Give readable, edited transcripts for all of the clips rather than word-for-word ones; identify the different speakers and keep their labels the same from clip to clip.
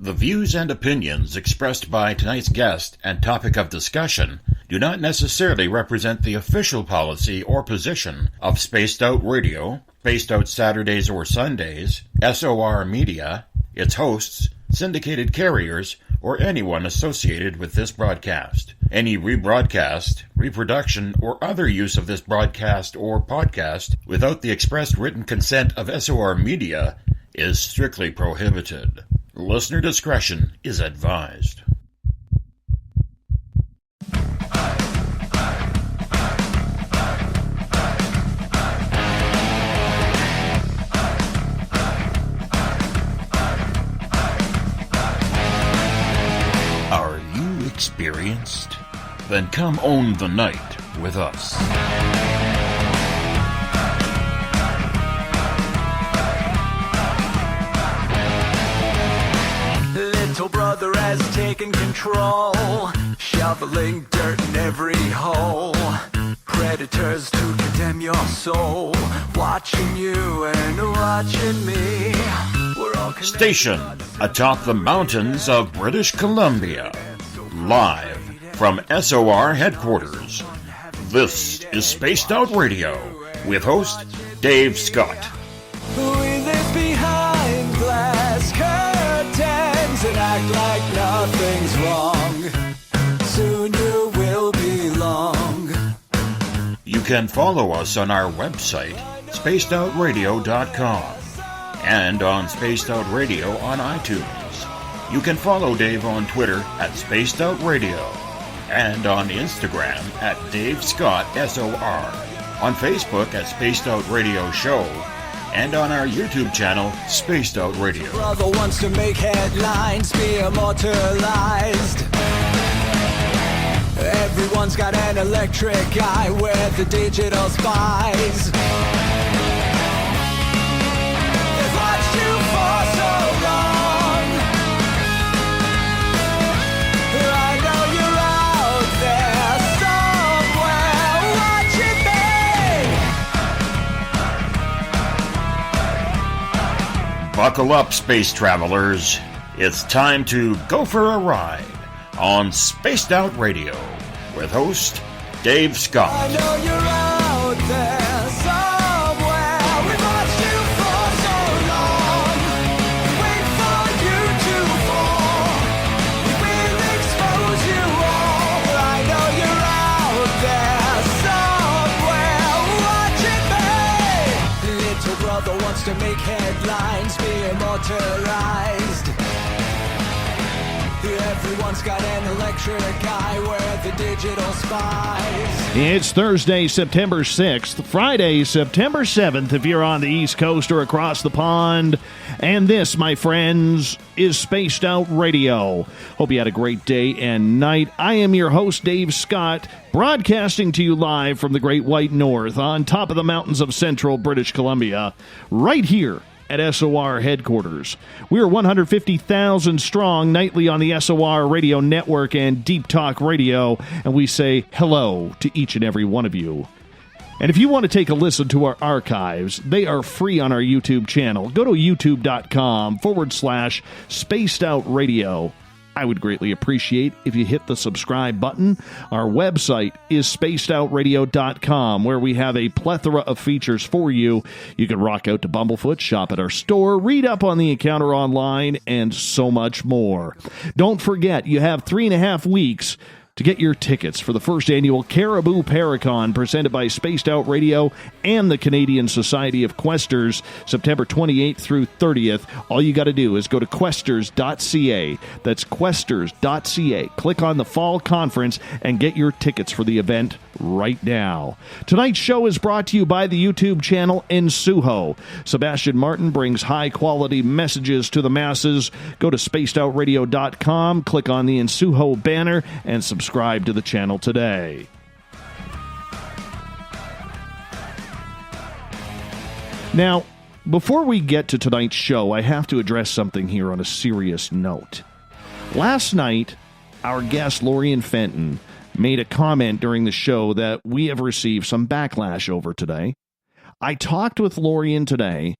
Speaker 1: The views and opinions expressed by tonight's guest and topic of discussion do not necessarily represent the official policy or position of Spaced Out Radio, Spaced Out Saturdays or Sundays, SOR Media, its hosts, syndicated carriers, or anyone associated with this broadcast. Any rebroadcast, reproduction, or other use of this broadcast or podcast without the express written consent of SOR Media is strictly prohibited. Listener discretion is advised. Are you experienced? Then come own the night with us.
Speaker 2: Little brother has taken control, shoveling dirt in every hole. Predators to condemn your soul, watching you and watching me. We're all
Speaker 1: stationed atop the mountains of British Columbia, live from SOR headquarters. This is Spaced Out Radio with host Dave Scott.
Speaker 2: We live behind glass curtains and act like nothing's wrong. Soon you will belong.
Speaker 1: You can follow us on our website, spacedoutradio.com, and on Spaced Out Radio on iTunes. You can follow Dave on Twitter at Spaced Out Radio, and on Instagram at Dave Scott SOR, on Facebook at Spaced Out Radio Show, and on our YouTube channel, Spaced Out Radio.
Speaker 2: Brother wants to make headlines, be immortalized. Everyone's got an electric eye with the digital spies. They've watched you for so long. I know you're out there somewhere watching me.
Speaker 1: Buckle up, space travelers. It's time to go for a ride on Spaced Out Radio with host Dave Scott.
Speaker 2: I know you're out there somewhere. We've watched you for so long. Wait for you to fall. We will expose you all. I know you're out there somewhere watching me. Little brother wants to make headlines, be immortalized. Everyone's got an electric eye where the digital spies.
Speaker 3: It's Thursday, September 6th, Friday, September 7th, if you're on the East Coast or across the pond. And this, my friends, is Spaced Out Radio. Hope you had a great day and night. I am your host, Dave Scott, broadcasting to you live from the Great White North on top of the mountains of central British Columbia, right here at SOR headquarters. We are 150,000 strong nightly on the SOR radio network and Deep Talk Radio, and we say hello to each and every one of you. And if you want to take a listen to our archives, they are free on our YouTube channel. Go to youtube.com/Spaced Out Radio. I would greatly appreciate if you hit the subscribe button. Our website is spacedoutradio.com, where we have a plethora of features for you. You can rock out to Bumblefoot, shop at our store, read up on the encounter online, and so much more. Don't forget, you have 3.5 weeks to get your tickets for the first annual Caribou Paracon presented by Spaced Out Radio and the Canadian Society of Questers, September 28th through 30th. All you got to do is go to questers.ca. That's questers.ca. Click on the fall conference and get your tickets for the event right now. Tonight's show is brought to you by the YouTube channel Ensuho. Sebastian Martin brings high-quality messages to the masses. Go to spacedoutradio.com, click on the Ensuho banner, and subscribe to the channel today. Now, before we get to tonight's show, I have to address something here on a serious note. Last night, our guest, Lorian Fenton, made a comment during the show that we have received some backlash over today. I talked with Lorian today,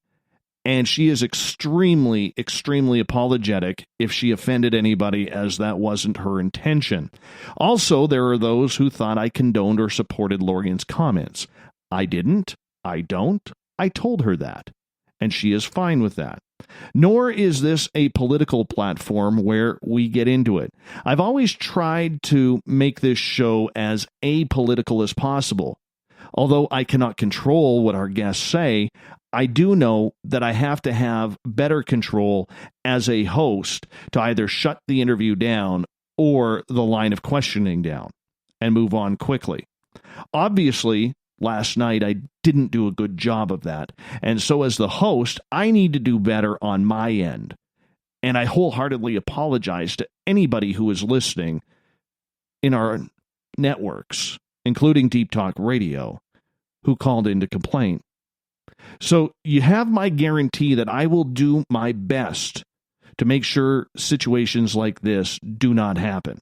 Speaker 3: And she is extremely, extremely apologetic if she offended anybody, as that wasn't her intention. Also, there are those who thought I condoned or supported Lorian's comments. I didn't. I don't. I told her that. And she is fine with that. Nor is this a political platform where we get into it. I've always tried to make this show as apolitical as possible. Although I cannot control what our guests say, I do know that I have to have better control as a host to either shut the interview down or the line of questioning down and move on quickly. Obviously, last night I didn't do a good job of that. And so as the host, I need to do better on my end. And I wholeheartedly apologize to anybody who is listening in our networks, including Deep Talk Radio, who called in to complain. So you have my guarantee that I will do my best to make sure situations like this do not happen.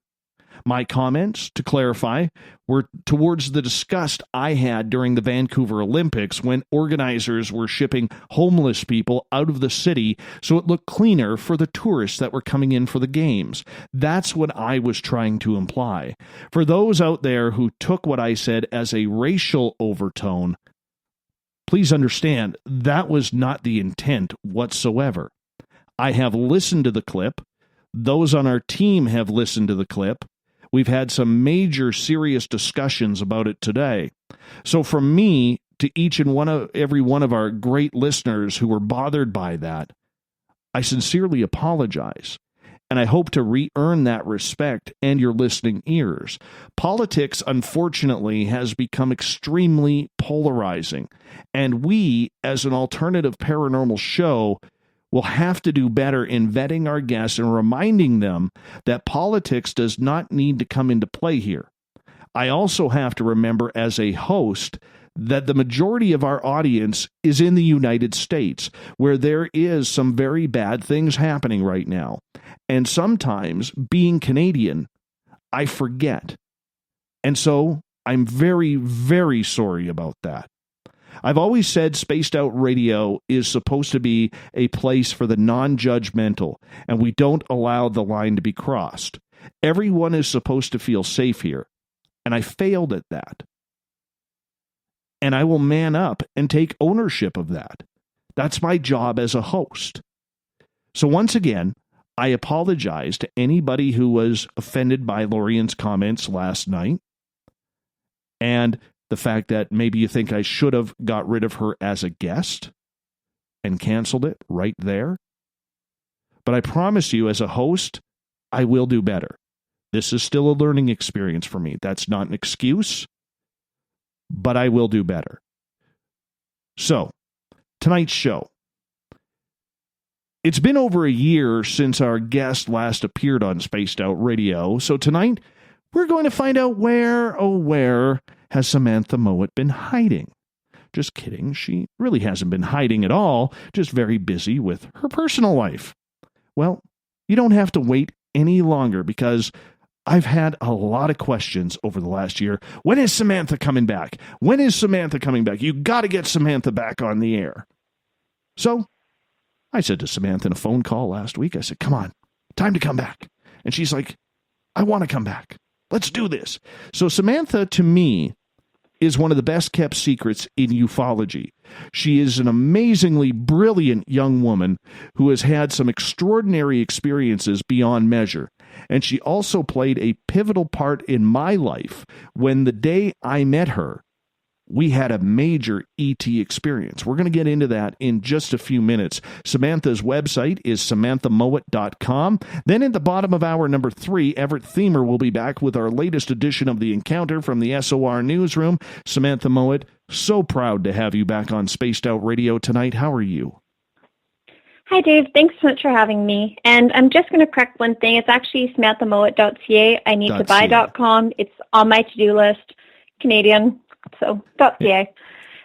Speaker 3: My comments, to clarify, were towards the disgust I had during the Vancouver Olympics when organizers were shipping homeless people out of the city so it looked cleaner for the tourists that were coming in for the games. That's what I was trying to imply. For those out there who took what I said as a racial overtone, please understand that was not the intent whatsoever. I have listened to the clip. Those on our team have listened to the clip. We've had some major serious discussions about it today. So from me to every one of our great listeners who were bothered by that, I sincerely apologize. And I hope to re-earn that respect and your listening ears. Politics, unfortunately, has become extremely polarizing. And we, as an alternative paranormal show, will have to do better in vetting our guests and reminding them that politics does not need to come into play here. I also have to remember as a host that the majority of our audience is in the United States, where there is some very bad things happening right now. And sometimes, being Canadian, I forget. And so I'm very, very sorry about that. I've always said Spaced Out Radio is supposed to be a place for the non-judgmental, and we don't allow the line to be crossed. Everyone is supposed to feel safe here, and I failed at that. And I will man up and take ownership of that. That's my job as a host. So once again, I apologize to anybody who was offended by Lorian's comments last night, and the fact that maybe you think I should have got rid of her as a guest and canceled it right there. But I promise you, as a host, I will do better. This is still a learning experience for me. That's not an excuse, but I will do better. So, tonight's show. It's been over a year since our guest last appeared on Spaced Out Radio, so tonight we're going to find out where, oh where, has Samantha Mowat been hiding? Just kidding. She really hasn't been hiding at all, just very busy with her personal life. Well, you don't have to wait any longer because I've had a lot of questions over the last year. When is Samantha coming back? When is Samantha coming back? You got to get Samantha back on the air. So I said to Samantha in a phone call last week, I said, come on, time to come back. And she's like, I want to come back. Let's do this. So Samantha, to me, is one of the best kept secrets in ufology. She is an amazingly brilliant young woman who has had some extraordinary experiences beyond measure. And she also played a pivotal part in my life when the day I met her, we had a major ET experience. We're going to get into that in just a few minutes. Samantha's website is samanthamowat.com. Then at the bottom of hour number 3, Everett Thiemer will be back with our latest edition of The Encounter from the SOR Newsroom. Samantha Mowat, so proud to have you back on Spaced Out Radio tonight. How are you?
Speaker 4: Hi, Dave. Thanks so much for having me. And I'm just going to correct one thing. It's actually samanthamowat.ca. I need to buy.com. It's on my to-do list. Canadian. So, .ca.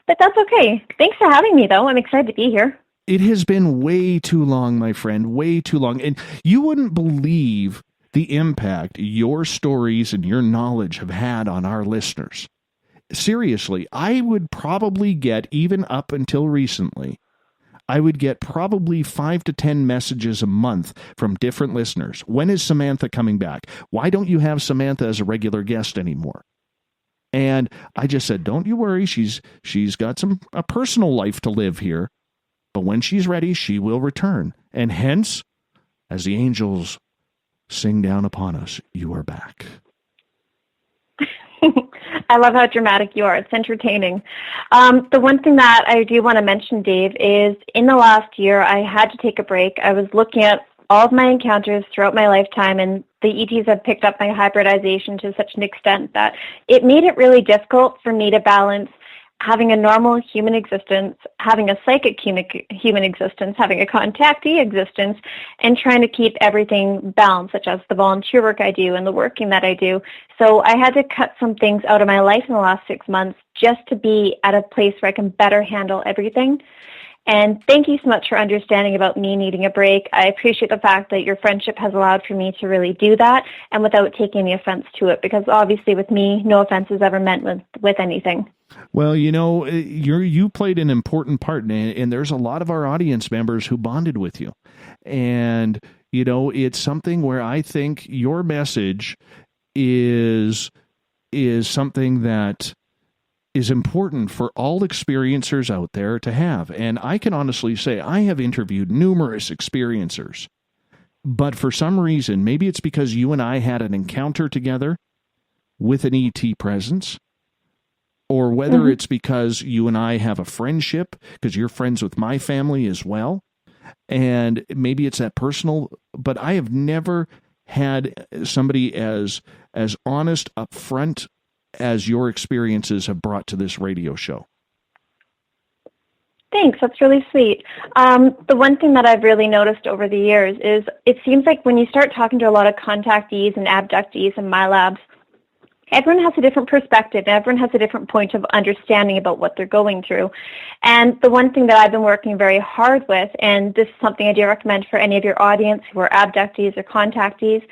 Speaker 4: But that's okay. Thanks for having me, though. I'm excited to be here.
Speaker 3: It has been way too long, my friend, way too long. And you wouldn't believe the impact your stories and your knowledge have had on our listeners. Seriously, I would probably get, even up until recently, I would get probably 5 to 10 messages a month from different listeners. When is Samantha coming back? Why don't you have Samantha as a regular guest anymore? And I just said, don't you worry. She's got a personal life to live here. But when she's ready, she will return. And hence, as the angels sing down upon us, you are back.
Speaker 4: I love how dramatic you are. It's entertaining. The one thing that I do want to mention, Dave, is in the last year, I had to take a break. I was looking at all of my encounters throughout my lifetime, and the ETs have picked up my hybridization to such an extent that it made it really difficult for me to balance having a normal human existence, having a psychic human existence, having a contactee existence, and trying to keep everything balanced, such as the volunteer work I do and the working that I do. So I had to cut some things out of my life in the last 6 months just to be at a place where I can better handle everything. And thank you so much for understanding about me needing a break. I appreciate the fact that your friendship has allowed for me to really do that and without taking any offense to it, because obviously with me, no offense is ever meant with anything.
Speaker 3: Well, you played an important part, and there's a lot of our audience members who bonded with you. And, it's something where I think your message is something that is important for all experiencers out there to have. And I can honestly say I have interviewed numerous experiencers, but for some reason, maybe it's because you and I had an encounter together with an ET presence, or whether it's because you and I have a friendship because you're friends with my family as well. And maybe it's that personal, but I have never had somebody as honest up front as your experiences have brought to this radio show.
Speaker 4: Thanks. That's really sweet. The one thing that I've really noticed over the years is it seems like when you start talking to a lot of contactees and abductees in my labs, everyone has a different perspective. Everyone has a different point of understanding about what they're going through. And the one thing that I've been working very hard with, and this is something I do recommend for any of your audience who are abductees or contactees,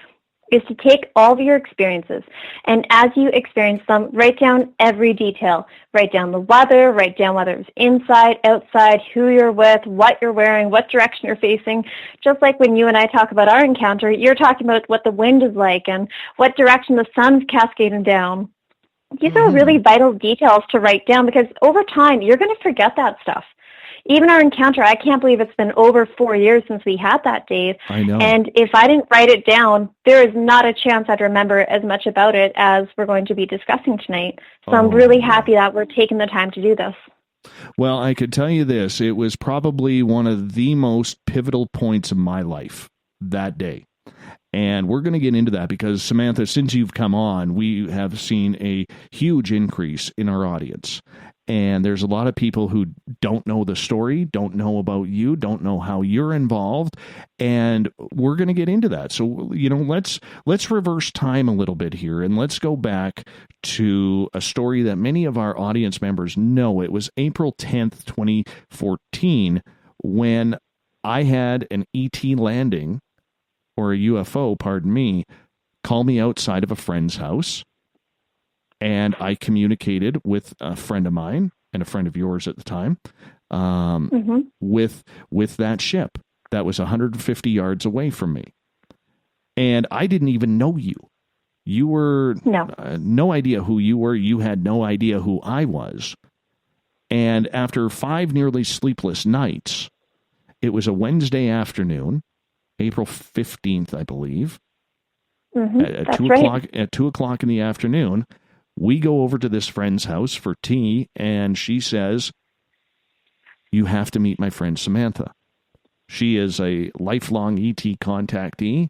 Speaker 4: is to take all of your experiences, and as you experience them, write down every detail. Write down the weather, write down whether it's inside, outside, who you're with, what you're wearing, what direction you're facing. Just like when you and I talk about our encounter, you're talking about what the wind is like and what direction the sun's cascading down. These are really vital details to write down, because over time, you're going to forget that stuff. Even our encounter, I can't believe it's been over 4 years since we had that, Dave.
Speaker 3: I know.
Speaker 4: And if I didn't write it down, there is not a chance I'd remember as much about it as we're going to be discussing tonight. So I'm really happy that we're taking the time to do this.
Speaker 3: Well, I could tell you this. It was probably one of the most pivotal points of my life that day. And we're going to get into that because, Samantha, since you've come on, we have seen a huge increase in our audience. And there's a lot of people who don't know the story, don't know about you, don't know how you're involved, and we're going to get into that. So, let's reverse time a little bit here, and let's go back to a story that many of our audience members know. It was April 10th, 2014, when I had an ET landing, or a UFO, pardon me, call me outside of a friend's house. And I communicated with a friend of mine and a friend of yours at the time with that ship that was 150 yards away from me. And I didn't even know you. You were no idea who you were. You had no idea who I was. And after 5 nearly sleepless nights, it was a Wednesday afternoon, April 15th, I believe, at 2 o'clock in the afternoon. We go over to this friend's house for tea, and she says, "You have to meet my friend Samantha. She is a lifelong ET contactee,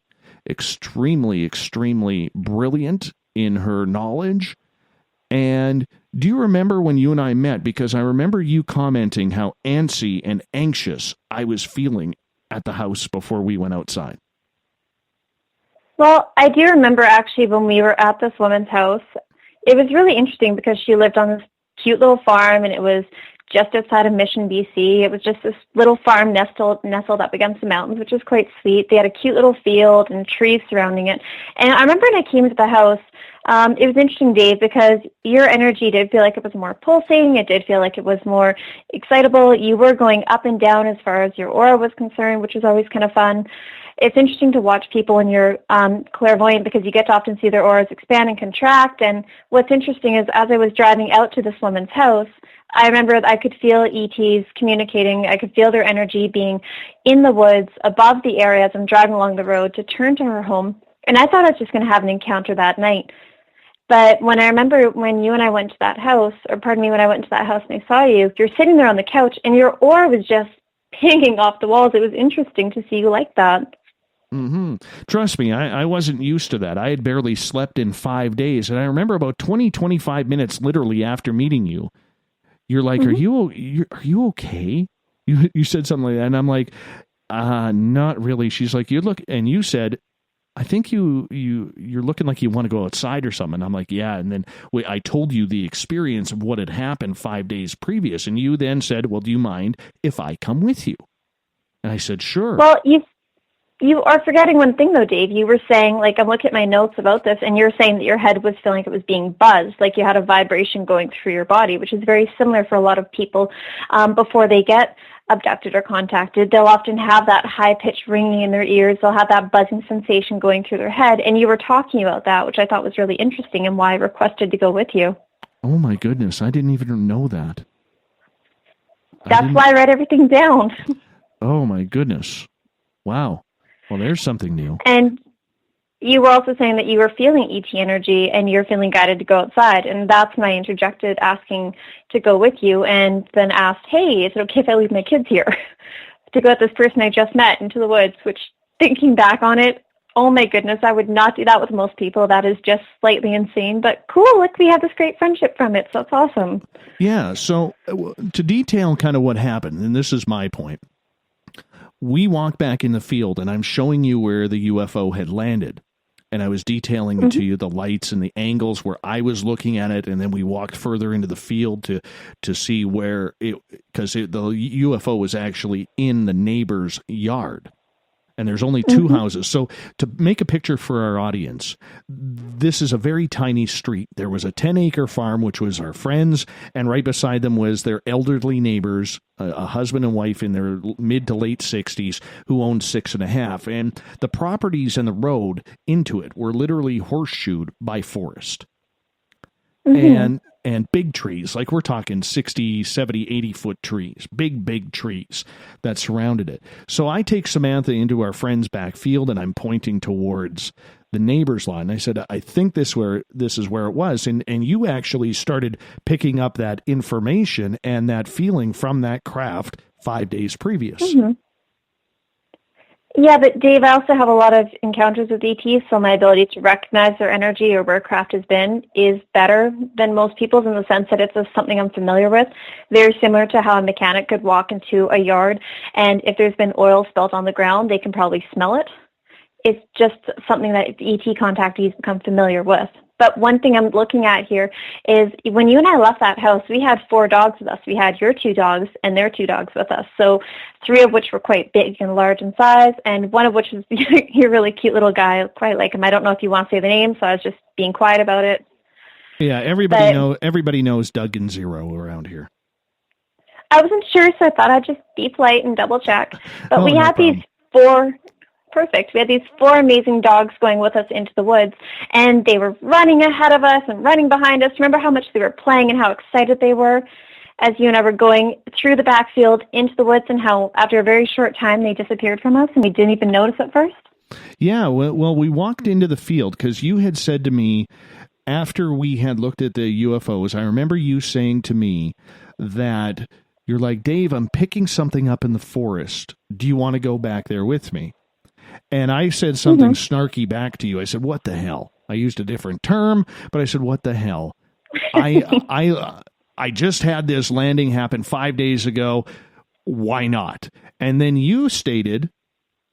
Speaker 3: extremely, extremely brilliant in her knowledge. And do you remember when you and I met? Because I remember you commenting how antsy and anxious I was feeling at the house before we went outside."
Speaker 4: Well, I do remember actually when we were at this woman's house. It was really interesting because she lived on this cute little farm, and it was just outside of Mission, BC. It was just this little farm nestled up against the mountains, which was quite sweet. They had a cute little field and trees surrounding it. And I remember when I came to the house, It was interesting, Dave, because your energy did feel like it was more pulsing. It did feel like it was more excitable. You were going up and down as far as your aura was concerned, which was always kind of fun. It's interesting to watch people when you're clairvoyant because you get to often see their auras expand and contract. And what's interesting is as I was driving out to this woman's house, I remember I could feel ETs communicating. I could feel their energy being in the woods above the area as I'm driving along the road to turn to her home. And I thought I was just going to have an encounter that night. But when I remember when you and I went to that house, or pardon me, when I went to that house and I saw you, you're sitting there on the couch and your aura was just pinging off the walls. It was interesting to see you like that.
Speaker 3: Mm-hmm. Trust me, I wasn't used to that. I had barely slept in 5 days. And I remember about 25 minutes literally after meeting you, you're like, are you okay? You said something like that. And I'm like, not really. She's like, you look, and you said, I think you're looking like you want to go outside or something. I'm like, yeah. And then I told you the experience of what had happened 5 days previous. And you then said, well, do you mind if I come with you? And I said, sure.
Speaker 4: Well, you are forgetting one thing, though, Dave. You were saying, like, I'm looking at my notes about this, and you're saying that your head was feeling like it was being buzzed, like you had a vibration going through your body, which is very similar for a lot of people before they get abducted or contacted. They'll often have that high-pitched ringing in their ears. They'll have that buzzing sensation going through their head, and you were talking about that, which I thought was really interesting and why I requested to go with you.
Speaker 3: Oh, my goodness. I didn't even know that.
Speaker 4: That's why I wrote everything down.
Speaker 3: Oh, my goodness. Wow. Well, there's something new.
Speaker 4: And you were also saying that you were feeling ET energy and you're feeling guided to go outside. And that's when I interjected asking to go with you and then asked, hey, is it okay if I leave my kids here to go with this person I just met into the woods? Which, thinking back on it, oh my goodness, I would not do that with most people. That is just slightly insane. But cool, look, we have this great friendship from it. So it's awesome.
Speaker 3: Yeah, so to detail kind of what happened, and this is my point. We walked back in the field, and I'm showing you where the UFO had landed. And I was detailing to you the lights and the angles where I was looking at it, and then we walked further into the field to see where it, because the UFO was actually in the neighbor's yard. And there's only two houses. So to make a picture for our audience, this is a very tiny street. There was a 10-acre farm, which was our friends, and right beside them was their elderly neighbors, a husband and wife in their mid to late 60s, who owned 6.5. And the properties and the road into it were literally horseshoed by forest. And big trees, like we're talking 60, 70, 80-foot trees, big trees that surrounded it. So I take Samantha into our friend's back field, and I'm pointing towards the neighbor's lawn. And I said, I think this is where it was. And you actually started picking up that information and that feeling from that craft 5 days previous.
Speaker 4: Yeah, but Dave, I also have a lot of encounters with ETs, so my ability to recognize their energy or where craft has been is better than most people's in the sense that it's something I'm familiar with. Very similar to how a mechanic could walk into a yard, and if there's been oil spilt on the ground, they can probably smell it. It's just something that ET contactees become familiar with. But one thing I'm looking at here is when you and I left that house, we had 4 dogs with us. We had your 2 dogs and their 2 dogs with us. So 3 of which were quite big and large in size, and one of which was your really cute little guy. I quite like him. I don't know if you want to say the name, so I was just being quiet about it.
Speaker 3: Yeah, everybody knows Doug and Zero around here.
Speaker 4: I wasn't sure, so I thought I'd just be polite and double check. But we had these 4... Perfect. We had these 4 amazing dogs going with us into the woods, and they were running ahead of us and running behind us. Remember how much they were playing and how excited they were as you and I were going through the backfield into the woods, and how after a very short time they disappeared from us and we didn't even notice at first?
Speaker 3: Yeah, well, we walked into the field because you had said to me after we had looked at the UFOs, I remember you saying to me that you're like, Dave, I'm picking something up in the forest. Do you want to go back there with me? And I said something snarky back to you. I said, what the hell? I used a different term, but I said, what the hell? I just had this landing happen 5 days ago. Why not? And then you stated,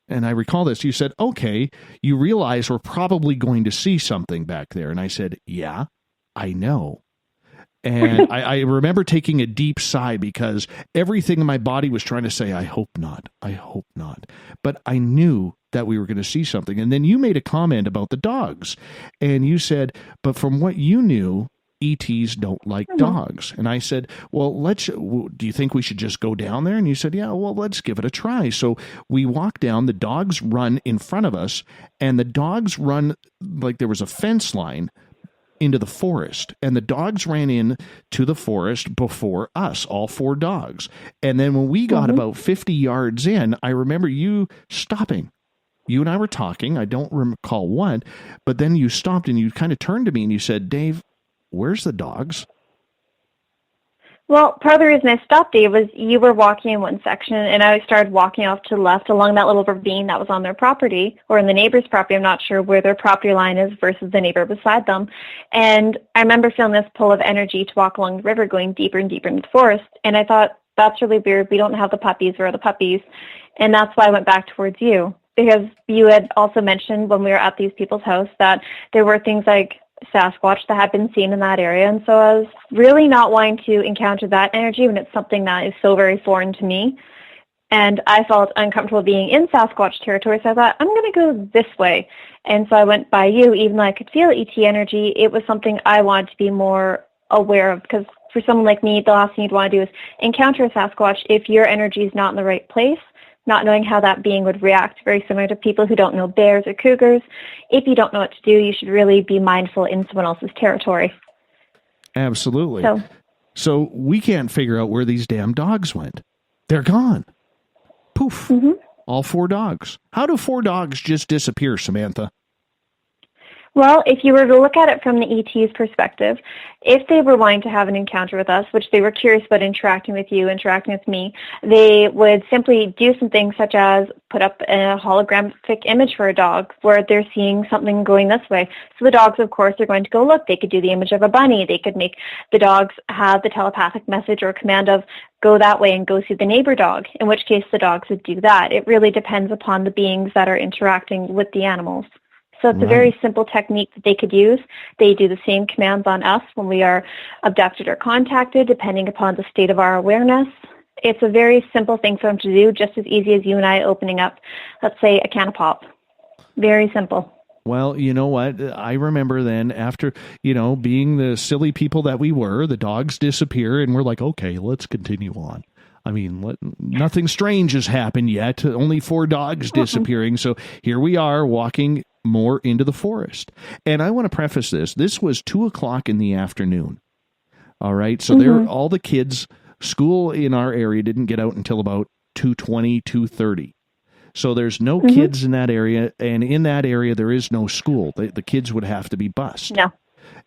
Speaker 3: and I recall this, you said, okay, you realize we're probably going to see something back there. And I said, yeah, I know. And I remember taking a deep sigh because everything in my body was trying to say, I hope not. I hope not. But I knew that we were going to see something. And then you made a comment about the dogs. And you said, but from what you knew, ETs don't like dogs. And I said, well, do you think we should just go down there? And you said, yeah, well, let's give it a try. So we walk down, the dogs run in front of us, and the dogs run like there was a fence line into the forest, and the dogs ran in to the forest before us, all 4 dogs. And then when we got about 50 yards in, I remember you stopping. You and I were talking. I don't recall what, but then you stopped and you kind of turned to me and you said, Dave, where's the dogs?
Speaker 4: Well, part of the reason I stopped, Dave, was you were walking in one section, and I started walking off to the left along that little ravine that was on their property, or in the neighbor's property. I'm not sure where their property line is versus the neighbor beside them. And I remember feeling this pull of energy to walk along the river, going deeper and deeper into the forest. And I thought, that's really weird. We don't have the puppies. Where are the puppies? And that's why I went back towards you, because you had also mentioned when we were at these people's house that there were things like Sasquatch that had been seen in that area. And so I was really not wanting to encounter that energy when it's something that is so very foreign to me. And I felt uncomfortable being in Sasquatch territory, so I thought, I'm going to go this way. And so I went by you, even though I could feel ET energy. It was something I wanted to be more aware of, because for someone like me, the last thing you'd want to do is encounter a Sasquatch if your energy is not in the right place, not knowing how that being would react, very similar to people who don't know bears or cougars. If you don't know what to do, you should really be mindful in someone else's territory.
Speaker 3: Absolutely. So we can't figure out where these damn dogs went. They're gone. Poof. All 4 dogs. How do 4 dogs just disappear, Samantha?
Speaker 4: Well, if you were to look at it from the ET's perspective, if they were wanting to have an encounter with us, which they were curious about interacting with you, interacting with me, they would simply do some things such as put up a holographic image for a dog where they're seeing something going this way. So the dogs, of course, are going to go look. They could do the image of a bunny. They could make the dogs have the telepathic message or command of go that way and go see the neighbor dog, in which case the dogs would do that. It really depends upon the beings that are interacting with the animals. So it's a very simple technique that they could use. They do the same commands on us when we are abducted or contacted, depending upon the state of our awareness. It's a very simple thing for them to do, just as easy as you and I opening up, let's say, a can of pop. Very simple.
Speaker 3: Well, you know what? I remember then after, being the silly people that we were, the dogs disappear and we're like, okay, let's continue on. I mean, nothing strange has happened yet. Only 4 dogs disappearing. So here we are walking more into the forest. And I want to preface this. This was 2:00 in the afternoon. All right. So all the kids, school in our area didn't get out until about 2:20, 2:30. So there's no kids in that area. And in that area, there is no school. The kids would have to be bused.
Speaker 4: No.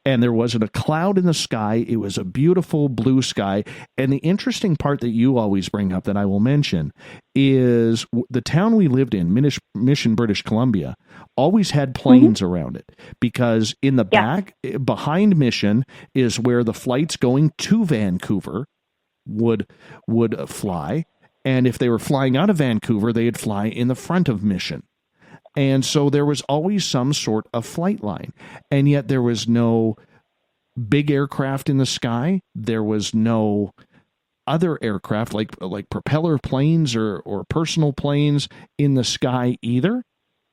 Speaker 3: And there wasn't a cloud in the sky. It was a beautiful blue sky. And the interesting part that you always bring up that I will mention is the town we lived in, Mission, British Columbia, always had planes around it, because in the back, behind Mission, is where the flights going to Vancouver would fly. And if they were flying out of Vancouver, they'd fly in the front of Mission. And so there was always some sort of flight line. And yet there was no big aircraft in the sky. There was no other aircraft like propeller planes or personal planes in the sky either.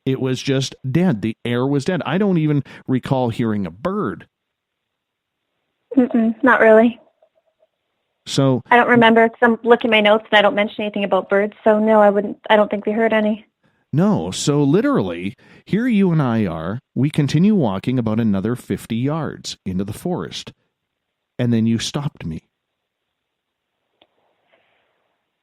Speaker 3: It was just dead. The air was dead. I don't even recall hearing a bird.
Speaker 4: Not really.
Speaker 3: So
Speaker 4: I don't remember, because I'm looking at my notes and I don't mention anything about birds. So no, I don't think we heard any.
Speaker 3: No, so literally, here you and I are, we continue walking about another 50 yards into the forest, and then you stopped me.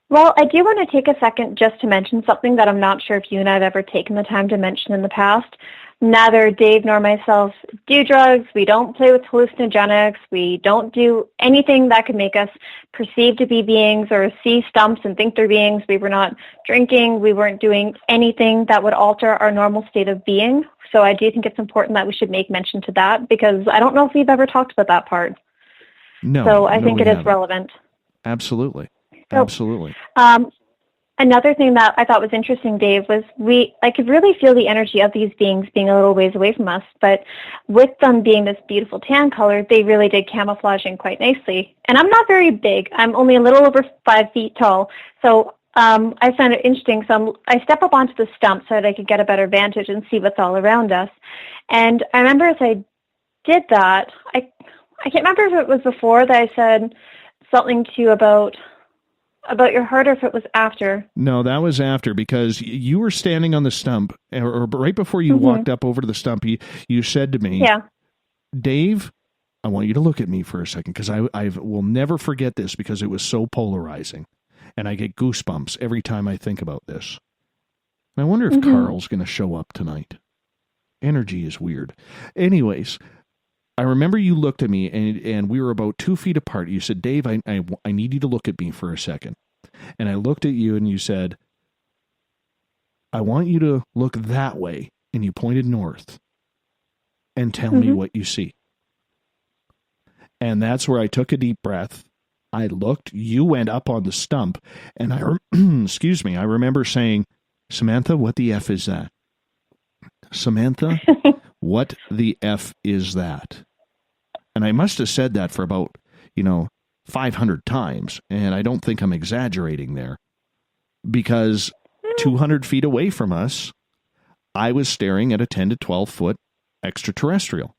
Speaker 4: Well, I do want to take a second just to mention something that I'm not sure if you and I have ever taken the time to mention in the past. Neither Dave nor myself do drugs. We don't play with hallucinogenics. We don't do anything that could make us perceive to be beings or see stumps and think they're beings. We were not drinking. We weren't doing anything that would alter our normal state of being. So I do think it's important that we should make mention to that, because I don't know if we've ever talked about that part.
Speaker 3: No.
Speaker 4: So I think it is relevant.
Speaker 3: Absolutely.
Speaker 4: So,
Speaker 3: absolutely.
Speaker 4: another thing that I thought was interesting, Dave, was I could really feel the energy of these beings being a little ways away from us, but with them being this beautiful tan color, they really did camouflage in quite nicely. And I'm not very big. I'm only a little over 5 feet tall. So I found it interesting. So I step up onto the stump so that I could get a better vantage and see what's all around us. And I remember as I did that, I can't remember if it was before that I said something to you about your heart or if it was after.
Speaker 3: No, that was after, because you were standing on the stump, or right before you walked up over to the stump, you said to me, Dave, I want you to look at me for a second, because I will never forget this, because it was so polarizing. And I get goosebumps every time I think about this. And I wonder if Carl's going to show up tonight. Energy is weird. Anyways, I remember you looked at me, and we were about 2 feet apart. You said, Dave, I need you to look at me for a second. And I looked at you, and you said, I want you to look that way. And you pointed north. And tell me what you see. And that's where I took a deep breath. I looked, you went up on the stump, and I remember saying, Samantha, what the F is that? Samantha, what the F is that? And I must have said that for about, 500 times, and I don't think I'm exaggerating there, because 200 feet away from us, I was staring at a 10 to 12 foot extraterrestrial.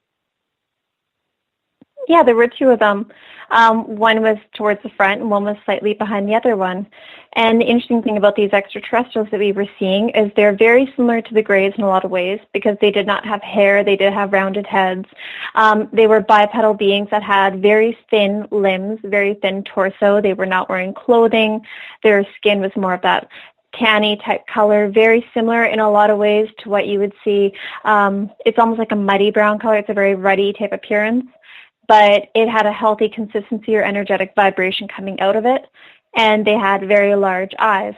Speaker 4: Yeah, there were two of them. One was towards the front and one was slightly behind the other one. And the interesting thing about these extraterrestrials that we were seeing is they're very similar to the Greys in a lot of ways, because they did not have hair, they did have rounded heads. They were bipedal beings that had very thin limbs, very thin torso. They were not wearing clothing. Their skin was more of that tanny type color, very similar in a lot of ways to what you would see. It's almost like a muddy brown color. It's a very ruddy type appearance, but it had a healthy consistency or energetic vibration coming out of it, and they had very large eyes.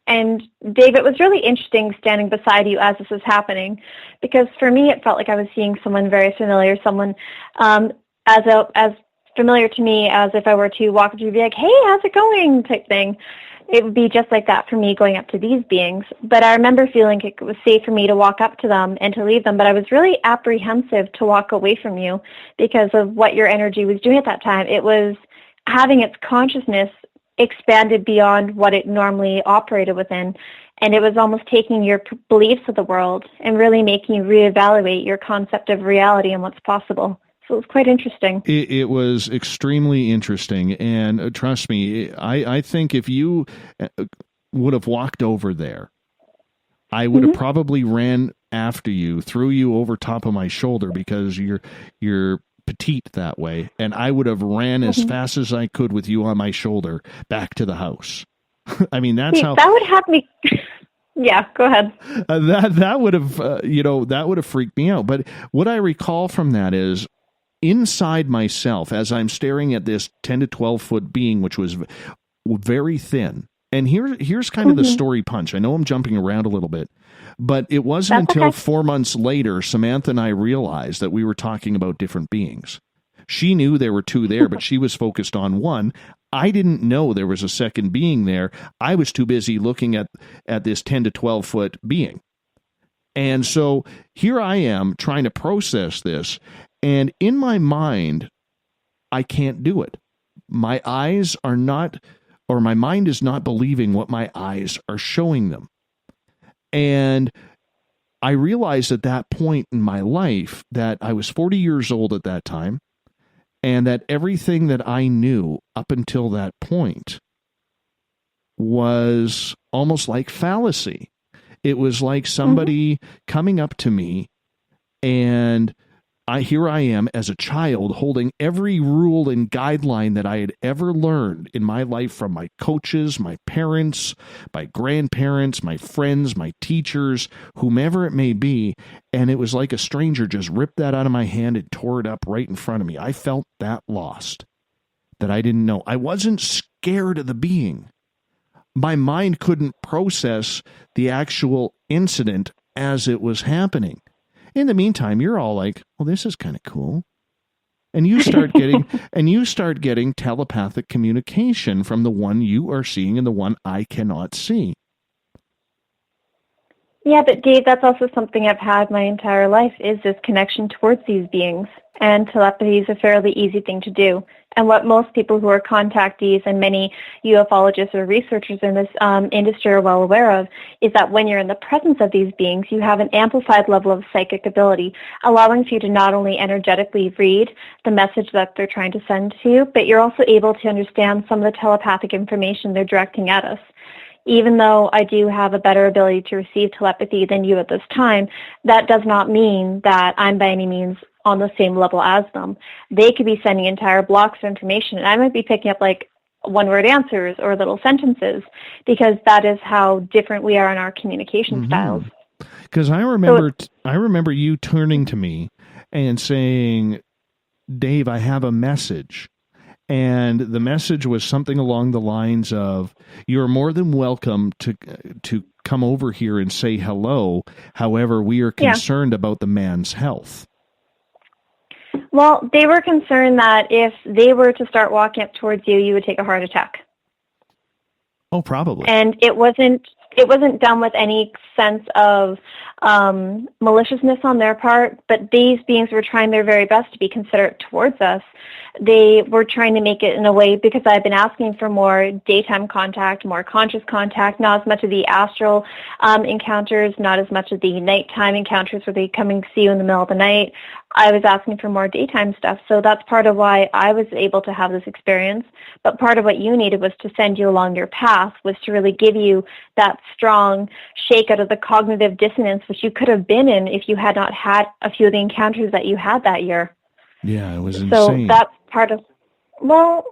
Speaker 4: And Dave, it was really interesting standing beside you as this was happening, because for me it felt like I was seeing someone very familiar, someone as familiar to me as if I were to walk up to you and be like, hey, how's it going, type thing. It would be just like that for me going up to these beings. But I remember feeling it was safe for me to walk up to them and to leave them. But I was really apprehensive to walk away from you because of what your energy was doing at that time. It was having its consciousness expanded beyond what it normally operated within. And it was almost taking your beliefs of the world and really making you reevaluate your concept of reality and what's possible. So it was quite interesting.
Speaker 3: It was extremely interesting. And trust me, I think if you would have walked over there, I would have probably ran after you, threw you over top of my shoulder because you're petite that way. And I would have ran as fast as I could with you on my shoulder back to the house. I mean, that's how...
Speaker 4: That would have me... Yeah, go ahead.
Speaker 3: That would have, that would have freaked me out. But what I recall from that is, inside myself, as I'm staring at this 10 to 12 foot being, which was very thin. And here's kind of the story punch. I know I'm jumping around a little bit, but it wasn't until 4 months later, Samantha and I realized that we were talking about different beings. She knew there were two there, but she was focused on one. I didn't know there was a second being there. I was too busy looking at this 10 to 12 foot being. And so here I am trying to process this. And in my mind, I can't do it. My eyes are not, or my mind is not believing what my eyes are showing them. And I realized at that point in my life that I was 40 years old at that time, and that everything that I knew up until that point was almost like fallacy. It was like somebody coming up to me, and here I am as a child holding every rule and guideline that I had ever learned in my life from my coaches, my parents, my grandparents, my friends, my teachers, whomever it may be. And it was like a stranger just ripped that out of my hand and tore it up right in front of me. I felt that lost, that I didn't know. I wasn't scared of the being. My mind couldn't process the actual incident as it was happening. In the meantime, you're all like, well, this is kind of cool. And you start getting telepathic communication from the one you are seeing and the one I cannot see.
Speaker 4: Yeah, but Dave, that's also something I've had my entire life, is this connection towards these beings. And telepathy is a fairly easy thing to do. And what most people who are contactees and many ufologists or researchers in this industry are well aware of is that when you're in the presence of these beings, you have an amplified level of psychic ability, allowing for you to not only energetically read the message that they're trying to send to you, but you're also able to understand some of the telepathic information they're directing at us. Even though I do have a better ability to receive telepathy than you at this time, that does not mean that I'm by any means on the same level as them. They could be sending entire blocks of information, and I might be picking up like one-word answers or little sentences, because that is how different we are in our communication styles.
Speaker 3: Because I remember you turning to me and saying, Dave, I have a message. And the message was something along the lines of, you're more than welcome to come over here and say hello. However, we are concerned about the man's health.
Speaker 4: Well, they were concerned that if they were to start walking up towards you, you would take a heart attack.
Speaker 3: Oh, probably.
Speaker 4: And it wasn't done with any sense of maliciousness on their part, but these beings were trying their very best to be considerate towards us. They were trying to make it in a way, because I've been asking for more daytime contact, more conscious contact, not as much of the astral encounters, not as much of the nighttime encounters where they come and see you in the middle of the night. I was asking for more daytime stuff, so that's part of why I was able to have this experience. But part of what you needed was to send you along your path, was to really give you that strong shake out of the cognitive dissonance which you could have been in if you had not had a few of the encounters that you had that year.
Speaker 3: Yeah, it was insane.
Speaker 4: So that's part of, well,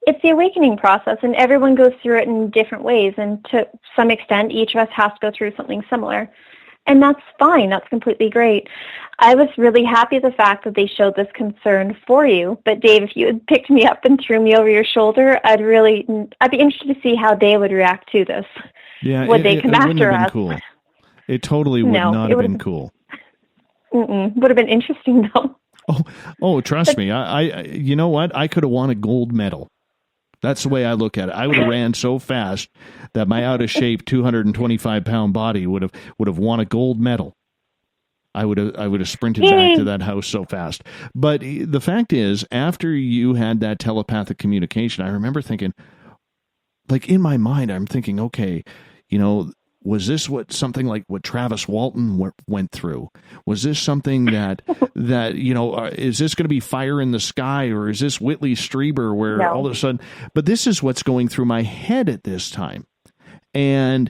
Speaker 4: it's the awakening process, and everyone goes through it in different ways, and to some extent, each of us has to go through something similar. And that's fine. That's completely great. I was really happy the fact that they showed this concern for you. But Dave, if you had picked me up and threw me over your shoulder, I'd be interested to see how they would react to this.
Speaker 3: Yeah,
Speaker 4: would they come after us?
Speaker 3: Cool. It totally would not have been cool.
Speaker 4: Would have been interesting though.
Speaker 3: Oh, trust me. I you know what? I could have won a gold medal. That's the way I look at it. I would have ran so fast that my out of shape 225-pound body would have won a gold medal. I would have sprinted back to that house so fast. But the fact is, after you had that telepathic communication, I remember thinking, like in my mind, I'm thinking, okay, was this something like what Travis Walton went through? Was this something that is this going to be Fire in the Sky, or is this Whitley Strieber where all of a sudden? But this is what's going through my head at this time, and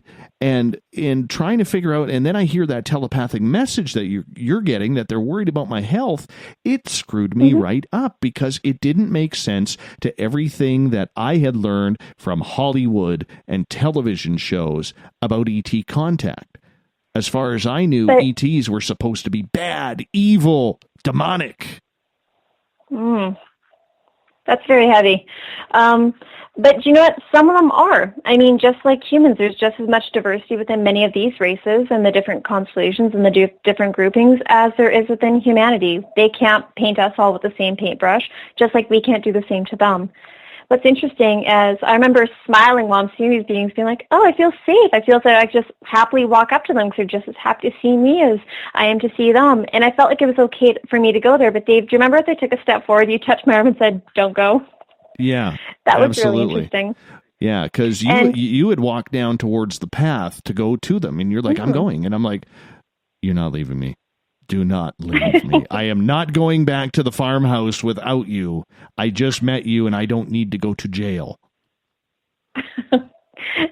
Speaker 3: in trying to figure out, and then I hear that telepathic message that you're getting, that they're worried about my health. It screwed me right up, because it didn't make sense to everything that I had learned from Hollywood and television shows about ET contact. As far as I knew, ETs were supposed to be bad, evil, demonic.
Speaker 4: That's very heavy. But you know what? Some of them are. I mean, just like humans, there's just as much diversity within many of these races and the different constellations and the different groupings as there is within humanity. They can't paint us all with the same paintbrush, just like we can't do the same to them. What's interesting is I remember smiling while I'm seeing these beings, being like, oh, I feel safe. I feel that I just happily walk up to them because they're just as happy to see me as I am to see them. And I felt like it was okay for me to go there. But Dave, do you remember if they took a step forward, you touched my arm and said, don't go?
Speaker 3: Yeah,
Speaker 4: that was
Speaker 3: absolutely.
Speaker 4: really interesting.
Speaker 3: Yeah, because you had walked down towards the path to go to them, and you're like, I'm going. And I'm like, you're not leaving me. Do not leave me. I am not going back to the farmhouse without you. I just met you, and I don't need to go to jail.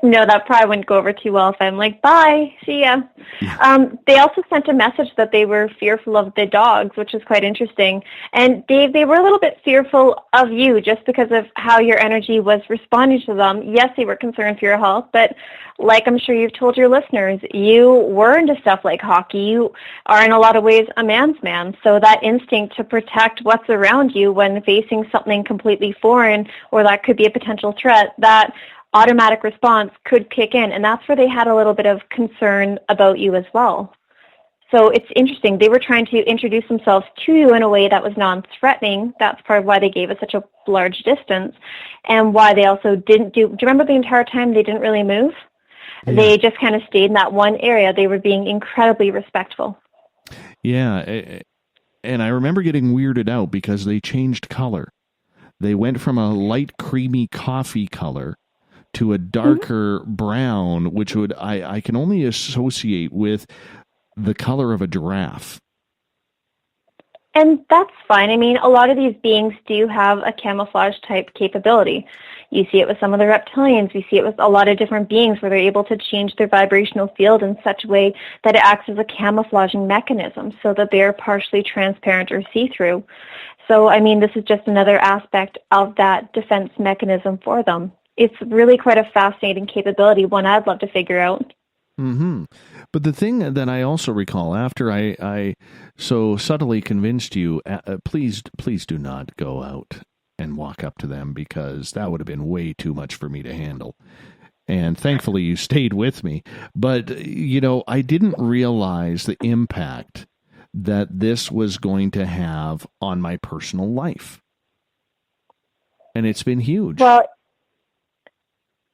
Speaker 4: No, that probably wouldn't go over too well if I'm like, bye, see ya. Yeah. They also sent a message that they were fearful of the dogs, which is quite interesting. And Dave, they were a little bit fearful of you just because of how your energy was responding to them. Yes, they were concerned for your health, but like I'm sure you've told your listeners, you were into stuff like hockey. You are in a lot of ways a man's man. So that instinct to protect what's around you when facing something completely foreign or that could be a potential threat, that automatic response could kick in, and that's where they had a little bit of concern about you as well. So it's interesting. They were trying to introduce themselves to you in a way that was non-threatening. That's part of why they gave us such a large distance, and why they also didn't do you remember the entire time they didn't really move?
Speaker 3: Yeah.
Speaker 4: They just kind of stayed in that one area. They were being incredibly respectful.
Speaker 3: Yeah, and I remember getting weirded out because they changed color. They went from a light creamy coffee color to a darker brown, which would I can only associate with the color of a giraffe.
Speaker 4: And that's fine. I mean, a lot of these beings do have a camouflage type capability. You see it with some of the reptilians. We see it with a lot of different beings where they're able to change their vibrational field in such a way that it acts as a camouflaging mechanism so that they are partially transparent or see-through. So, I mean, this is just another aspect of that defense mechanism for them. It's really quite a fascinating capability, one I'd love to figure out.
Speaker 3: Mm-hmm. But the thing that I also recall after I so subtly convinced you, please do not go out and walk up to them because that would have been way too much for me to handle. And thankfully you stayed with me. But, you know, I didn't realize the impact that this was going to have on my personal life. And it's been huge.
Speaker 4: Well,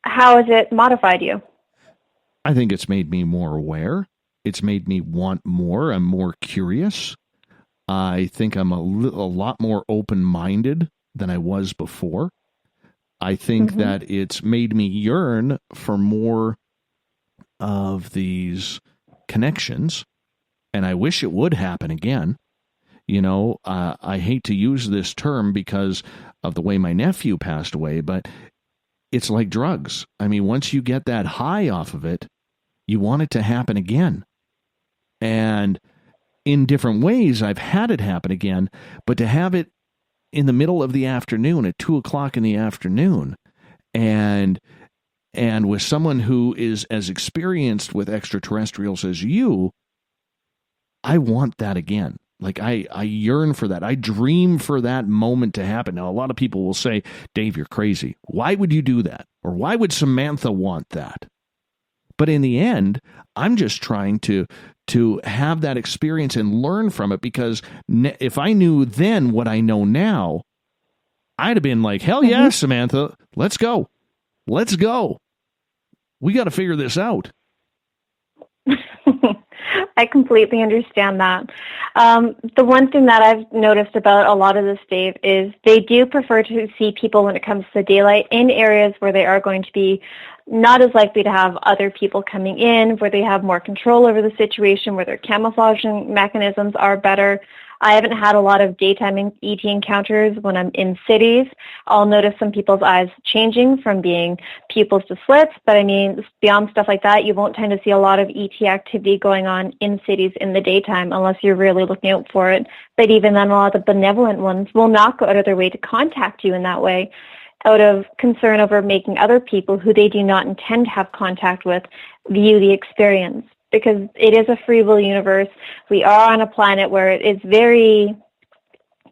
Speaker 4: how has it modified you?
Speaker 3: I think it's made me more aware. It's made me want more. I'm more curious. I think I'm a lot more open-minded than I was before. I think that it's made me yearn for more of these connections, and I wish it would happen again. You know, I hate to use this term because of the way my nephew passed away, but it's like drugs. I mean, once you get that high off of it, you want it to happen again. And in different ways, I've had it happen again, but to have it in the middle of the afternoon at 2:00 in the afternoon and with someone who is as experienced with extraterrestrials as you, I want that again. Like I yearn for that. I dream for that moment to happen. Now, a lot of people will say, Dave, you're crazy. Why would you do that? Or why would Samantha want that? But in the end, I'm just trying to have that experience and learn from it, because if I knew then what I know now, I'd have been like, hell yeah, Samantha, let's go. Let's go. We got to figure this out.
Speaker 4: I completely understand that. The one thing that I've noticed about a lot of this, Dave, is they do prefer to see people when it comes to daylight in areas where they are going to be not as likely to have other people coming in, where they have more control over the situation, where their camouflaging mechanisms are better. I haven't had a lot of daytime ET encounters when I'm in cities. I'll notice some people's eyes changing from being pupils to slits, but I mean, beyond stuff like that, you won't tend to see a lot of ET activity going on in cities in the daytime unless you're really looking out for it. But even then, a lot of the benevolent ones will not go out of their way to contact you in that way, out of concern over making other people who they do not intend to have contact with view the experience. Because it is a free will universe. We are on a planet where it is very,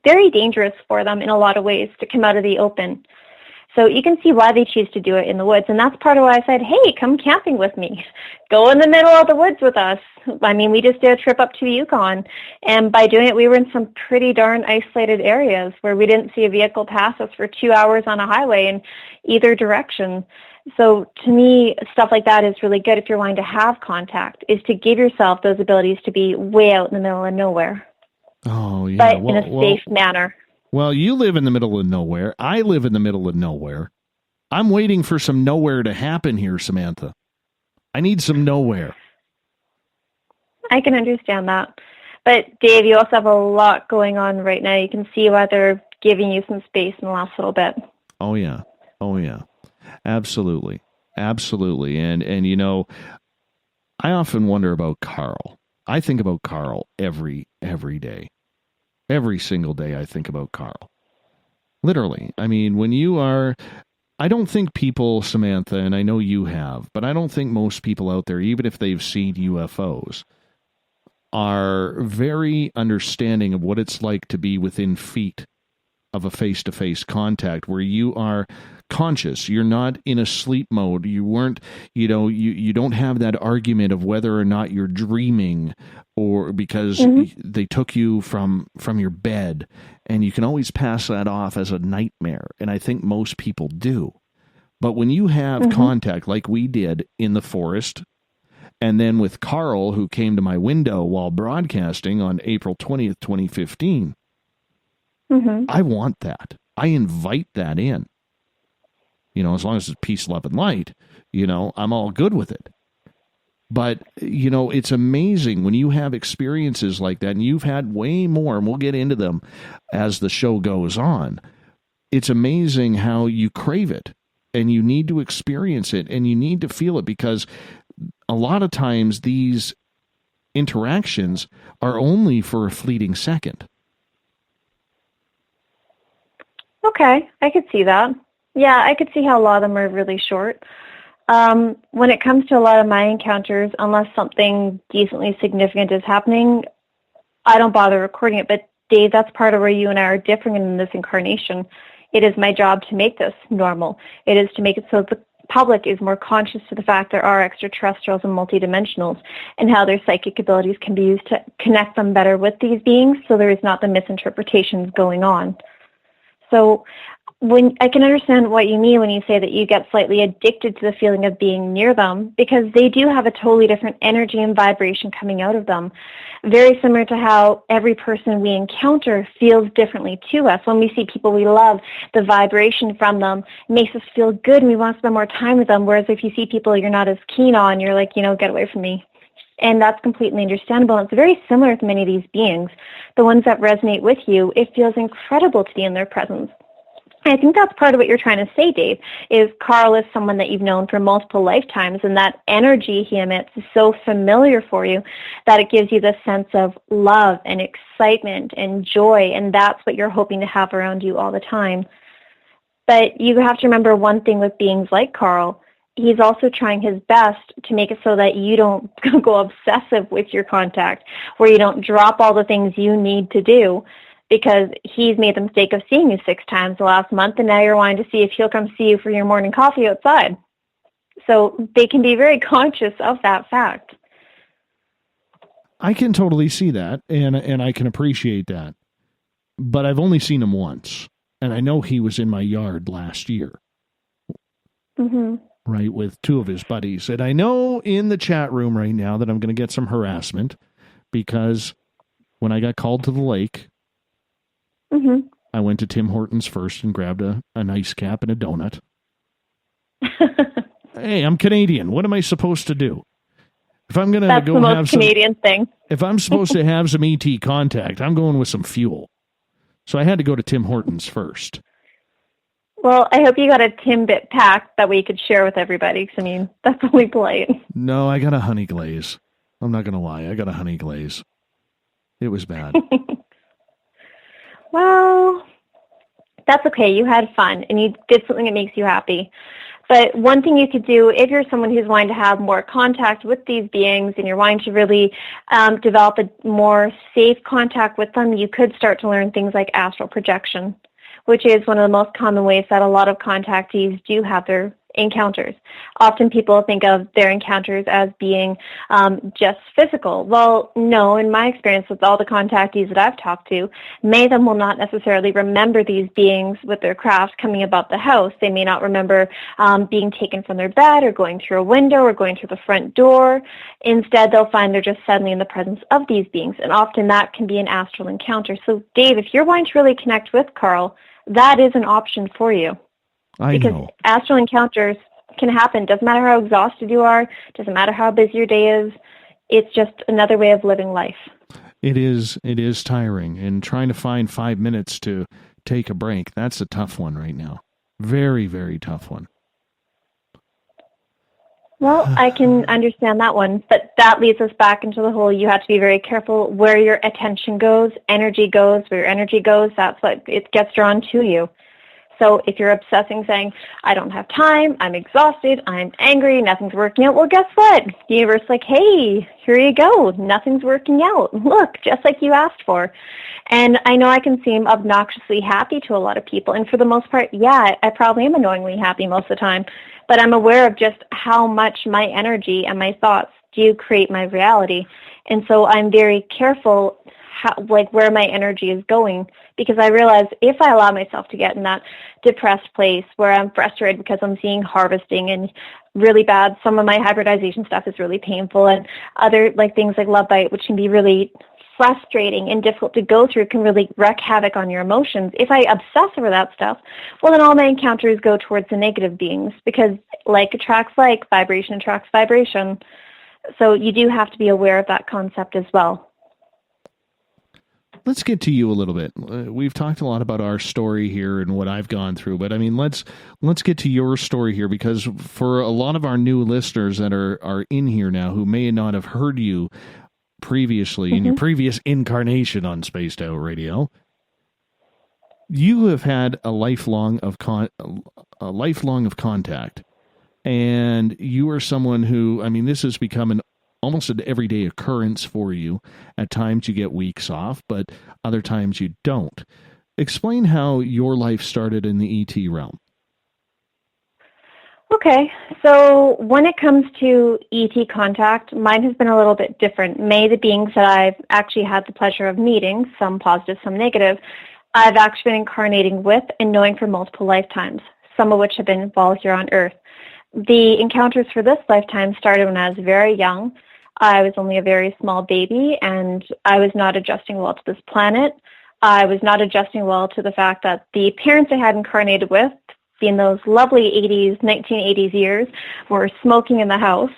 Speaker 4: very dangerous for them in a lot of ways to come out of the open. So you can see why they choose to do it in the woods. And that's part of why I said, hey, come camping with me. Go in the middle of the woods with us. I mean, we just did a trip up to Yukon. And by doing it, we were in some pretty darn isolated areas where we didn't see a vehicle pass us for 2 hours on a highway in either direction. So to me, stuff like that is really good if you're wanting to have contact, is to give yourself those abilities to be way out in the middle of nowhere.
Speaker 3: Oh, yeah.
Speaker 4: But in a safe manner.
Speaker 3: Well, you live in the middle of nowhere. I live in the middle of nowhere. I'm waiting for some nowhere to happen here, Samantha. I need some nowhere.
Speaker 4: I can understand that. But Dave, you also have a lot going on right now. You can see why they're giving you some space in the last little bit.
Speaker 3: Oh, yeah. Oh, yeah. Absolutely. Absolutely. And you know, I often wonder about Carl. I think about Carl every day. Every single day I think about Carl. Literally. I mean, when you are, I don't think people, Samantha, and I know you have, but I don't think most people out there, even if they've seen UFOs, are very understanding of what it's like to be within feet of a face-to-face contact where you are conscious. You're not in a sleep mode. You weren't, you know, you don't have that argument of whether or not you're dreaming or because they took you from your bed, and you can always pass that off as a nightmare. And I think most people do. But when you have contact like we did in the forest, and then with Carl, who came to my window while broadcasting on April 20th, 2015, I want that. I invite that in. You know, as long as it's peace, love, and light, you know, I'm all good with it. But, you know, it's amazing when you have experiences like that, and you've had way more, and we'll get into them as the show goes on. It's amazing how you crave it, and you need to experience it, and you need to feel it, because a lot of times these interactions are only for a fleeting second.
Speaker 4: Okay, I could see that. Yeah, I could see how a lot of them are really short. When it comes to a lot of my encounters, unless something decently significant is happening, I don't bother recording it. But Dave, that's part of where you and I are differing in this incarnation. It is my job to make this normal. It is to make it so the public is more conscious to the fact there are extraterrestrials and multidimensionals, and how their psychic abilities can be used to connect them better with these beings, so there is not the misinterpretations going on. So when I can understand what you mean when you say that you get slightly addicted to the feeling of being near them, because they do have a totally different energy and vibration coming out of them. Very similar to how every person we encounter feels differently to us. When we see people we love, the vibration from them makes us feel good and we want to spend more time with them. Whereas if you see people you're not as keen on, you're like, you know, get away from me. And that's completely understandable. It's very similar with many of these beings. The ones that resonate with you, it feels incredible to be in their presence. I think that's part of what you're trying to say, Dave, is Carl is someone that you've known for multiple lifetimes, and that energy he emits is so familiar for you that it gives you this sense of love and excitement and joy, and that's what you're hoping to have around you all the time. But you have to remember one thing with beings like Carl. He's also trying his best to make it so that you don't go obsessive with your contact, where you don't drop all the things you need to do, because he's made the mistake of seeing you 6 times the last month, and now you're wanting to see if he'll come see you for your morning coffee outside. So they can be very conscious of that fact.
Speaker 3: I can totally see that, and I can appreciate that. But I've only seen him once, and I know he was in my yard last year. Right, with 2 of his buddies. And I know in the chat room right now that I'm going to get some harassment, because when I got called to the lake, I went to Tim Hortons first and grabbed a nice cap and a donut. Hey, I'm Canadian. What am I supposed to do? If I'm going to go have some
Speaker 4: Canadian thing.
Speaker 3: If I'm supposed to have some ET contact, I'm going with some fuel. So I had to go to Tim Hortons first.
Speaker 4: Well, I hope you got a Timbit pack that we could share with everybody, because, I mean, that's only polite.
Speaker 3: No, I got a honey glaze. I'm not going to lie. I got a honey glaze. It was bad.
Speaker 4: Well, that's okay. You had fun, and you did something that makes you happy. But one thing you could do, if you're someone who's wanting to have more contact with these beings and you're wanting to really develop a more safe contact with them, you could start to learn things like astral projection, which is one of the most common ways that a lot of contactees do have their encounters. Often people think of their encounters as being just physical. Well, no, in my experience with all the contactees that I've talked to, many of them will not necessarily remember these beings with their craft coming about the house. They may not remember being taken from their bed or going through a window or going through the front door. Instead, they'll find they're just suddenly in the presence of these beings, and often that can be an astral encounter. So, Dave, if you're wanting to really connect with Carl, that is an option for you. Because astral encounters can happen. Doesn't matter how exhausted you are. Doesn't matter how busy your day is. It's just another way of living life.
Speaker 3: It is tiring. And trying to find 5 minutes to take a break, that's a tough one right now. Very, very tough one.
Speaker 4: Well, I can understand that one. But that leads us back into the whole, you have to be very careful where your attention goes, energy goes. Where your energy goes, that's what it gets drawn to you. So if you're obsessing, saying, I don't have time, I'm exhausted, I'm angry, nothing's working out, well, guess what? The universe is like, hey, here you go. Nothing's working out. Look, just like you asked for. And I know I can seem obnoxiously happy to a lot of people. And for the most part, yeah, I probably am annoyingly happy most of the time. But I'm aware of just how much my energy and my thoughts do create my reality. And so I'm very careful where my energy is going, because I realize if I allow myself to get in that depressed place where I'm frustrated because I'm seeing harvesting and really bad, some of my hybridization stuff is really painful, and other things like love bite, which can be really frustrating and difficult to go through, can really wreak havoc on your emotions. If I obsess over that stuff, well, then all my encounters go towards the negative beings, because like attracts like, vibration attracts vibration. So you do have to be aware of that concept as well.
Speaker 3: Let's get to you a little bit. We've talked a lot about our story here and what I've gone through, but I mean, let's get to your story here, because for a lot of our new listeners that are in here now who may not have heard you previously in your previous incarnation on Spaced Out Radio, you have had a lifelong of contact, and you are someone who, I mean, this has become almost an everyday occurrence for you. At times you get weeks off, but other times you don't. Explain how your life started in the ET realm.
Speaker 4: Okay, so when it comes to ET contact, mine has been a little bit different. Many of the beings that I've actually had the pleasure of meeting, some positive, some negative, I've actually been incarnating with and knowing for multiple lifetimes, some of which have been while here on Earth. The encounters for this lifetime started when I was very young. I was only a very small baby, and I was not adjusting well to this planet. I was not adjusting well to the fact that the parents I had incarnated with, in those lovely 1980s years, were smoking in the house.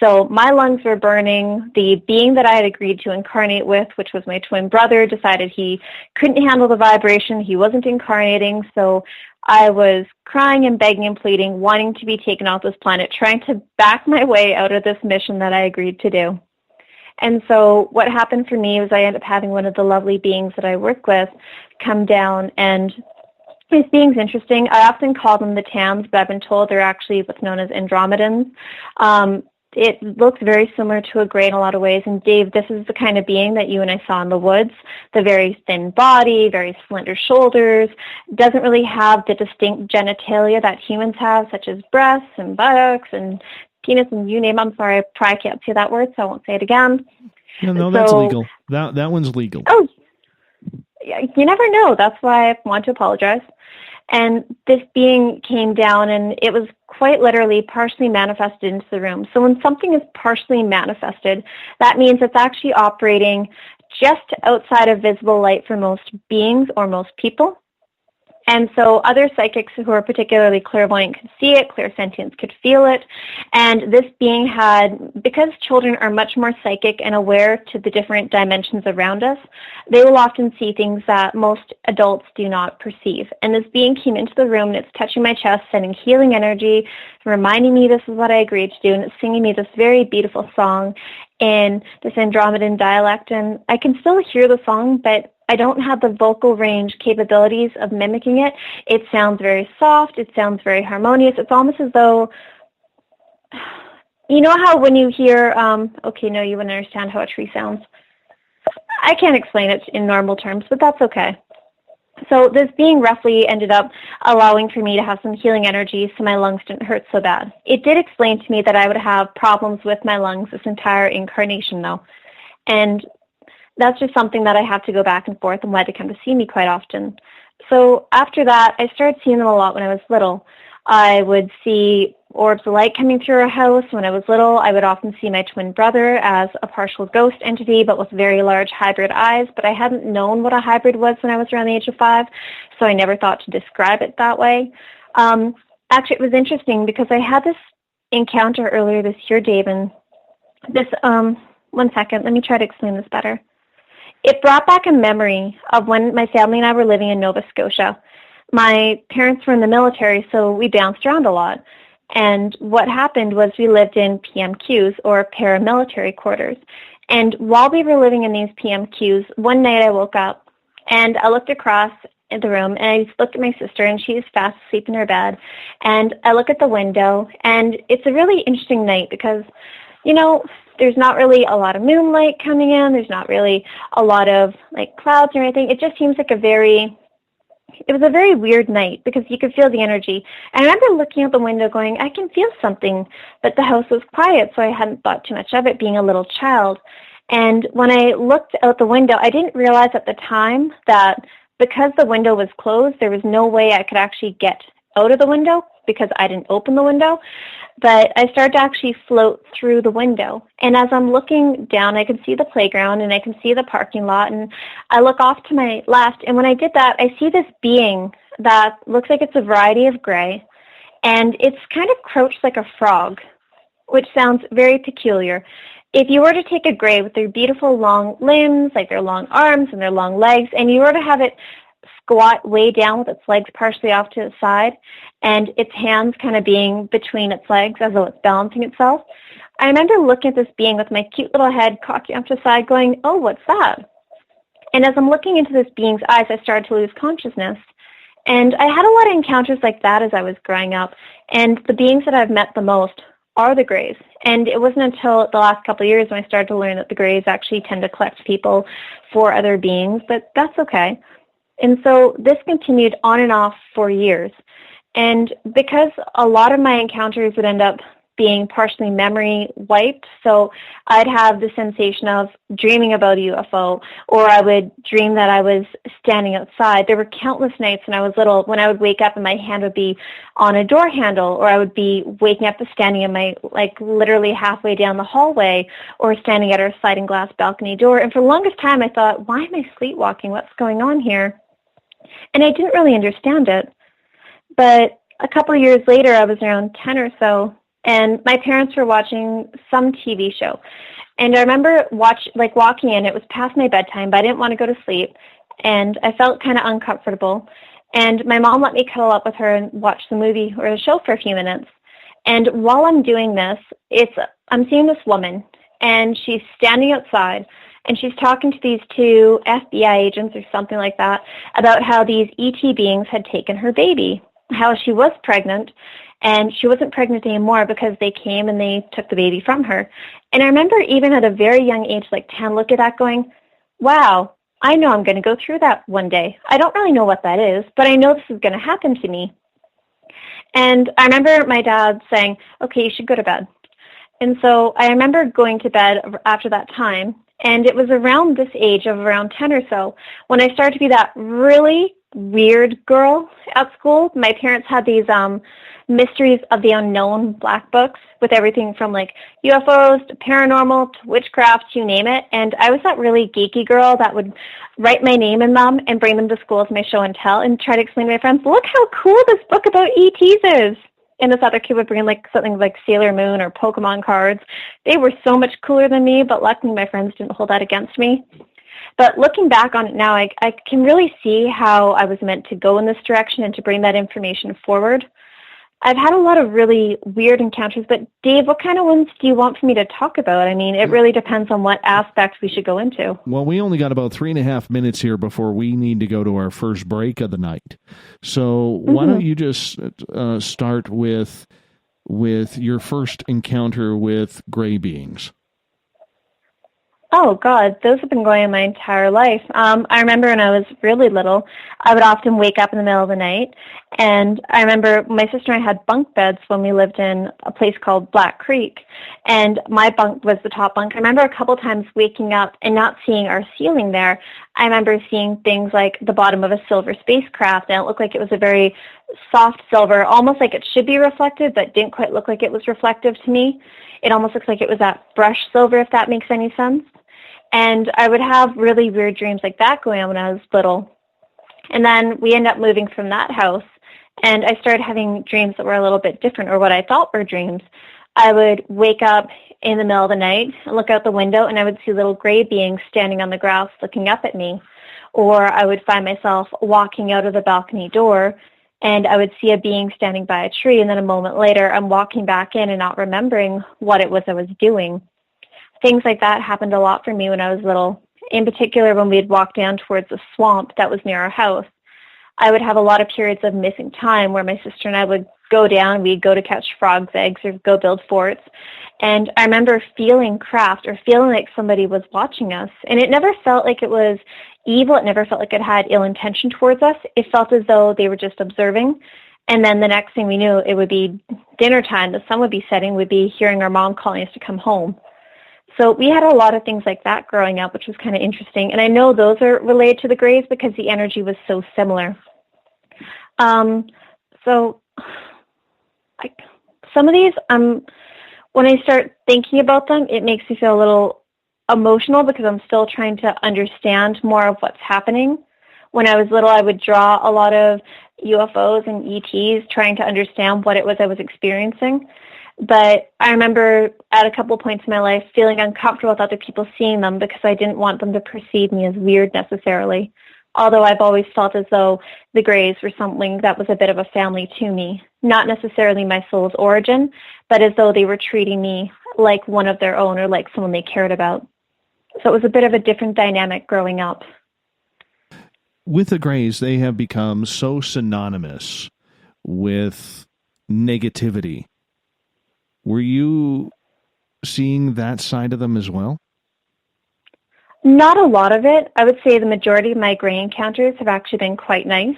Speaker 4: So my lungs were burning. The being that I had agreed to incarnate with, which was my twin brother, decided he couldn't handle the vibration. He wasn't incarnating. So I was crying and begging and pleading, wanting to be taken off this planet, trying to back my way out of this mission that I agreed to do. And so what happened for me was I ended up having one of the lovely beings that I work with come down, and these beings interesting. I often call them the TAMs, but I've been told they're actually what's known as Andromedans. It looks very similar to a gray in a lot of ways. And Dave, this is the kind of being that you and I saw in the woods. The very thin body, very slender shoulders, doesn't really have the distinct genitalia that humans have, such as breasts and buttocks and penis and you name. I'm sorry, I probably can't say that word, so I won't say it again.
Speaker 3: No, that's legal. That one's legal.
Speaker 4: Oh, you never know. That's why I want to apologize. And this being came down, and it was quite literally partially manifested into the room. So when something is partially manifested, that means it's actually operating just outside of visible light for most beings or most people. And so other psychics who are particularly clairvoyant could see it, clairsentients could feel it. And this being had, because children are much more psychic and aware to the different dimensions around us, they will often see things that most adults do not perceive. And this being came into the room, and it's touching my chest, sending healing energy, reminding me this is what I agreed to do, and it's singing me this very beautiful song in this Andromedan dialect. And I can still hear the song, but I don't have the vocal range capabilities of mimicking it. It sounds very soft. It sounds very harmonious. It's almost as though, you know how when you hear, okay, no, you wouldn't understand how a tree sounds. I can't explain it in normal terms, but that's okay. So this being roughly ended up allowing for me to have some healing energy so my lungs didn't hurt so bad. It did explain to me that I would have problems with my lungs this entire incarnation, though. And that's just something that I have to go back and forth and why they come to see me quite often. So after that, I started seeing them a lot when I was little. I would see orbs of light coming through our house. When I was little, I would often see my twin brother as a partial ghost entity, but with very large hybrid eyes. But I hadn't known what a hybrid was when I was around the age of 5, so I never thought to describe it that way. Actually, it was interesting because I had this encounter earlier this year, Dave, and this, one second, let me try to explain this better. It brought back a memory of when my family and I were living in Nova Scotia. My parents were in the military, so we bounced around a lot. And what happened was we lived in PMQs, or paramilitary quarters. And while we were living in these PMQs, one night I woke up and I looked across in the room and I just looked at my sister, and she's fast asleep in her bed. And I look at the window, and it's a really interesting night because, you know, there's not really a lot of moonlight coming in. There's not really a lot of clouds or anything. It just seems like it was a very weird night because you could feel the energy. And I remember looking out the window going, I can feel something, but the house was quiet, so I hadn't thought too much of it being a little child. And when I looked out the window, I didn't realize at the time that because the window was closed, there was no way I could actually get out of the window because I didn't open the window. But I started to actually float through the window. And as I'm looking down, I can see the playground and I can see the parking lot. And I look off to my left. And when I did that, I see this being that looks like it's a variety of gray. And it's kind of crouched like a frog, which sounds very peculiar. If you were to take a gray with their beautiful long limbs, like their long arms and their long legs, and you were to have it squat way down with its legs partially off to the side and its hands kind of being between its legs as though it's balancing itself, I remember looking at this being with my cute little head cocked off to the side going, oh, what's that? And as I'm looking into this being's eyes, I started to lose consciousness. And I had a lot of encounters like that as I was growing up. And the beings that I've met the most are the Greys. And it wasn't until the last couple of years when I started to learn that the Greys actually tend to collect people for other beings, but that's okay. And so this continued on and off for years. And because a lot of my encounters would end up being partially memory wiped, so I'd have the sensation of dreaming about a UFO, or I would dream that I was standing outside. There were countless nights when I was little when I would wake up and my hand would be on a door handle, or I would be waking up and standing in my, like, literally halfway down the hallway, or standing at our sliding glass balcony door. And for the longest time I thought, why am I sleepwalking? What's going on here? And I didn't really understand it. But a couple of years later, I was around 10 or so, and my parents were watching some TV show. And I remember walking in. It was past my bedtime, but I didn't want to go to sleep. And I felt kind of uncomfortable. And my mom let me cuddle up with her and watch the movie or the show for a few minutes. And while I'm doing this, I'm seeing this woman, and she's standing outside, and she's talking to these two FBI agents or something like that about how these ET beings had taken her baby, how she was pregnant, and she wasn't pregnant anymore because they came and they took the baby from her. And I remember even at a very young age, like 10, look at that going, wow, I know I'm going to go through that one day. I don't really know what that is, but I know this is going to happen to me. And I remember my dad saying, okay, you should go to bed. And so I remember going to bed after that time, and it was around this age of around 10 or so when I started to be that really weird girl at school. My parents had these Mysteries of the Unknown black books with everything from like UFOs to paranormal to witchcraft, you name it. And I was that really geeky girl that would write my name in them and bring them to school as my show and tell and try to explain to my friends, look how cool this book about ETs is. And this other kid would bring like something like Sailor Moon or Pokemon cards. They were so much cooler than me, but luckily my friends didn't hold that against me. But looking back on it now, I can really see how I was meant to go in this direction and to bring that information forward. I've had a lot of really weird encounters, but Dave, what kind of ones do you want for me to talk about? I mean, it really depends on what aspects we should go into.
Speaker 3: Well, we only got about 3.5 minutes here before we need to go to our first break of the night. So why don't you just start with your first encounter with gray beings?
Speaker 4: Oh, God, those have been going on my entire life. I remember when I was really little, I would often wake up in the middle of the night, and I remember my sister and I had bunk beds when we lived in a place called Black Creek, and my bunk was the top bunk. I remember a couple times waking up and not seeing our ceiling there. I remember seeing things like the bottom of a silver spacecraft, and it looked like it was a very soft silver, almost like it should be reflective, but didn't quite look like it was reflective to me. It almost looks like it was that brushed silver, if that makes any sense. And I would have really weird dreams like that going on when I was little. And then we ended up moving from that house, and I started having dreams that were a little bit different, or what I thought were dreams. I would wake up in the middle of the night and look out the window, and I would see little gray beings standing on the grass looking up at me. Or I would find myself walking out of the balcony door, and I would see a being standing by a tree, and then a moment later I'm walking back in and not remembering what it was I was doing. Things like that happened a lot for me when I was little. In particular, when we'd walk down towards a swamp that was near our house, I would have a lot of periods of missing time where my sister and I would go down, we'd go to catch frogs' eggs or go build forts. And I remember feeling craft or feeling like somebody was watching us. And it never felt like it was evil. It never felt like it had ill intention towards us. It felt as though they were just observing. And then the next thing we knew, it would be dinner time. The sun would be setting. We'd be hearing our mom calling us to come home. So we had a lot of things like that growing up, which was kind of interesting. And I know those are related to the Greys because the energy was so similar. So some of these, when I start thinking about them, it makes me feel a little emotional because I'm still trying to understand more of what's happening. When I was little, I would draw a lot of UFOs and ETs, trying to understand what it was I was experiencing. But I remember at a couple points in my life feeling uncomfortable with other people seeing them because I didn't want them to perceive me as weird necessarily. Although I've always felt as though the Greys were something that was a bit of a family to me. Not necessarily my soul's origin, but as though they were treating me like one of their own or like someone they cared about. So it was a bit of a different dynamic growing up.
Speaker 3: With the Greys, they have become so synonymous with negativity. Were you seeing that side of them as well?
Speaker 4: Not a lot of it. I would say the majority of my Grey encounters have actually been quite nice.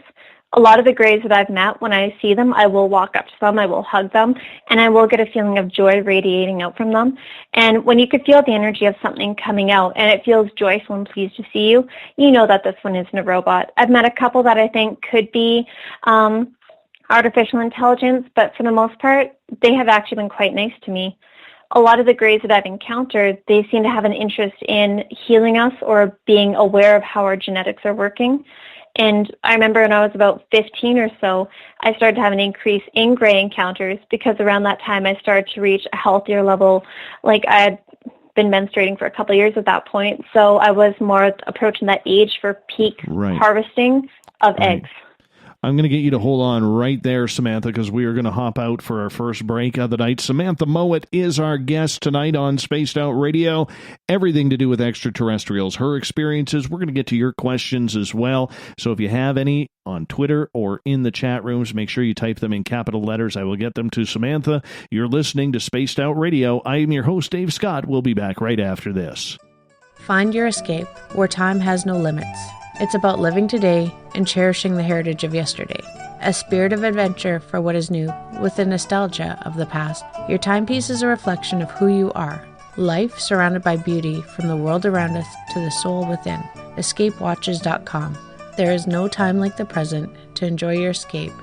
Speaker 4: A lot of the Greys that I've met, when I see them, I will walk up to them, I will hug them, and I will get a feeling of joy radiating out from them. And when you could feel the energy of something coming out and it feels joyful and pleased to see you, you know that this one isn't a robot. I've met a couple that I think could be artificial intelligence, but for the most part, they have actually been quite nice to me. A lot of the Greys that I've encountered, they seem to have an interest in healing us or being aware of how our genetics are working. And I remember when I was about 15 or so, I started to have an increase in Grey encounters because around that time I started to reach a healthier level. Like I had been menstruating for a couple of years at that point, so I was more approaching that age for peak harvesting of eggs.
Speaker 3: I'm going to get you to hold on right there, Samantha, because we are going to hop out for our first break of the night. Samantha Mowat is our guest tonight on Spaced Out Radio. Everything to do with extraterrestrials, her experiences. We're going to get to your questions as well. So if you have any on Twitter or in the chat rooms, make sure you type them in capital letters. I will get them to Samantha. You're listening to Spaced Out Radio. I am your host, Dave Scott. We'll be back right after this.
Speaker 5: Find your escape where time has no limits. It's about living today and cherishing the heritage of yesterday. A spirit of adventure for what is new, with the nostalgia of the past. Your timepiece is a reflection of who you are. Life surrounded by beauty from the world around us to the soul within. EscapeWatches.com. There is no time like the present to enjoy your escape.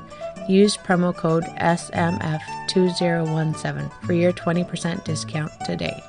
Speaker 5: Use promo code SMF2017 for your 20% discount today.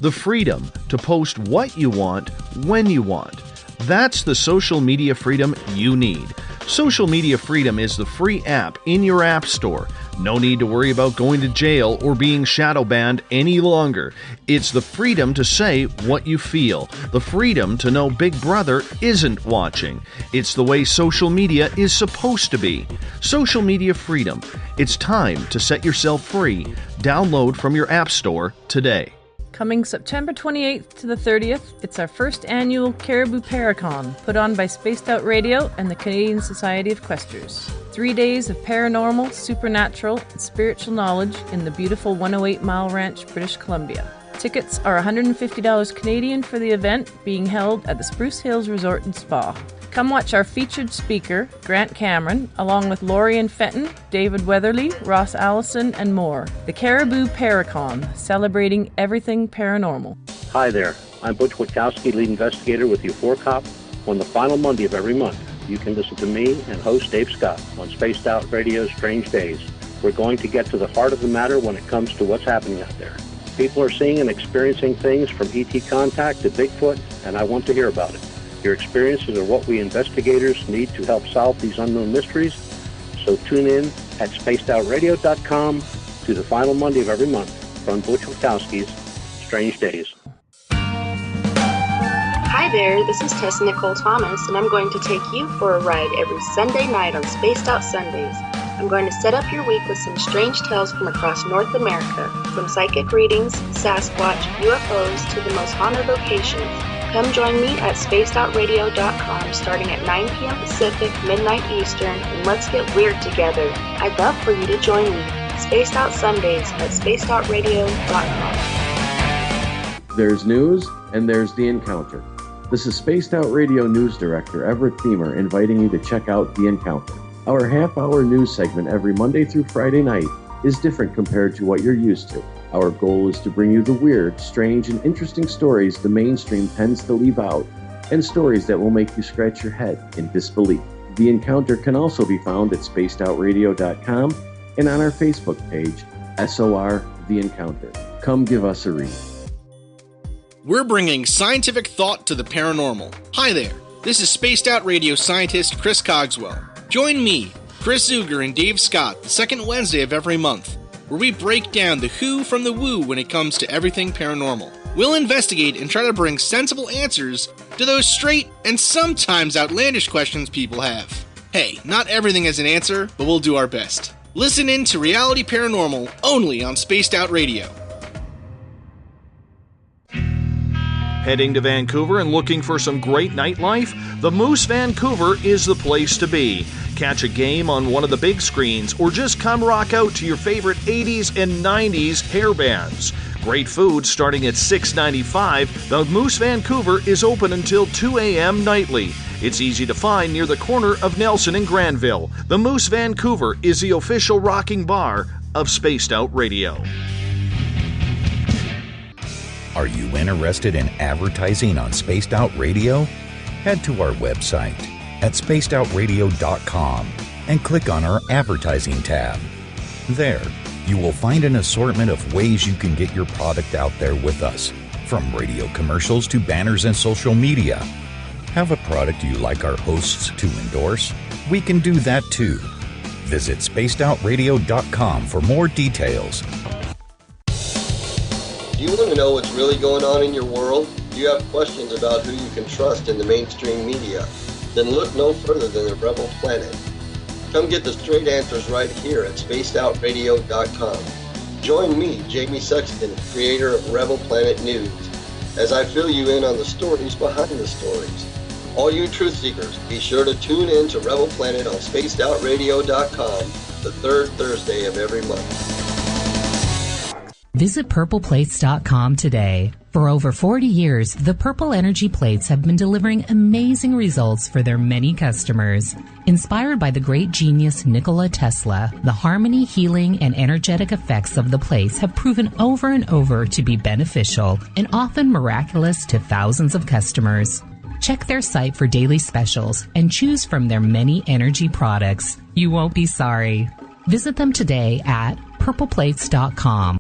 Speaker 3: The freedom to post what you want, when you want. That's the social media freedom you need. Social Media Freedom is the free app in your app store. No need to worry about going to jail or being shadow banned any longer. It's the freedom to say what you feel. The freedom to know Big Brother isn't watching. It's the way social media is supposed to be. Social Media Freedom. It's time to set yourself free. Download from your app store today.
Speaker 6: Coming September 28th to the 30th, it's our first annual Caribou Paracon, put on by Spaced Out Radio and the Canadian Society of Questers. 3 days of paranormal, supernatural, and spiritual knowledge in the beautiful 108 Mile Ranch, British Columbia. Tickets are $150 Canadian for the event, being held at the Spruce Hills Resort and Spa. Come watch our featured speaker, Grant Cameron, along with Lorian Fenton, David Weatherly, Ross Allison, and more. The Caribou Paracon, celebrating everything paranormal.
Speaker 7: Hi there, I'm Butch Witkowski, lead investigator with U4Cop. On the final Monday of every month, you can listen to me and host Dave Scott on Spaced Out Radio's Strange Days. We're going to get to the heart of the matter when it comes to what's happening out there. People are seeing and experiencing things from ET contact to Bigfoot, and I want to hear about it. Your experiences are what we investigators need to help solve these unknown mysteries. So tune in at spacedoutradio.com to the final Monday of every month from Butch Witkowski's Strange Days.
Speaker 8: Hi there, this is Tessa Nicole Thomas, and I'm going to take you for a ride every Sunday night on Spaced Out Sundays. I'm going to set up your week with some strange tales from across North America, from psychic readings, Sasquatch, UFOs, to the most haunted locations. Come join me at spacedoutradio.com starting at 9 p.m. Pacific, midnight Eastern, and let's get weird together. I'd love for you to join me. Spaced Out Sundays at spacedoutradio.com.
Speaker 9: There's news, and there's The Encounter. This is Spaced Out Radio News Director Everett Beamer inviting you to check out The Encounter. Our half-hour news segment every Monday through Friday night is different compared to what you're used to. Our goal is to bring you the weird, strange, and interesting stories the mainstream tends to leave out, and stories that will make you scratch your head in disbelief. The Encounter can also be found at spacedoutradio.com and on our Facebook page, SOR The Encounter. Come give us a read.
Speaker 10: We're bringing scientific thought to the paranormal. Hi there, this is Spaced Out Radio scientist Chris Cogswell. Join me, Chris Zuger, and Dave Scott the second Wednesday of every month, where we break down the who from the woo when it comes to everything paranormal. We'll investigate and try to bring sensible answers to those straight and sometimes outlandish questions people have. Hey, not everything has an answer, but we'll do our best. Listen in to Reality Paranormal only on Spaced Out Radio.
Speaker 3: Heading to Vancouver and looking for some great nightlife? The Moose Vancouver is the place to be. Catch a game on one of the big screens or just come rock out to your favorite 80s and 90s hair bands. Great food starting at $6.95. The Moose Vancouver is open until 2 a.m. nightly. It's easy to find near the corner of Nelson and Granville. The Moose Vancouver is the official rocking bar of Spaced Out Radio.
Speaker 11: Are you interested in advertising on Spaced Out Radio? Head to our website at spacedoutradio.com and click on our advertising tab. There, you will find an assortment of ways you can get your product out there with us, from radio commercials to banners and social media. Have a product you like our hosts to endorse? We can do that too. Visit spacedoutradio.com for more details.
Speaker 12: Do you want to know what's really going on in your world? Do you have questions about who you can trust in the mainstream media? Then look no further than the Rebel Planet. Come get the straight answers right here at spacedoutradio.com. Join me, Jamie Sexton, creator of Rebel Planet News, as I fill you in on the stories behind the stories. All you truth seekers, be sure to tune in to Rebel Planet on spacedoutradio.com the third Thursday of every month.
Speaker 13: Visit purpleplates.com today. For over 40 years, the Purple Energy Plates have been delivering amazing results for their many customers. Inspired by the great genius Nikola Tesla, the harmony, healing, and energetic effects of the plates have proven over and over to be beneficial and often miraculous to thousands of customers. Check their site for daily specials and choose from their many energy products. You won't be sorry. Visit them today at purpleplates.com.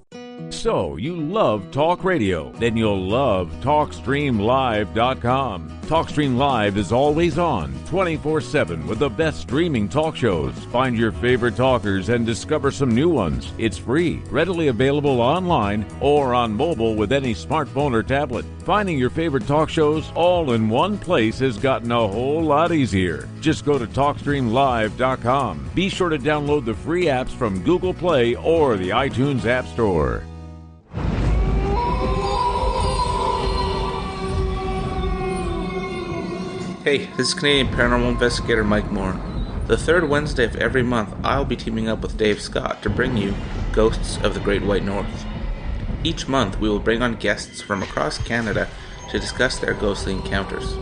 Speaker 14: So, you love talk radio? Then you'll love TalkStreamLive.com. TalkStream Live is always on, 24/7, with the best streaming talk shows. Find your favorite talkers and discover some new ones. It's free, readily available online or on mobile with any smartphone or tablet. Finding your favorite talk shows all in one place has gotten a whole lot easier. Just go to TalkStreamLive.com. Be sure to download the free apps from Google Play or the iTunes App Store.
Speaker 15: Hey, this is Canadian Paranormal Investigator Mike Moore. The third Wednesday of every month, I'll be teaming up with Dave Scott to bring you Ghosts of the Great White North. Each month, we will bring on guests from across Canada to discuss their ghostly encounters.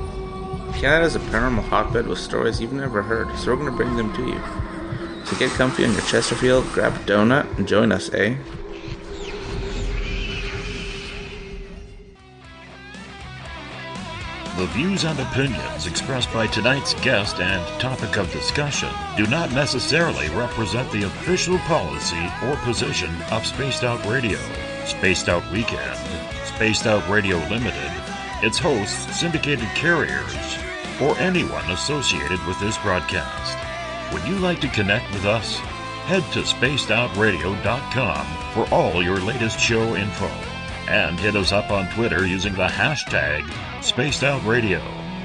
Speaker 15: Canada is a paranormal hotbed with stories you've never heard, so we're going to bring them to you. So get comfy on your Chesterfield, grab a donut, and join us, eh?
Speaker 1: The views and opinions expressed by tonight's guest and topic of discussion do not necessarily represent the official policy or position of Spaced Out Radio, Spaced Out Weekend, Spaced Out Radio Limited, its hosts, syndicated carriers, or anyone associated with this broadcast. Would you like to connect with us? Head to spacedoutradio.com for all your latest show info. And hit us up on Twitter using the hashtag SpacedOutRadio.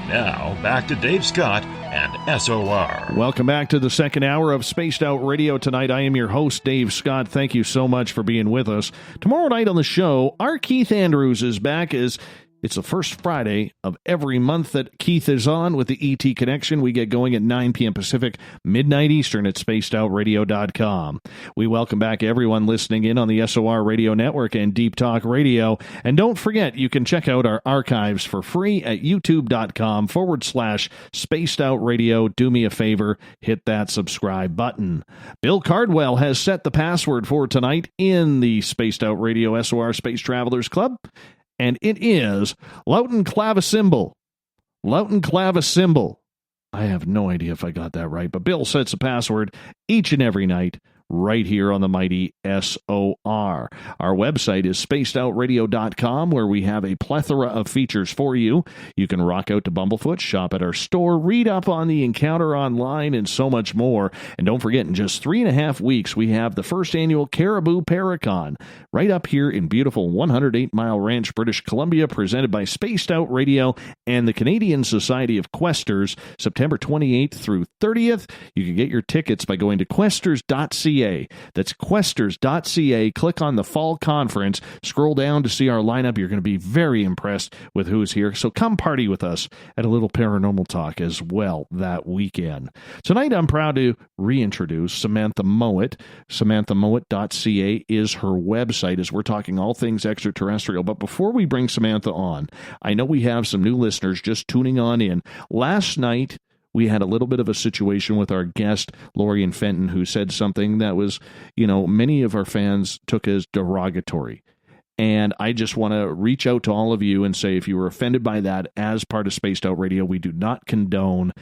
Speaker 1: Now, back to Dave Scott and SOR.
Speaker 3: Welcome back to the second hour of Spaced Out Radio tonight. I am your host, Dave Scott. Thank you so much for being with us. Tomorrow night on the show, our Keith Andrews is back as It's the first Friday of every month that Keith is on with the ET Connection. We get going at 9 p.m. Pacific, midnight Eastern at spacedoutradio.com. We welcome back everyone listening in on the SOR Radio Network and Deep Talk Radio. And don't forget, you can check out our archives for free at youtube.com/Spaced Out Radio. Do me a favor, hit that subscribe button. Bill Cardwell has set the password for tonight in the Spaced Out Radio SOR Space Travelers Club. And it is Loughton Clavisymbol. Loughton Clavisymbol. I have no idea if I got that right, but Bill sets a password each and every night right here on the mighty SOR. Our website is spacedoutradio.com, where we have a plethora of features for you. You can rock out to Bumblefoot, shop at our store, read up on the encounter online, and so much more. And don't forget, in just 3.5 weeks, we have the first annual Caribou Paracon right up here in beautiful 108 Mile Ranch, British Columbia, presented by Spaced Out Radio and the Canadian Society of Questers, September 28th through 30th. You can get your tickets by going to questers.ca. That's questers.ca. Click on the fall conference, scroll down to see our lineup. You're going to be very impressed with who's here. So come party with us at a little paranormal talk as well that weekend. Tonight, I'm proud to reintroduce Samantha Mowat. SamanthaMowat.ca is her website as we're talking all things extraterrestrial. But before we bring Samantha on, I know we have some new listeners just tuning on in. Last night, we had a little bit of a situation with our guest, Lorian Fenton, who said something that was, many of our fans took as derogatory. And I just want to reach out to all of you and say, if you were offended by that as part of Spaced Out Radio, we do not condone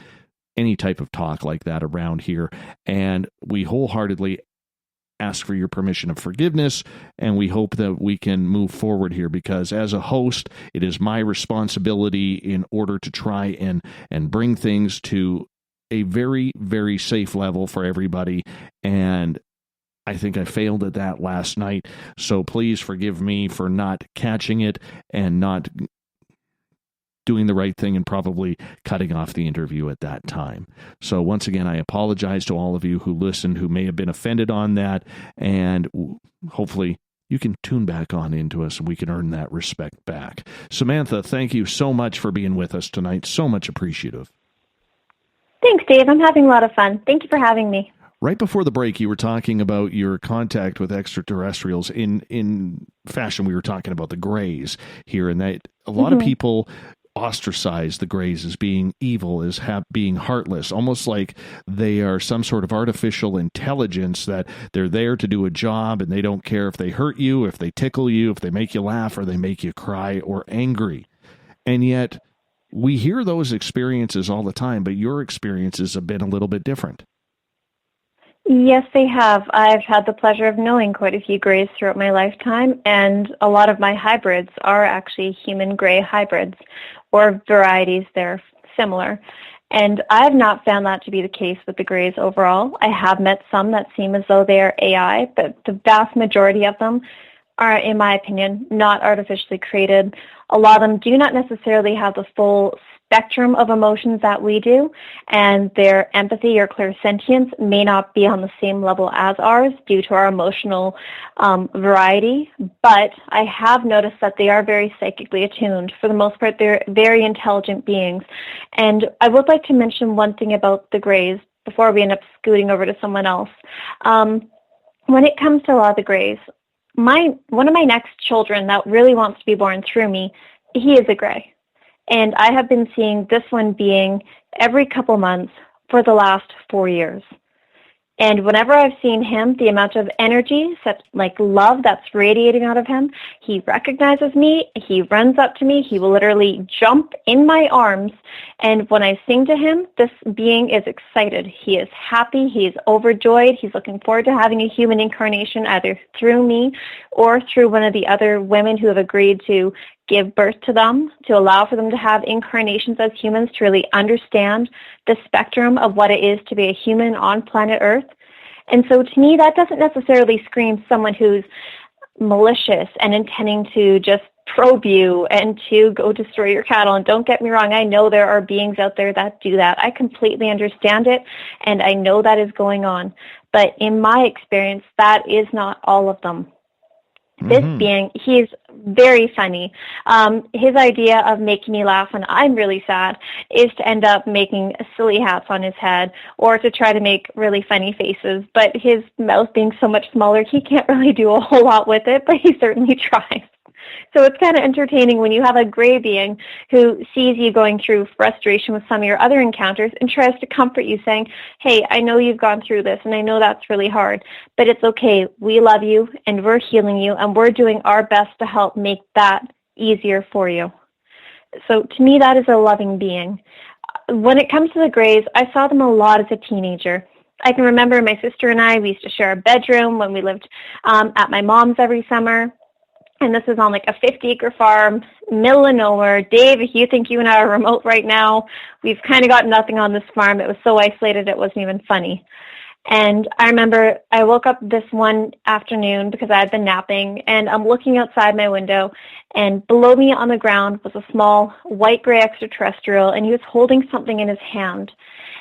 Speaker 3: any type of talk like that around here. And we wholeheartedly ask for your permission of forgiveness, and we hope that we can move forward here, because as a host, it is my responsibility in order to try and bring things to a very, very safe level for everybody, and I think I failed at that last night, so please forgive me for not catching it and not doing the right thing and probably cutting off the interview at that time. So once again, I apologize to all of you who listened, who may have been offended on that, and hopefully you can tune back on into us and we can earn that respect back. Samantha, thank you so much for being with us tonight. So much appreciative.
Speaker 4: Thanks, Dave. I'm having a lot of fun. Thank you for having me.
Speaker 3: Right before the break, you were talking about your contact with extraterrestrials. In fashion, we were talking about the Greys here, and that a lot of people ostracize the Greys as being evil, as being heartless, almost like they are some sort of artificial intelligence, that they're there to do a job and they don't care if they hurt you, if they tickle you, if they make you laugh or they make you cry or angry. And yet we hear those experiences all the time, but your experiences have been a little bit different.
Speaker 4: Yes, they have. I've had the pleasure of knowing quite a few Greys throughout my lifetime, and a lot of my hybrids are actually human Grey hybrids, or varieties. They're similar. And I have not found that to be the case with the Greys overall. I have met some that seem as though they are AI, but the vast majority of them are, in my opinion, not artificially created. A lot of them do not necessarily have the full spectrum of emotions that we do, and their empathy or clairsentience may not be on the same level as ours due to our emotional variety, but I have noticed that they are very psychically attuned. For the most part, they're very intelligent beings. And I would like to mention one thing about the Greys before we end up scooting over to someone else. When it comes to a lot of the Greys, one of my next children that really wants to be born through me, he is a Grey. And I have been seeing this one being every couple months for the last 4 years. And whenever I've seen him, the amount of energy, such like love that's radiating out of him, he recognizes me, he runs up to me, he will literally jump in my arms. And when I sing to him, this being is excited. He is happy, he is overjoyed, he's looking forward to having a human incarnation either through me or through one of the other women who have agreed to give birth to them, to allow for them to have incarnations as humans, to really understand the spectrum of what it is to be a human on planet Earth. And so to me, that doesn't necessarily scream someone who's malicious and intending to just probe you and to go destroy your cattle. And don't get me wrong, I know there are beings out there that do that. I completely understand it, and I know that is going on. But in my experience, that is not all of them. This being, he's very funny. His idea of making me laugh when I'm really sad is to end up making silly hats on his head or to try to make really funny faces. But his mouth being so much smaller, he can't really do a whole lot with it, but he certainly tries. So it's kind of entertaining when you have a gray being who sees you going through frustration with some of your other encounters and tries to comfort you saying, hey, I know you've gone through this and I know that's really hard, but it's okay. We love you and we're healing you and we're doing our best to help make that easier for you. So to me, that is a loving being. When it comes to the grays, I saw them a lot as a teenager. I can remember my sister and I, we used to share a bedroom when we lived at my mom's every summer. And this is on like a 50-acre farm, middle of nowhere. Dave, if you think you and I are remote right now, we've kind of got nothing on this farm. It was so isolated it wasn't even funny. And I remember I woke up this one afternoon because I had been napping, and I'm looking outside my window, and below me on the ground was a small white-gray extraterrestrial, and he was holding something in his hand.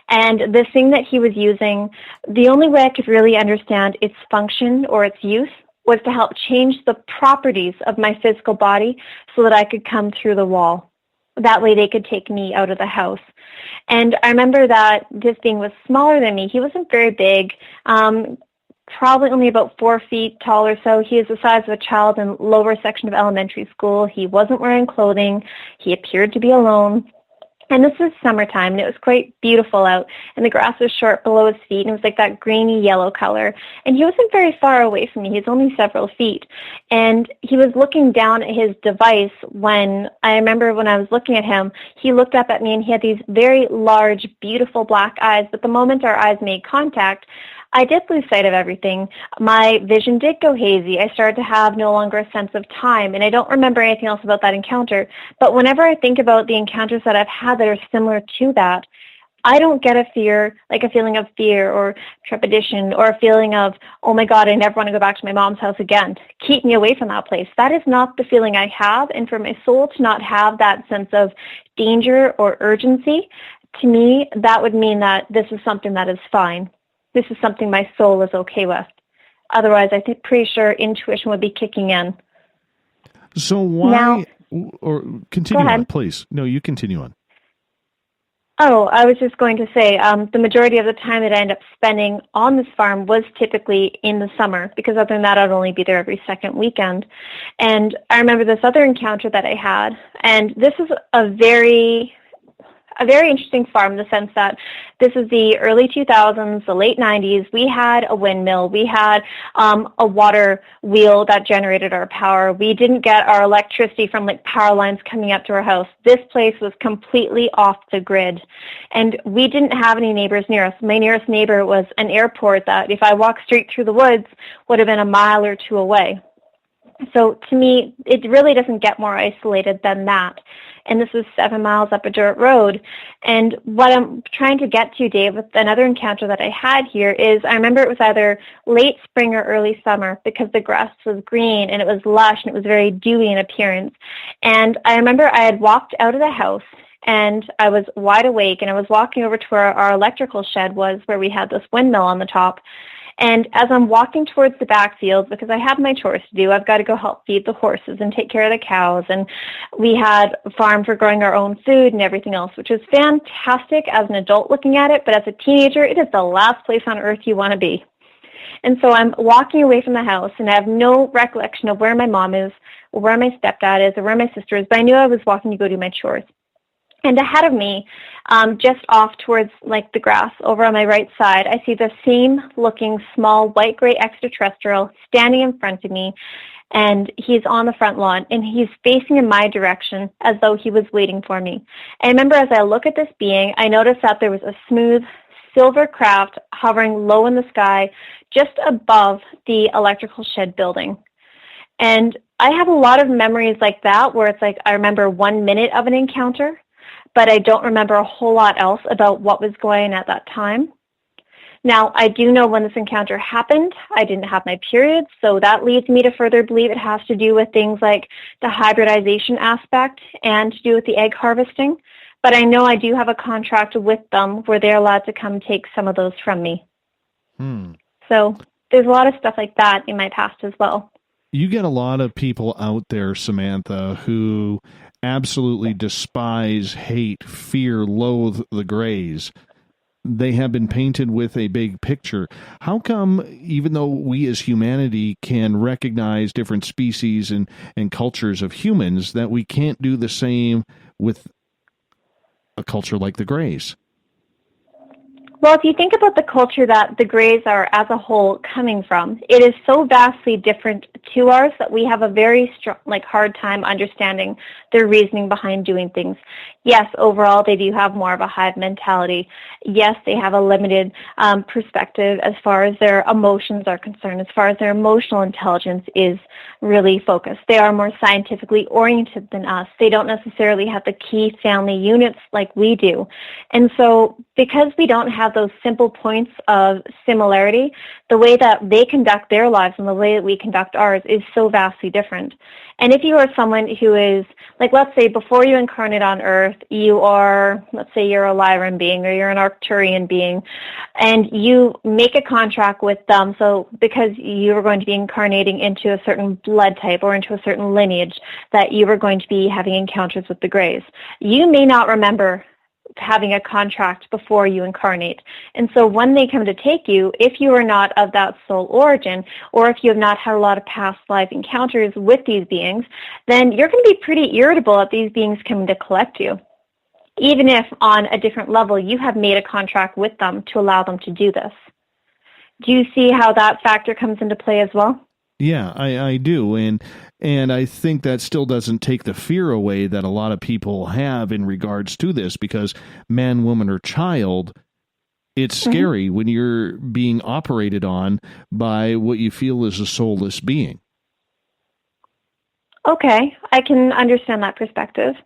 Speaker 4: And the thing that he was using, the only way I could really understand its function or its use was to help change the properties of my physical body so that I could come through the wall. That way they could take me out of the house. And I remember that this being was smaller than me. He wasn't very big, probably only about 4 feet tall or so. He is the size of a child in lower section of elementary school. He wasn't wearing clothing. He appeared to be alone. And this was summertime, and it was quite beautiful out, and the grass was short below his feet, and it was like that grainy yellow color. And he wasn't very far away from me. He was only several feet. And he was looking down at his device when, I remember when I was looking at him, he looked up at me, and he had these very large, beautiful black eyes. But the moment our eyes made contact, I did lose sight of everything. My vision did go hazy. I started to have no longer a sense of time, and I don't remember anything else about that encounter. But whenever I think about the encounters that I've had that are similar to that, I don't get a feeling of fear or trepidation or a feeling of, oh my God, I never want to go back to my mom's house again. Keep me away from that place. That is not the feeling I have. And for my soul to not have that sense of danger or urgency, to me, that would mean that this is something that is fine. This is something my soul is okay with. Otherwise, I think pretty sure intuition would be kicking in.
Speaker 3: So why, or continue on, please. No, you continue on.
Speaker 4: Oh, I was just going to say, the majority of the time that I end up spending on this farm was typically in the summer, because other than that, I'd only be there every second weekend. And I remember this other encounter that I had, and this is a very interesting farm in the sense that this is the early 2000s, the late 90s. We had a windmill. We had a water wheel that generated our power. We didn't get our electricity from like power lines coming up to our house. This place was completely off the grid. And we didn't have any neighbors near us. My nearest neighbor was an airport that if I walked straight through the woods would have been a mile or two away. So to me, it really doesn't get more isolated than that. And this was 7 miles up a dirt road. And what I'm trying to get to, Dave, with another encounter that I had here is I remember it was either late spring or early summer because the grass was green and it was lush and it was very dewy in appearance. And I remember I had walked out of the house and I was wide awake and I was walking over to where our electrical shed was, where we had this windmill on the top. And as I'm walking towards the backfield, because I have my chores to do, I've got to go help feed the horses and take care of the cows. And we had a farm for growing our own food and everything else, which is fantastic as an adult looking at it. But as a teenager, it is the last place on earth you want to be. And so I'm walking away from the house, and I have no recollection of where my mom is or where my stepdad is or where my sister is. But I knew I was walking to go do my chores. And ahead of me, just off towards like the grass over on my right side, I see the same looking small white-gray extraterrestrial standing in front of me, and he's on the front lawn, and he's facing in my direction as though he was waiting for me. And I remember as I look at this being, I noticed that there was a smooth silver craft hovering low in the sky just above the electrical shed building. And I have a lot of memories like that where it's like I remember 1 minute of an encounter, but I don't remember a whole lot else about what was going on at that time. Now, I do know when this encounter happened, I didn't have my period, so that leads me to further believe it has to do with things like the hybridization aspect and to do with the egg harvesting. But I know I do have a contract with them where they're allowed to come take some of those from me. So there's a lot of stuff like that in my past as well.
Speaker 3: You get a lot of people out there, Samantha, who absolutely despise, hate, fear, loathe the Greys. They have been painted with a big picture. How come, even though we as humanity can recognize different species and cultures of humans, that we can't do the same with a culture like the Greys?
Speaker 4: Well, if you think about the culture that the Greys are as a whole coming from, it is so vastly different to ours that we have a very strong, hard time understanding their reasoning behind doing things. Yes, overall, they do have more of a hive mentality. Yes, they have a limited perspective as far as their emotions are concerned, as far as their emotional intelligence is really focused. They are more scientifically oriented than us. They don't necessarily have the key family units like we do. And so because we don't have those simple points of similarity, the way that they conduct their lives and the way that we conduct ours is so vastly different. And if you are someone who is, let's say before you incarnate on Earth, you are, let's say you're a Lyran being or you're an Arcturian being, and you make a contract with them, so because you are going to be incarnating into a certain blood type or into a certain lineage, that you are going to be having encounters with the Greys. You may not remember having a contract before you incarnate. And so when they come to take you, if you are not of that soul origin, or if you have not had a lot of past life encounters with these beings, then you're going to be pretty irritable at these beings coming to collect you, even if on a different level you have made a contract with them to allow them to do this. Do you see how that factor comes into play as well?
Speaker 3: Yeah, I do. And I think that still doesn't take the fear away that a lot of people have in regards to this, because man, woman, or child, it's scary when you're being operated on by what you feel is a soulless being.
Speaker 4: Okay, I can understand that perspective.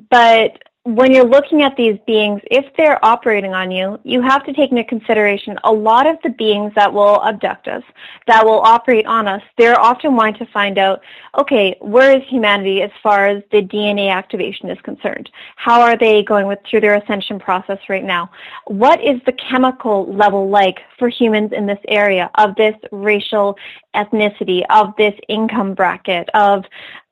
Speaker 4: But when you're looking at these beings, if they're operating on you, you have to take into consideration a lot of the beings that will abduct us, that will operate on us. They're often wanting to find out, okay, where is humanity as far as the DNA activation is concerned? How are they going through their ascension process right now? What is the chemical level like for humans in this area, of this racial ethnicity, of this income bracket, of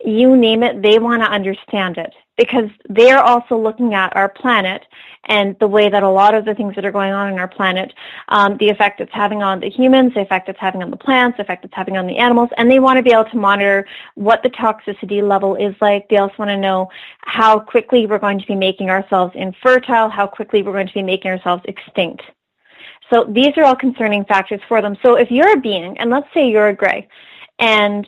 Speaker 4: you name it? They want to understand it, because they're also looking at our planet and the way that a lot of the things that are going on in our planet, the effect it's having on the humans, the effect it's having on the plants, the effect it's having on the animals, and they want to be able to monitor what the toxicity level is like. They also want to know how quickly we're going to be making ourselves infertile, how quickly we're going to be making ourselves extinct. So these are all concerning factors for them. So if you're a being, and let's say you're a Grey, and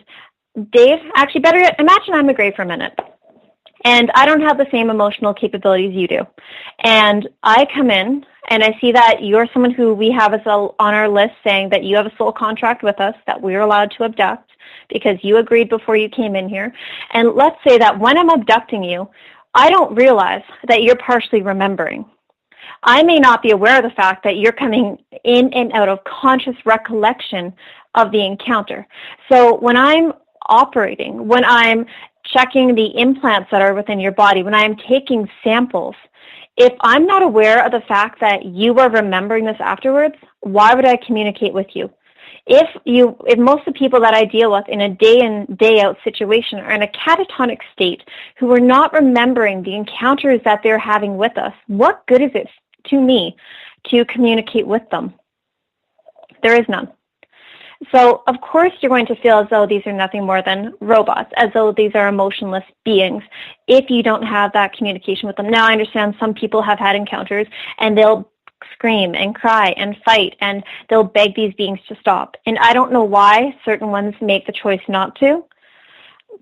Speaker 4: Dave, actually better yet, imagine I'm a Grey for a minute. And I don't have the same emotional capabilities you do. And I come in and I see that you're someone who we have as on our list saying that you have a soul contract with us, that we're allowed to abduct because you agreed before you came in here. And let's say that when I'm abducting you, I don't realize that you're partially remembering. I may not be aware of the fact that you're coming in and out of conscious recollection of the encounter. So when I'm operating, when I'm checking the implants that are within your body, when I'm taking samples, if I'm not aware of the fact that you are remembering this afterwards, why would I communicate with you? If most of the people that I deal with in a day in, day out situation are in a catatonic state, who are not remembering the encounters that they're having with us, what good is it to me to communicate with them? There is none. So, of course, you're going to feel as though these are nothing more than robots, as though these are emotionless beings, if you don't have that communication with them. Now, I understand some people have had encounters, and they'll scream and cry and fight, and they'll beg these beings to stop. And I don't know why certain ones make the choice not to,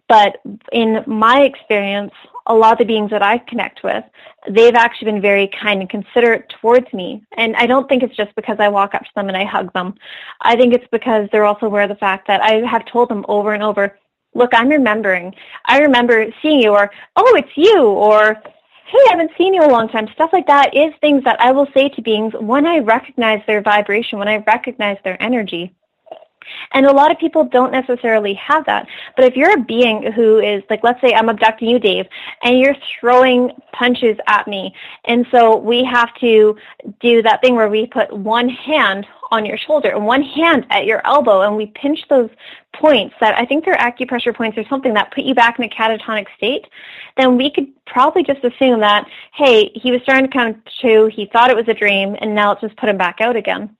Speaker 4: but in my experience, a lot of the beings that I connect with, they've actually been very kind and considerate towards me. And I don't think it's just because I walk up to them and I hug them. I think it's because they're also aware of the fact that I have told them over and over, look, I'm remembering. I remember seeing you, or, oh, it's you, or, hey, I haven't seen you in a long time. Stuff like that is things that I will say to beings when I recognize their vibration, when I recognize their energy. And a lot of people don't necessarily have that. But if you're a being who is, like, let's say I'm abducting you, Dave, and you're throwing punches at me, and so we have to do that thing where we put one hand on your shoulder and one hand at your elbow, and we pinch those points that I think they're acupressure points or something that put you back in a catatonic state, then we could probably just assume that, hey, he was starting to count 2, he thought it was a dream, and now let's just put him back out again.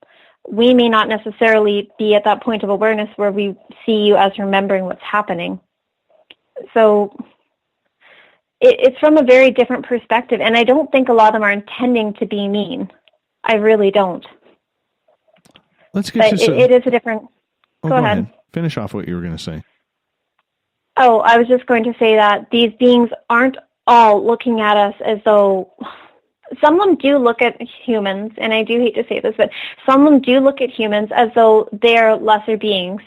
Speaker 4: We may not necessarily be at that point of awareness where we see you as remembering what's happening. So it's from a very different perspective, and I don't think a lot of them are intending to be mean. I really don't.
Speaker 3: Let's get
Speaker 4: but it is a different...
Speaker 3: Go ahead. Finish off what you were going to say.
Speaker 4: Oh, I was just going to say that these beings aren't all looking at us as though... Some of them do look at humans, and I do hate to say this, but some of them do look at humans as though they're lesser beings.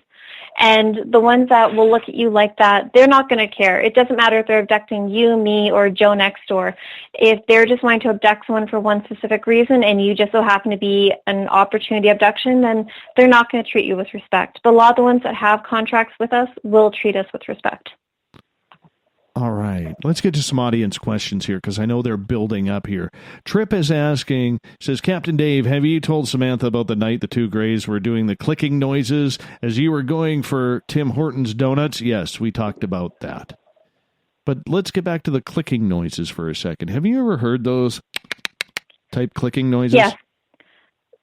Speaker 4: And the ones that will look at you like that, they're not going to care. It doesn't matter if they're abducting you, me, or Joe next door. If they're just wanting to abduct someone for one specific reason and you just so happen to be an opportunity abduction, then they're not going to treat you with respect. But a lot of the ones that have contracts with us will treat us with respect.
Speaker 3: All right. Let's get to some audience questions here because I know they're building up here. Trip is asking, says, Captain Dave, have you told Samantha about the night the 2 Greys were doing the clicking noises as you were going for Tim Hortons donuts? Yes, we talked about that. But let's get back to the clicking noises for a second. Have you ever heard those type clicking noises?
Speaker 4: Yes,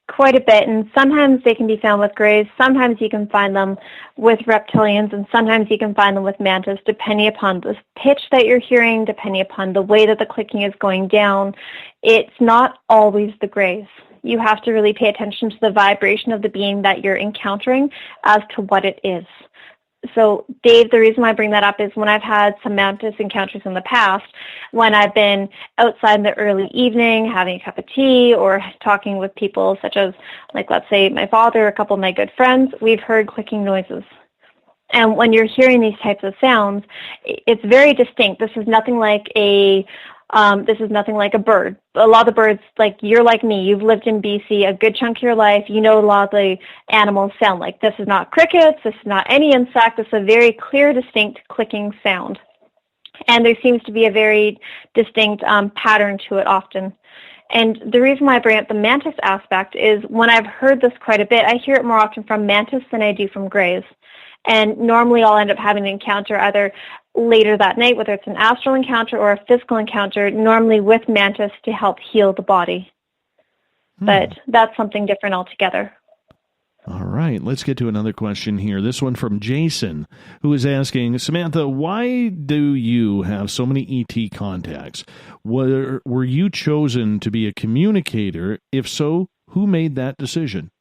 Speaker 4: quite a bit. And sometimes they can be found with Greys. Sometimes you can find them with reptilians, and sometimes you can find them with mantis, depending upon the pitch that you're hearing, depending upon the way that the clicking is going down. It's not always the Greys. You have to really pay attention to the vibration of the being that you're encountering as to what it is. So, Dave, the reason why I bring that up is when I've had some mantis encounters in the past, when I've been outside in the early evening having a cup of tea or talking with people such as, like, let's say my father, a couple of my good friends, we've heard clicking noises. And when you're hearing these types of sounds, it's very distinct. This is nothing like a bird. A lot of the birds, like, you're like me, you've lived in BC a good chunk of your life, you know a lot of the animals sound like. This is not crickets, this is not any insect, this is a very clear, distinct clicking sound. And there seems to be a very distinct pattern to it often. And the reason why I bring up the mantis aspect is when I've heard this quite a bit, I hear it more often from mantis than I do from Greys. And normally I'll end up having an encounter either later that night, whether it's an astral encounter or a physical encounter, normally with mantis to help heal the body. But that's something different altogether.
Speaker 3: All right, let's get to another question here. This one from Jason, who is asking, Samantha, why do you have so many ET contacts? Were you chosen to be a communicator? If so, who made that decision?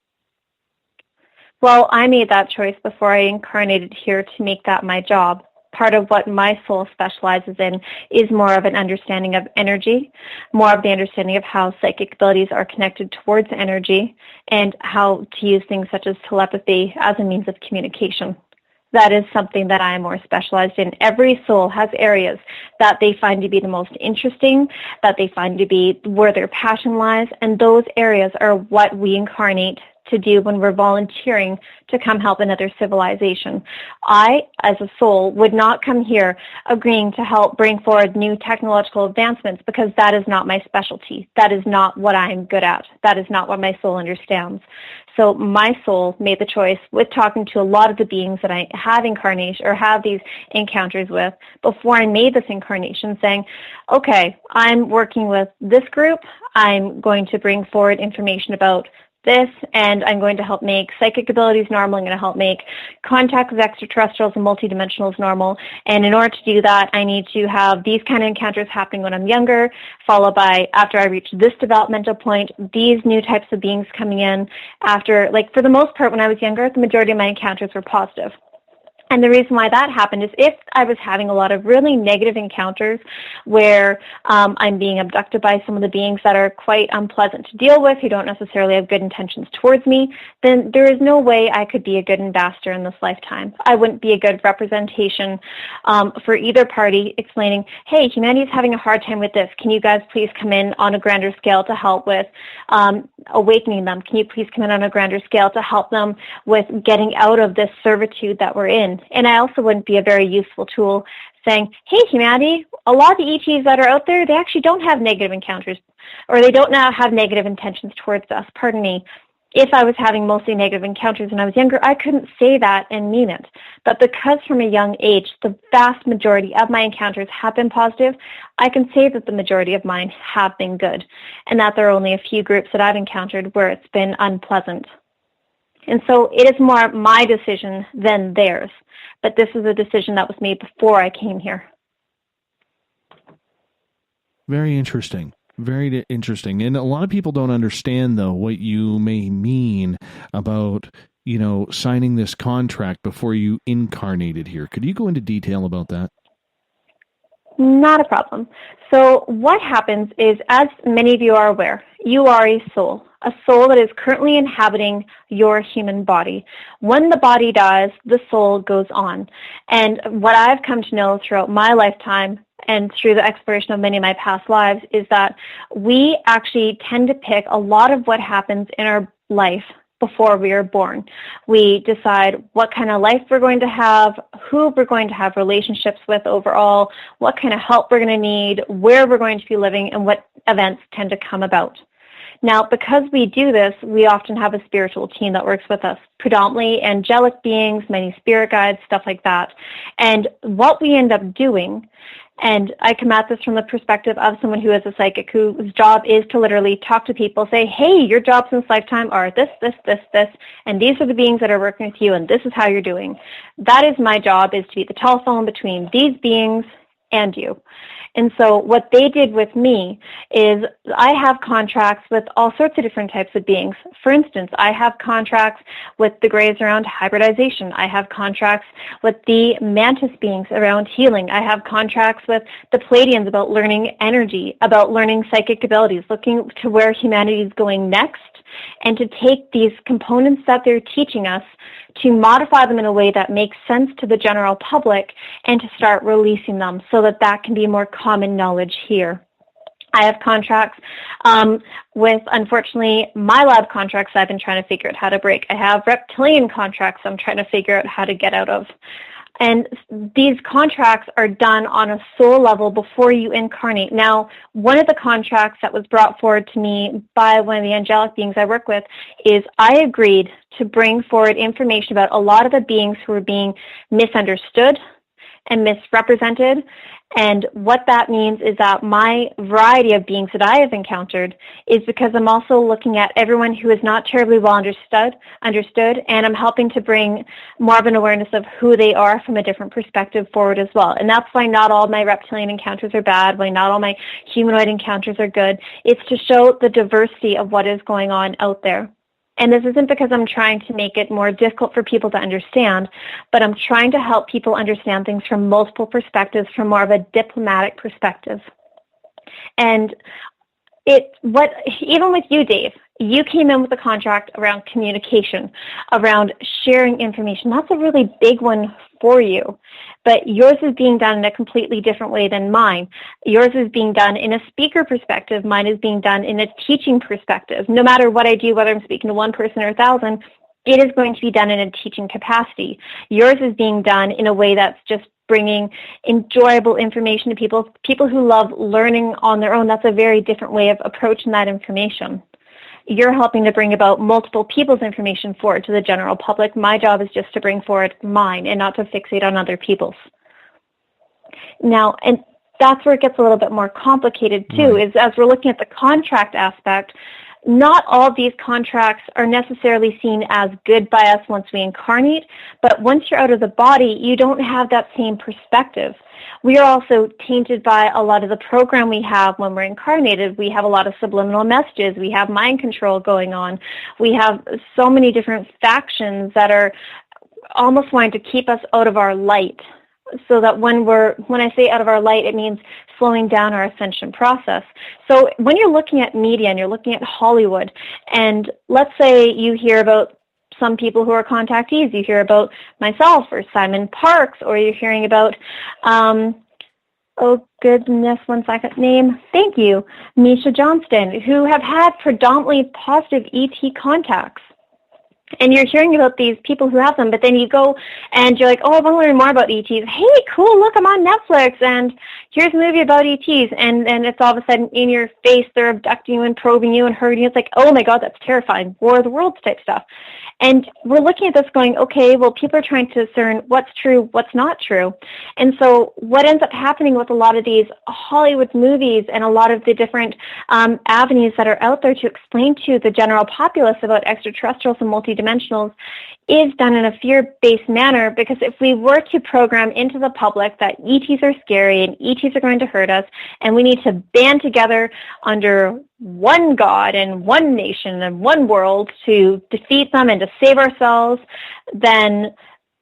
Speaker 4: Well, I made that choice before I incarnated here to make that my job. Part of what my soul specializes in is more of an understanding of energy, more of the understanding of how psychic abilities are connected towards energy, and how to use things such as telepathy as a means of communication. That is something that I am more specialized in. Every soul has areas that they find to be the most interesting, that they find to be where their passion lies, and those areas are what we incarnate to do when we're volunteering to come help another civilization. I, as a soul, would not come here agreeing to help bring forward new technological advancements because that is not my specialty. That is not what I'm good at. That is not what my soul understands. So my soul made the choice with talking to a lot of the beings that I have incarnation or have these encounters with before I made this incarnation, saying, okay, I'm working with this group. I'm going to bring forward information about this, and I'm going to help make psychic abilities normal. I'm going to help make contact with extraterrestrials and multidimensionals normal. And in order to do that, I need to have these kind of encounters happening when I'm younger, followed by, after I reach this developmental point, these new types of beings coming in after, like, for the most part, when I was younger, the majority of my encounters were positive. And the reason why that happened is if I was having a lot of really negative encounters where I'm being abducted by some of the beings that are quite unpleasant to deal with, who don't necessarily have good intentions towards me, then there is no way I could be a good ambassador in this lifetime. I wouldn't be a good representation for either party, explaining, hey, humanity is having a hard time with this. Can you guys please come in on a grander scale to help with awakening them? Can you please come in on a grander scale to help them with getting out of this servitude that we're in? And I also wouldn't be a very useful tool saying, hey, humanity, a lot of the ETs that are out there, they actually don't have negative encounters, or they don't now have negative intentions towards us. Pardon me. If I was having mostly negative encounters when I was younger, I couldn't say that and mean it. But because from a young age, the vast majority of my encounters have been positive, I can say that the majority of mine have been good, and that there are only a few groups that I've encountered where it's been unpleasant. And so it is more my decision than theirs. But this is a decision that was made before I came here.
Speaker 3: Very interesting. Very interesting. And a lot of people don't understand, though, what you may mean about, signing this contract before you incarnated here. Could you go into detail about that?
Speaker 4: Not a problem. So what happens is, as many of you are aware, you are a soul that is currently inhabiting your human body. When the body dies, the soul goes on. And what I've come to know throughout my lifetime and through the exploration of many of my past lives is that we actually tend to pick a lot of what happens in our life before we are born. We decide what kind of life we're going to have, who we're going to have relationships with overall, what kind of help we're going to need, where we're going to be living, and what events tend to come about. Now, because we do this, we often have a spiritual team that works with us, predominantly angelic beings, many spirit guides, stuff like that. And what we end up doing, and I come at this from the perspective of someone who is a psychic whose job is to literally talk to people, say, hey, your jobs in this lifetime are this, and these are the beings that are working with you, and this is how you're doing. That is my job, is to be the telephone between these beings and you. And so what they did with me is I have contracts with all sorts of different types of beings. For instance, I have contracts with the Greys around hybridization. I have contracts with the Mantis beings around healing. I have contracts with the Pleiadians about learning energy, about learning psychic abilities, looking to where humanity is going next, and to take these components that they're teaching us to modify them in a way that makes sense to the general public and to start releasing them so that that can be more common knowledge here. I have contracts with, unfortunately, my lab contracts I've been trying to figure out how to break. I have reptilian contracts I'm trying to figure out how to get out of. And these contracts are done on a soul level before you incarnate. Now, one of the contracts that was brought forward to me by one of the angelic beings I work with is I agreed to bring forward information about a lot of the beings who were being misunderstood and misrepresented. And what that means is that my variety of beings that I have encountered is because I'm also looking at everyone who is not terribly well understood, and I'm helping to bring more of an awareness of who they are from a different perspective forward as well. And that's why not all my reptilian encounters are bad, why not all my humanoid encounters are good. It's to show the diversity of what is going on out there. And this isn't because I'm trying to make it more difficult for people to understand, but I'm trying to help people understand things from multiple perspectives, from more of a diplomatic perspective. And even with you, Dave, you came in with a contract around communication, around sharing information. That's a really big one for you. But yours is being done in a completely different way than mine. Yours is being done in a speaker perspective. Mine is being done in a teaching perspective. No matter what I do, whether I'm speaking to one person or 1,000, it is going to be done in a teaching capacity. Yours is being done in a way that's just bringing enjoyable information to people who love learning on their own. That's a very different way of approaching that information. You're helping to bring about multiple people's information forward to the general public. My job is just to bring forward mine and not to fixate on other people's. Now, and that's where it gets a little bit more complicated too, is as we're looking at the contract aspect, not all of these contracts are necessarily seen as good by us once we incarnate, but once you're out of the body, you don't have that same perspective. We are also tainted by a lot of the program we have when we're incarnated. We have a lot of subliminal messages. We have mind control going on. We have so many different factions that are almost wanting to keep us out of our light, so that when I say out of our light, it means slowing down our ascension process. So when you're looking at media and you're looking at Hollywood, and let's say you hear about some people who are contactees, you hear about myself or Simon Parks, or you're hearing about, oh goodness, one second, thank you, Misha Johnston, who have had predominantly positive ET contacts. And you're hearing about these people who have them, but then you go and you're like, oh, I want to learn more about ETs. Hey, cool, look, I'm on Netflix, and here's a movie about ETs. And it's all of a sudden in your face, they're abducting you and probing you and hurting you. It's like, oh my God, that's terrifying. War of the Worlds type stuff. And we're looking at this going, okay, well, people are trying to discern what's true, what's not true. And so what ends up happening with a lot of these Hollywood movies and a lot of the different avenues that are out there to explain to the general populace about extraterrestrials and multidimensionals is done in a fear-based manner, because if we were to program into the public that ETs are scary and ETs are going to hurt us and we need to band together under one God and one nation and one world to defeat them and to save ourselves, then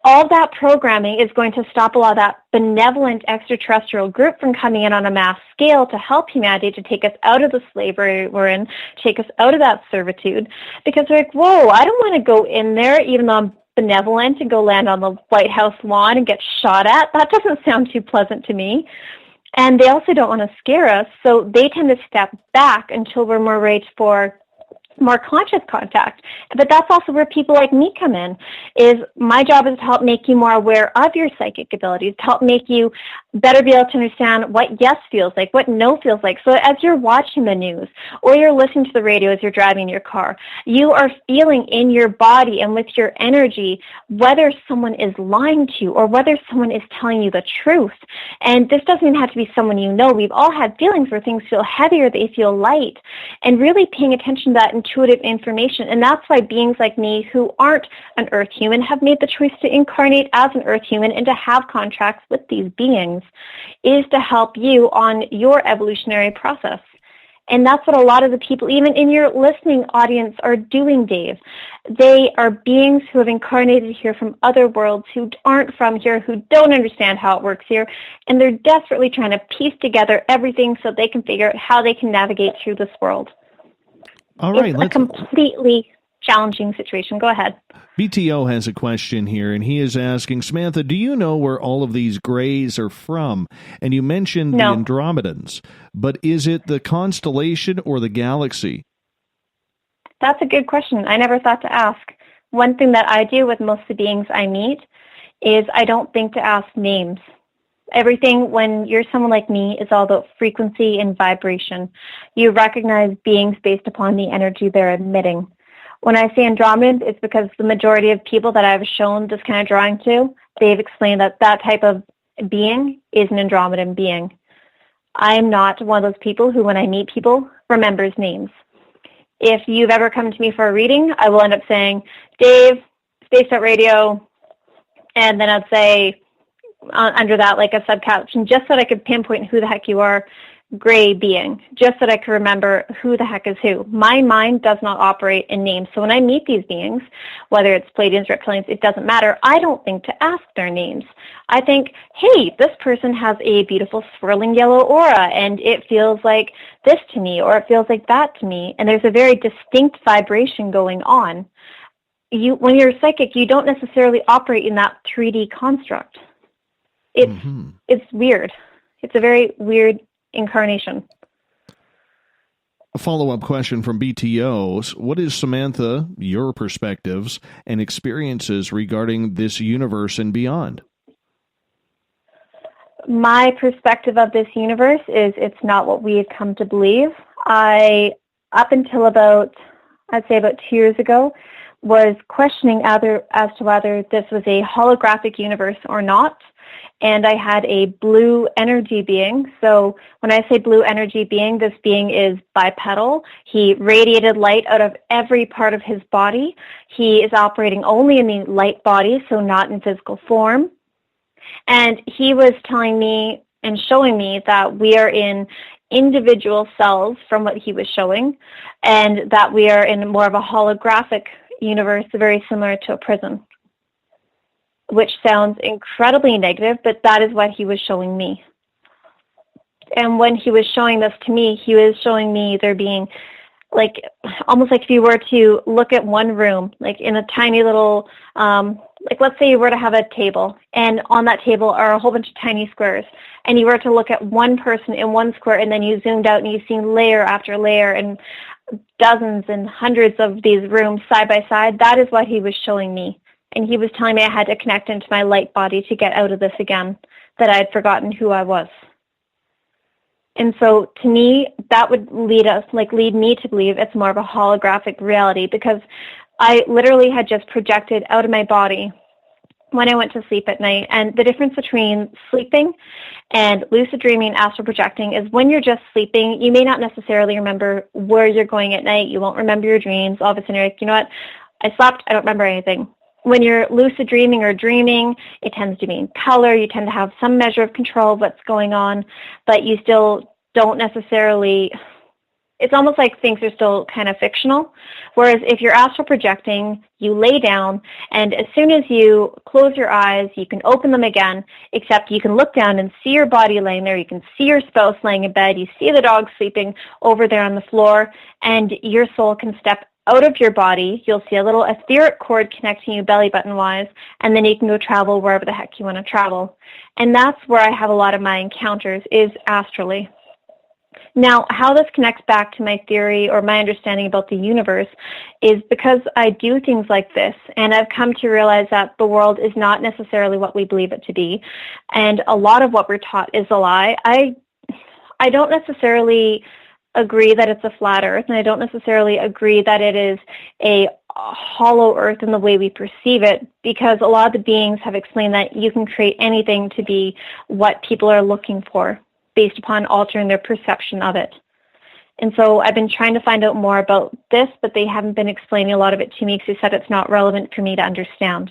Speaker 4: all that programming is going to stop a lot of that benevolent extraterrestrial group from coming in on a mass scale to help humanity, to take us out of the slavery we're in, take us out of that servitude. Because they're like, whoa, I don't want to go in there, even though I'm benevolent, and go land on the White House lawn and get shot at. That doesn't sound too pleasant to me. And they also don't want to scare us, so they tend to step back until we're more ready for more conscious contact. But that's also where people like me come in. Is my job is to help make you more aware of your psychic abilities, to help make you better be able to understand what yes feels like, what no feels like. So as you're watching the news or you're listening to the radio as you're driving your car, you are feeling in your body and with your energy whether someone is lying to you or whether someone is telling you the truth. And this doesn't even have to be someone you know. We've all had feelings where things feel heavier, they feel light, and really paying attention to that intuitive information. And that's why beings like me who aren't an Earth human have made the choice to incarnate as an Earth human and to have contracts with these beings, is to help you on your evolutionary process. And that's what a lot of the people, even in your listening audience, are doing, Dave. They are beings who have incarnated here from other worlds, who aren't from here, who don't understand how it works here, and they're desperately trying to piece together everything so they can figure out how they can navigate through this world.
Speaker 3: All right,
Speaker 4: it's a completely challenging situation. Go ahead.
Speaker 3: BTO has a question here, and he is asking, Samantha, do you know where all of these grays are from? And you mentioned the Andromedans, but is it the constellation or the galaxy?
Speaker 4: That's a good question. I never thought to ask. One thing that I do with most of the beings I meet is I don't think to ask names. Everything, when you're someone like me, is all about frequency and vibration. You recognize beings based upon the energy they're emitting. When I say Andromedans, it's because the majority of people that I've shown this kind of drawing to, they've explained that that type of being is an Andromedan being. I'm not one of those people who, when I meet people, remembers names. If you've ever come to me for a reading, I will end up saying, Dave, Spaced Out Radio, and then I'd say, under that, like a subcaption, just so that I could pinpoint who the heck you are, gray being, just so that I could remember who the heck is who. My mind does not operate in names. So when I meet these beings, whether it's Pleiadians, reptilians, it doesn't matter. I don't think to ask their names. I think, hey, this person has a beautiful swirling yellow aura, and it feels like this to me, or it feels like that to me. And there's a very distinct vibration going on. When you're psychic, you don't necessarily operate in that 3D construct. It's weird. It's a very weird incarnation.
Speaker 3: A follow-up question from BTOs. What is, Samantha, your perspectives and experiences regarding this universe and beyond?
Speaker 4: My perspective of this universe is it's not what we have come to believe. Up until about 2 years ago, was questioning as to whether this was a holographic universe or not. And I had a blue energy being. So when I say blue energy being, this being is bipedal. He radiated light out of every part of his body. He is operating only in the light body, so not in physical form. And he was telling me and showing me that we are in individual cells from what he was showing, and that we are in more of a holographic universe, very similar to a prison. which sounds incredibly negative, but that is what he was showing me. And when he was showing this to me, he was showing me there being like, almost like if you were to look at one room, like in a tiny little, like let's say you were to have a table, and on that table are a whole bunch of tiny squares, and you were to look at one person in one square, and then you zoomed out and you've seen layer after layer and dozens and hundreds of these rooms side by side. That is what he was showing me. And he was telling me I had to connect into my light body to get out of this again, that I had forgotten who I was. And so to me, that would lead me to believe it's more of a holographic reality, because I literally had just projected out of my body when I went to sleep at night. And the difference between sleeping and lucid dreaming and astral projecting is when you're just sleeping, you may not necessarily remember where you're going at night. You won't remember your dreams. All of a sudden you're like, you know what? I slept. I don't remember anything. When you're lucid dreaming or dreaming, it tends to be in color. You tend to have some measure of control of what's going on, but you still don't necessarily, it's almost like things are still kind of fictional. Whereas if you're astral projecting, you lay down, and as soon as you close your eyes, you can open them again, except you can look down and see your body laying there. You can see your spouse laying in bed. You see the dog sleeping over there on the floor, and your soul can step out of your body. You'll see a little etheric cord connecting you belly button wise, and then you can go travel wherever the heck you want to travel. And that's where I have a lot of my encounters, is astrally. Now, how this connects back to my theory or my understanding about the universe is because I do things like this, and I've come to realize that the world is not necessarily what we believe it to be, and a lot of what we're taught is a lie. I don't necessarily agree that it's a flat earth, and I don't necessarily agree that it is a hollow earth in the way we perceive it, because a lot of the beings have explained that you can create anything to be what people are looking for based upon altering their perception of it. And so I've been trying to find out more about this, but they haven't been explaining a lot of it to me because they said it's not relevant for me to understand.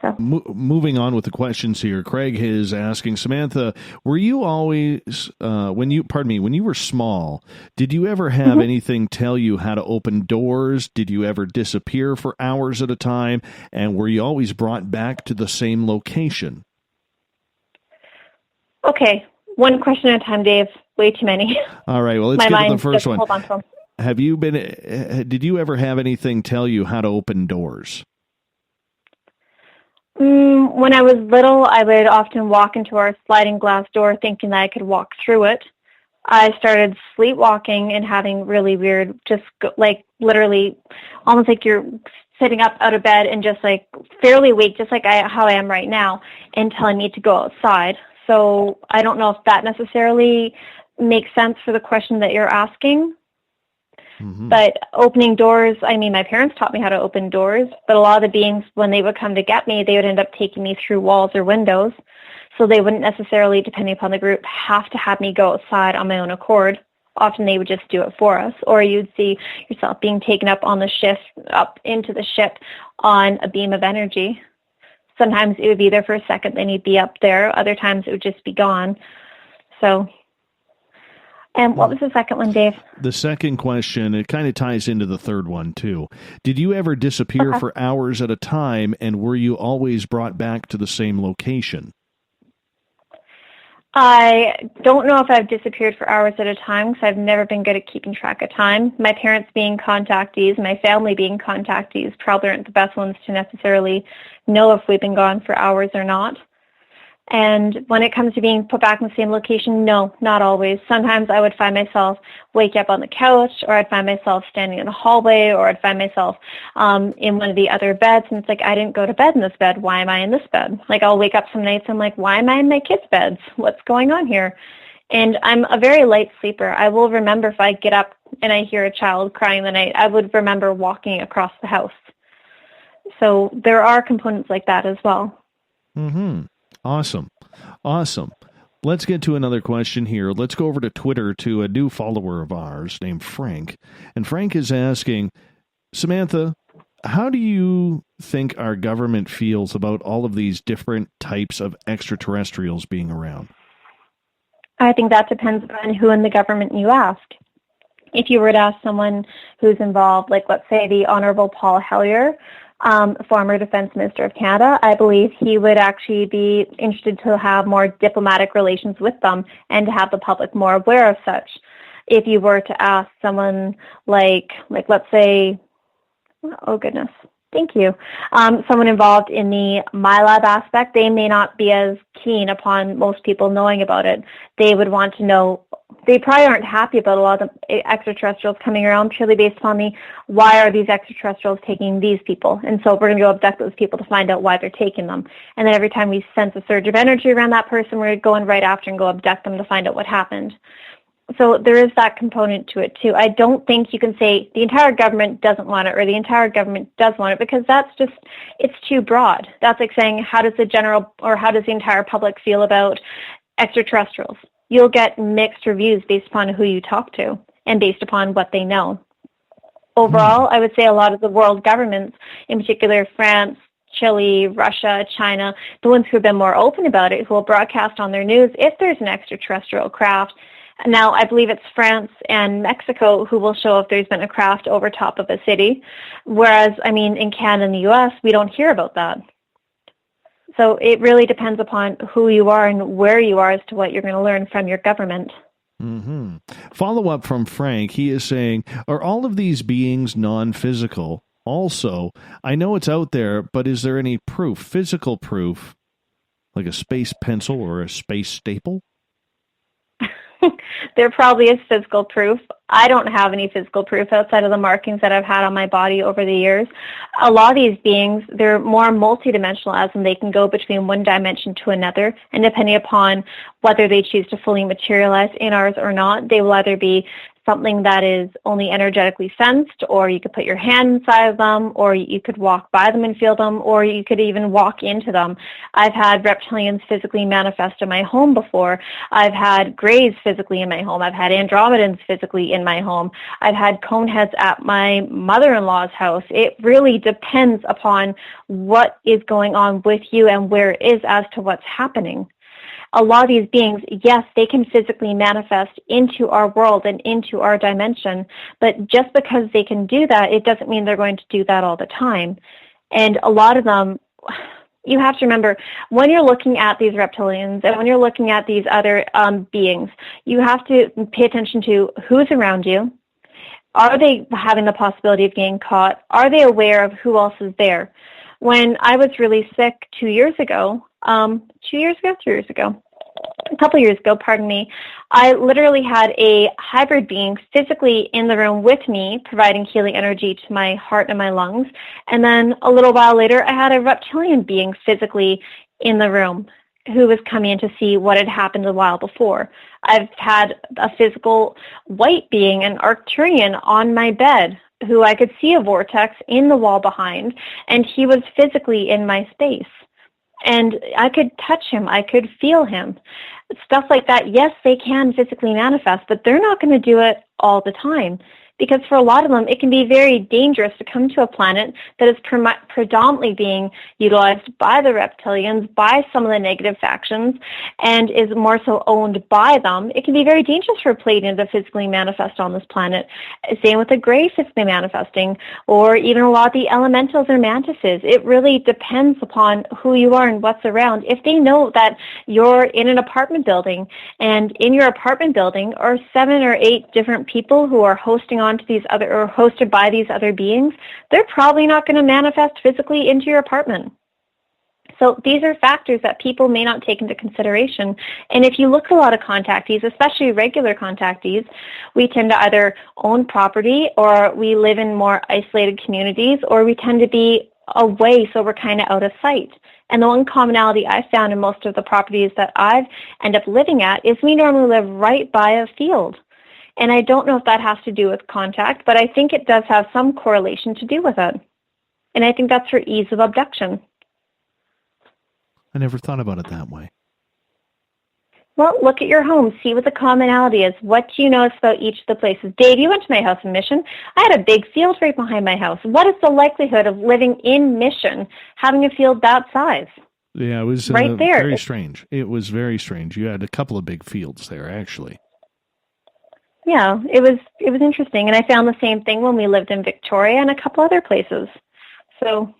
Speaker 4: So.
Speaker 3: Moving on with the questions here, Craig is asking, Samantha, were you always, when you were small, did you ever have anything tell you how to open doors? Did you ever disappear for hours at a time? And were you always brought back to the same location?
Speaker 4: Okay, one question at a time, Dave. Way too many.
Speaker 3: All right, well, let's get to the first one.
Speaker 4: Hold on to them.
Speaker 3: Did you ever have anything tell you how to open doors?
Speaker 4: When I was little, I would often walk into our sliding glass door thinking that I could walk through it. I started sleepwalking and having really weird, literally almost like you're sitting up out of bed and just like fairly awake, just like how I am right now, and telling me to go outside. So I don't know if that necessarily makes sense for the question that you're asking. But opening doors, I mean, my parents taught me how to open doors, but a lot of the beings, when they would come to get me, they would end up taking me through walls or windows. So they wouldn't necessarily, depending upon the group, have to have me go outside on my own accord. Often they would just do it for us. Or you'd see yourself being taken up on the ship, up into the ship on a beam of energy. Sometimes it would be there for a second, then you'd be up there. Other times it would just be gone. So... And what was the second one, Dave?
Speaker 3: The second question, it kind of ties into the third one, too. Did you ever disappear for hours at a time, and were you always brought back to the same location?
Speaker 4: I don't know if I've disappeared for hours at a time, because I've never been good at keeping track of time. My parents being contactees, my family being contactees, probably aren't the best ones to necessarily know if we've been gone for hours or not. And when it comes to being put back in the same location, no, not always. Sometimes I would find myself wake up on the couch, or I'd find myself standing in the hallway, or I'd find myself in one of the other beds. And it's like, I didn't go to bed in this bed. Why am I in this bed? Like, I'll wake up some nights, I'm like, why am I in my kids' beds? What's going on here? And I'm a very light sleeper. I will remember if I get up and I hear a child crying in the night, I would remember walking across the house. So there are components like that as well.
Speaker 3: Awesome. Let's get to another question here. Let's go over to Twitter to a new follower of ours named Frank. And Frank is asking, Samantha, how do you think our government feels about all of these different types of extraterrestrials being around?
Speaker 4: I think that depends on who in the government you ask. If you were to ask someone who's involved, like let's say the Honorable Paul Hellyer, former Defense Minister of Canada. I believe he would actually be interested to have more diplomatic relations with them and to have the public more aware of such. If you were to ask someone like let's say, oh goodness, thank you, someone involved in the MyLab aspect, they may not be as keen upon most people knowing about it. They would want to know, they probably aren't happy about a lot of the extraterrestrials coming around purely based upon why are these extraterrestrials taking these people? And so we're going to go abduct those people to find out why they're taking them. And then every time we sense a surge of energy around that person, we're going to go in right after and go abduct them to find out what happened. So there is that component to it too. I don't think you can say the entire government doesn't want it or the entire government does want it, because it's too broad. That's like saying, how does the entire public feel about extraterrestrials? You'll get mixed reviews based upon who you talk to and based upon what they know. Overall, I would say a lot of the world governments, in particular France, Chile, Russia, China, the ones who have been more open about it, who will broadcast on their news if there's an extraterrestrial craft. Now, I believe it's France and Mexico who will show if there's been a craft over top of a city, whereas, in Canada and the U.S., we don't hear about that. So it really depends upon who you are and where you are as to what you're going to learn from your government.
Speaker 3: Mm-hmm. Follow up from Frank. He is saying, are all of these beings non-physical? Also, I know it's out there, but is there any proof, physical proof, like a space pencil or a space staple?
Speaker 4: There probably is physical proof. I don't have any physical proof outside of the markings that I've had on my body over the years. A lot of these beings, they're more multidimensional, as in they can go between one dimension to another, and depending upon whether they choose to fully materialize in ours or not, they will either be something that is only energetically sensed, or you could put your hand inside of them, or you could walk by them and feel them, or you could even walk into them. I've had reptilians physically manifest in my home before. I've had greys physically in my home. I've had Andromedans physically in my home. I've had coneheads at my mother-in-law's house. It really depends upon what is going on with you and where it is as to what's happening. A lot of these beings, yes, they can physically manifest into our world and into our dimension, but just because they can do that, it doesn't mean they're going to do that all the time. And a lot of them, you have to remember, when you're looking at these reptilians and when you're looking at these other beings, you have to pay attention to who's around you. Are they having the possibility of getting caught? Are they aware of who else is there? When I was really sick 2 years ago, a couple years ago, pardon me, I literally had a hybrid being physically in the room with me, providing healing energy to my heart and my lungs. And then a little while later, I had a reptilian being physically in the room who was coming in to see what had happened a while before. I've had a physical white being, an Arcturian, on my bed, who I could see a vortex in the wall behind, and he was physically in my space. And I could touch him. I could feel him. Stuff like that, yes, they can physically manifest, but they're not going to do it all the time. Because for a lot of them, it can be very dangerous to come to a planet that is predominantly being utilized by the reptilians, by some of the negative factions, and is more so owned by them. It can be very dangerous for a Pleiadian to physically manifest on this planet. Same with the Grey physically manifesting, or even a lot of the elementals or mantises. It really depends upon who you are and what's around. If they know that you're in an apartment building, and in your apartment building are 7 or 8 different people who are hosting on to these other, or hosted by these other beings, they're probably not going to manifest physically into your apartment. So these are factors that people may not take into consideration. And if you look at a lot of contactees, especially regular contactees, we tend to either own property, or we live in more isolated communities, or we tend to be away, so we're kind of out of sight. And the one commonality I found in most of the properties that I've ended up living at is we normally live right by a field. And I don't know if that has to do with contact, but I think it does have some correlation to do with it. And I think that's for ease of abduction.
Speaker 3: I never thought about it that way.
Speaker 4: Well, look at your home. See what the commonality is. What do you notice about each of the places? Dave, you went to my house in Mission. I had a big field right behind my house. What is the likelihood of living in Mission having a field that size?
Speaker 3: Yeah, it was
Speaker 4: right there.
Speaker 3: Very strange. It was very strange. You had a couple of big fields there, actually.
Speaker 4: Yeah, it was interesting. And I found the same thing when we lived in Victoria and a couple other places. So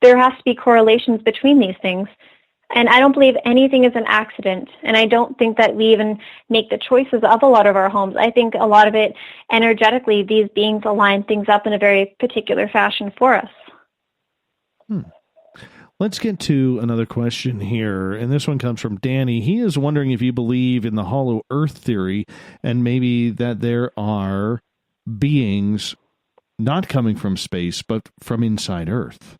Speaker 4: there has to be correlations between these things. And I don't believe anything is an accident. And I don't think that we even make the choices of a lot of our homes. I think a lot of it, energetically, these beings align things up in a very particular fashion for us.
Speaker 3: Let's get to another question here. And this one comes from Danny. He is wondering if you believe in the hollow earth theory and maybe that there are beings not coming from space, but from inside Earth.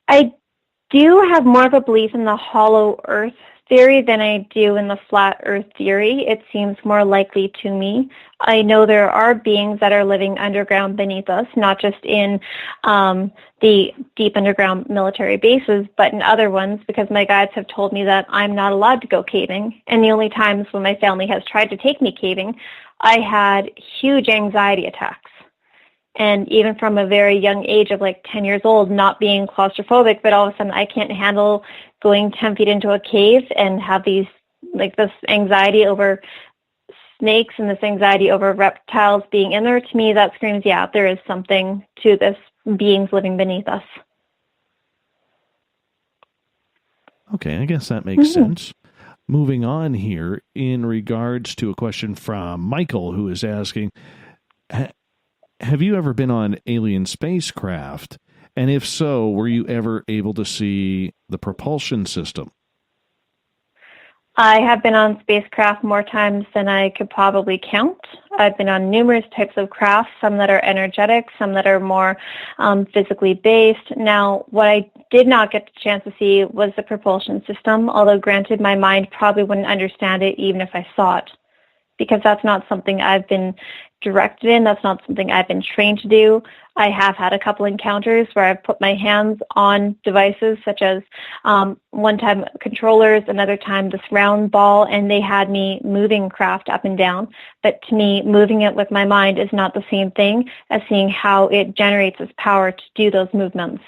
Speaker 4: I do have more of a belief in the hollow earth theory than I do in the flat earth theory. It seems more likely to me. I know there are beings that are living underground beneath us, not just in the deep underground military bases, but in other ones, because my guides have told me that I'm not allowed to go caving. And the only times when my family has tried to take me caving, I had huge anxiety attacks. And even from a very young age of like 10 years old, not being claustrophobic, but all of a sudden I can't handle going 10 feet into a cave and have these, like this anxiety over snakes and this anxiety over reptiles being in there. To me, that screams, yeah, there is something to this beings living beneath us.
Speaker 3: Okay, I guess that makes sense. Moving on here in regards to a question from Michael, who is asking, have you ever been on alien spacecraft? And if so, were you ever able to see the propulsion system?
Speaker 4: I have been on spacecraft more times than I could probably count. I've been on numerous types of crafts, some that are energetic, some that are more physically based. Now, what I did not get the chance to see was the propulsion system, although granted, my mind probably wouldn't understand it even if I saw it, because that's not something I've been directed in. That's not something I've been trained to do. I have had a couple encounters where I've put my hands on devices such as one time controllers, another time this round ball, and they had me moving craft up and down. But to me, moving it with my mind is not the same thing as seeing how it generates its power to do those movements.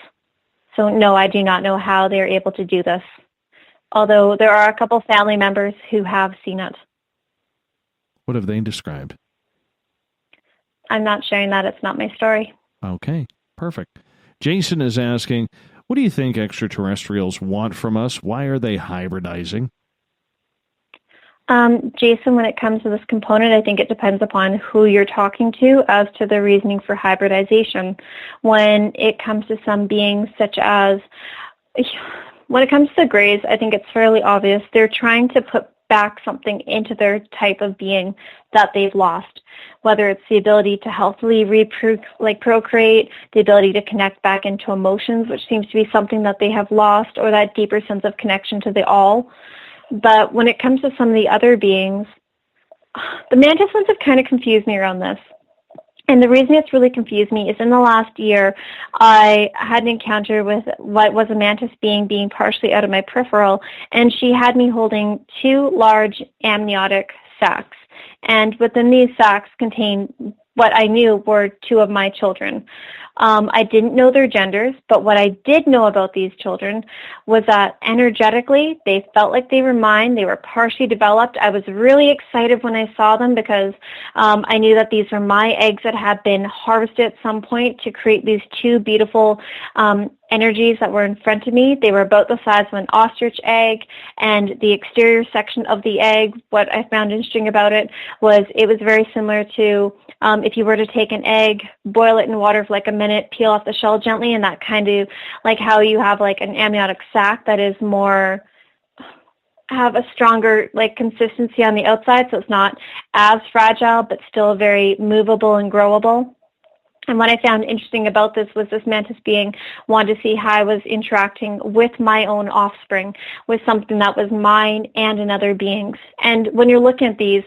Speaker 4: So no, I do not know how they're able to do this, although there are a couple family members who have seen it.
Speaker 3: What have they described?
Speaker 4: I'm not sharing that. It's not my story.
Speaker 3: Okay, perfect. Jason is asking, what do you think extraterrestrials want from us? Why are they hybridizing?
Speaker 4: Jason, when it comes to this component, I think it depends upon who you're talking to as to the reasoning for hybridization. When it comes to some beings such as, when it comes to the Greys, I think it's fairly obvious. They're trying to put back something into their type of being that they've lost, whether it's the ability to healthily procreate, the ability to connect back into emotions, which seems to be something that they have lost, or that deeper sense of connection to the all. But when it comes to some of the other beings, the mantis ones have kind of confused me around this. And the reason it's really confused me is in the last year, I had an encounter with what was a mantis being partially out of my peripheral, and she had me holding two large amniotic sacs. And within these sacs contained what I knew were two of my children. I didn't know their genders, but what I did know about these children was that energetically, they felt like they were mine. They were partially developed. I was really excited when I saw them because I knew that these were my eggs that had been harvested at some point to create these two beautiful energies that were in front of me. They were about the size of an ostrich egg, and the exterior section of the egg, what I found interesting about it was very similar to if you were to take an egg, boil it in water for like a minute, peel off the shell gently, and that kind of like how you have like an amniotic sac that is more, have a stronger like consistency on the outside, so it's not as fragile, but still very movable and growable. And what I found interesting about this was this mantis being wanted to see how I was interacting with my own offspring, with something that was mine and another being's. And when you're looking at these,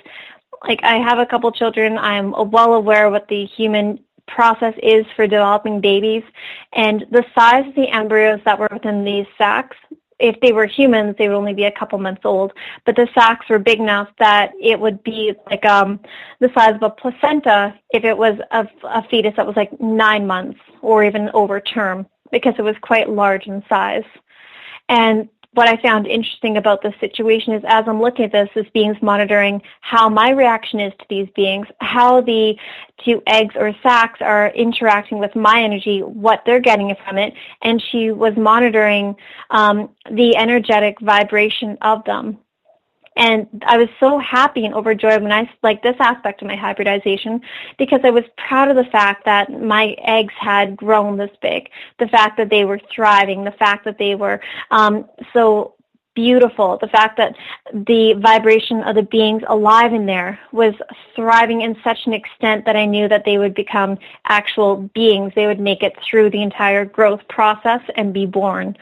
Speaker 4: like I have a couple children, I'm well aware what the human process is for developing babies, and the size of the embryos that were within these sacs, if they were humans, they would only be a couple months old, but the sacs were big enough that it would be like the size of a placenta if it was a fetus that was like 9 months or even over term, because it was quite large in size. And what I found interesting about this situation is, as I'm looking at this beings monitoring how my reaction is to these beings, how the two eggs or sacs are interacting with my energy, what they're getting from it, and she was monitoring the energetic vibration of them. And I was so happy and overjoyed when I like this aspect of my hybridization, because I was proud of the fact that my eggs had grown this big, the fact that they were thriving, the fact that they were so beautiful, the fact that the vibration of the beings alive in there was thriving in such an extent that I knew that they would become actual beings. They would make it through the entire growth process and be born.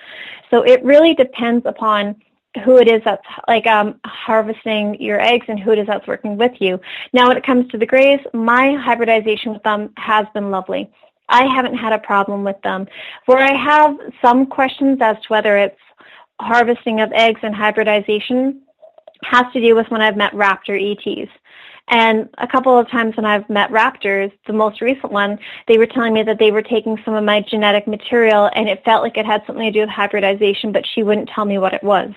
Speaker 4: So it really depends upon who it is that's like harvesting your eggs and who it is that's working with you. Now, when it comes to the Greys, my hybridization with them has been lovely. I haven't had a problem with them. Where I have some questions as to whether it's harvesting of eggs and hybridization has to do with when I've met raptor ETs. And a couple of times when I've met raptors, the most recent one, they were telling me that they were taking some of my genetic material and it felt like it had something to do with hybridization, but she wouldn't tell me what it was.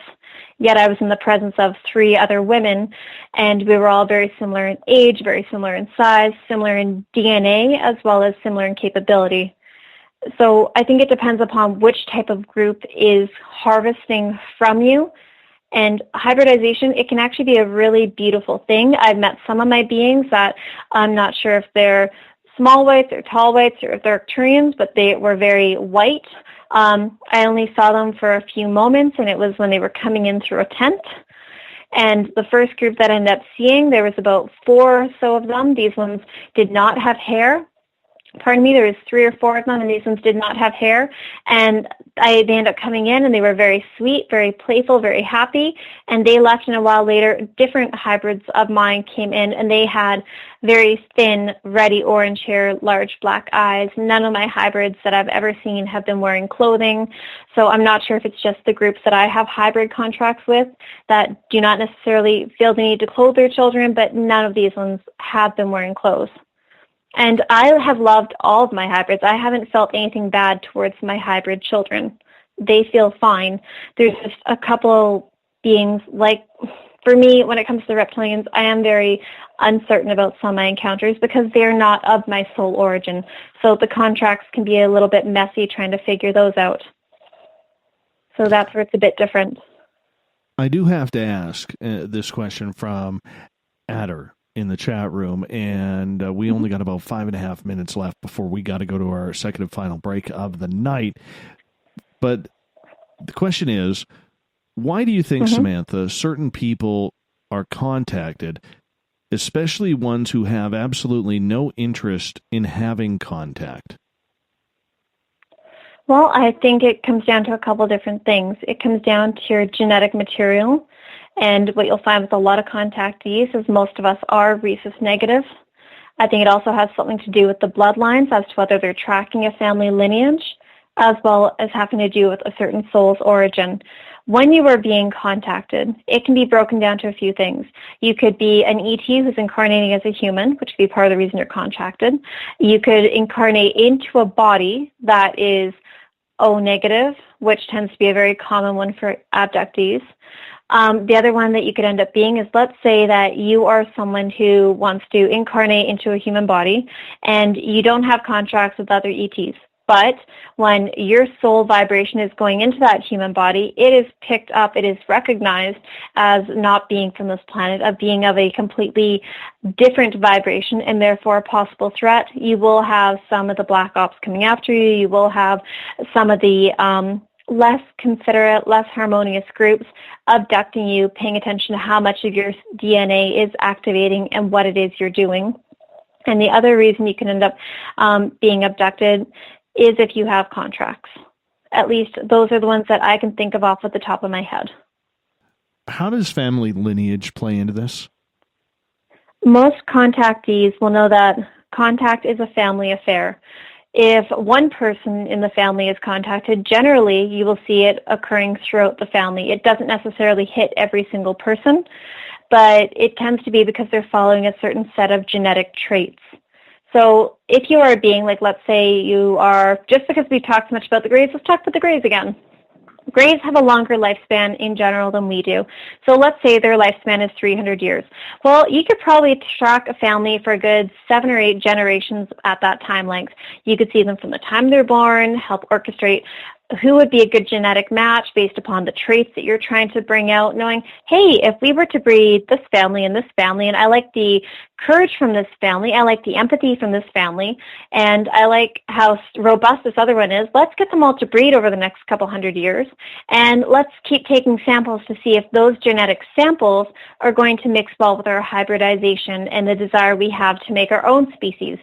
Speaker 4: Yet I was in the presence of 3 other women, and we were all very similar in age, very similar in size, similar in DNA, as well as similar in capability. So I think it depends upon which type of group is harvesting from you. And hybridization, it can actually be a really beautiful thing. I've met some of my beings that I'm not sure if they're small whites or tall whites or if they're Arcturians, but they were very white. I only saw them for a few moments, and it was when they were coming in through a tent. And the first group that I ended up seeing, there was about 4 or so of them. These ones did not have hair. Pardon me, there was 3 or 4 of them, and these ones did not have hair. And they ended up coming in, and they were very sweet, very playful, very happy. And they left, and a while later, different hybrids of mine came in, and they had very thin, reddy orange hair, large black eyes. None of my hybrids that I've ever seen have been wearing clothing. So I'm not sure if it's just the groups that I have hybrid contracts with that do not necessarily feel the need to clothe their children, but none of these ones have been wearing clothes. And I have loved all of my hybrids. I haven't felt anything bad towards my hybrid children. They feel fine. There's just a couple beings, like, for me, when it comes to the reptilians, I am very uncertain about some of my encounters because they're not of my soul origin. So the contracts can be a little bit messy trying to figure those out. So that's where it's a bit different.
Speaker 3: I do have to ask this question from Adder in the chat room, and we only got about 5.5 minutes left before we got to go to our second and final break of the night. But the question is, why do you think, Samantha, certain people are contacted, especially ones who have absolutely no interest in having contact?
Speaker 4: Well, I think it comes down to a couple different things. It comes down to your genetic material. And what you'll find with a lot of contactees is most of us are rhesus negative. I think it also has something to do with the bloodlines as to whether they're tracking a family lineage, as well as having to do with a certain soul's origin. When you are being contacted, it can be broken down to a few things. You could be an ET who's incarnating as a human, which could be part of the reason you're contacted. You could incarnate into a body that is O negative, which tends to be a very common one for abductees. The other one that you could end up being is, let's say that you are someone who wants to incarnate into a human body and you don't have contracts with other ETs. But when your soul vibration is going into that human body, it is picked up, it is recognized as not being from this planet, of being of a completely different vibration and therefore a possible threat. You will have some of the black ops coming after you. You will have some of the less considerate, less harmonious groups abducting you, paying attention to how much of your DNA is activating and what it is you're doing. And the other reason you can end up being abducted is if you have contracts. At least those are the ones that I can think of off at the top of my head.
Speaker 3: How does family lineage play into this?
Speaker 4: Most contactees will know that contact is a family affair. If one person in the family is contacted, generally you will see it occurring throughout the family. It doesn't necessarily hit every single person, but it tends to be because they're following a certain set of genetic traits. So if you are being, like, let's say you are, just because we talked so much about the Greys, let's talk about the Greys again. Greys have a longer lifespan in general than we do. So let's say their lifespan is 300 years. Well, you could probably track a family for a good 7 or 8 generations at that time length. You could see them from the time they're born, help orchestrate who would be a good genetic match based upon the traits that you're trying to bring out, knowing, hey, if we were to breed this family, and I like the courage from this family, I like the empathy from this family, and I like how robust this other one is, let's get them all to breed over the next couple hundred years, and let's keep taking samples to see if those genetic samples are going to mix well with our hybridization and the desire we have to make our own species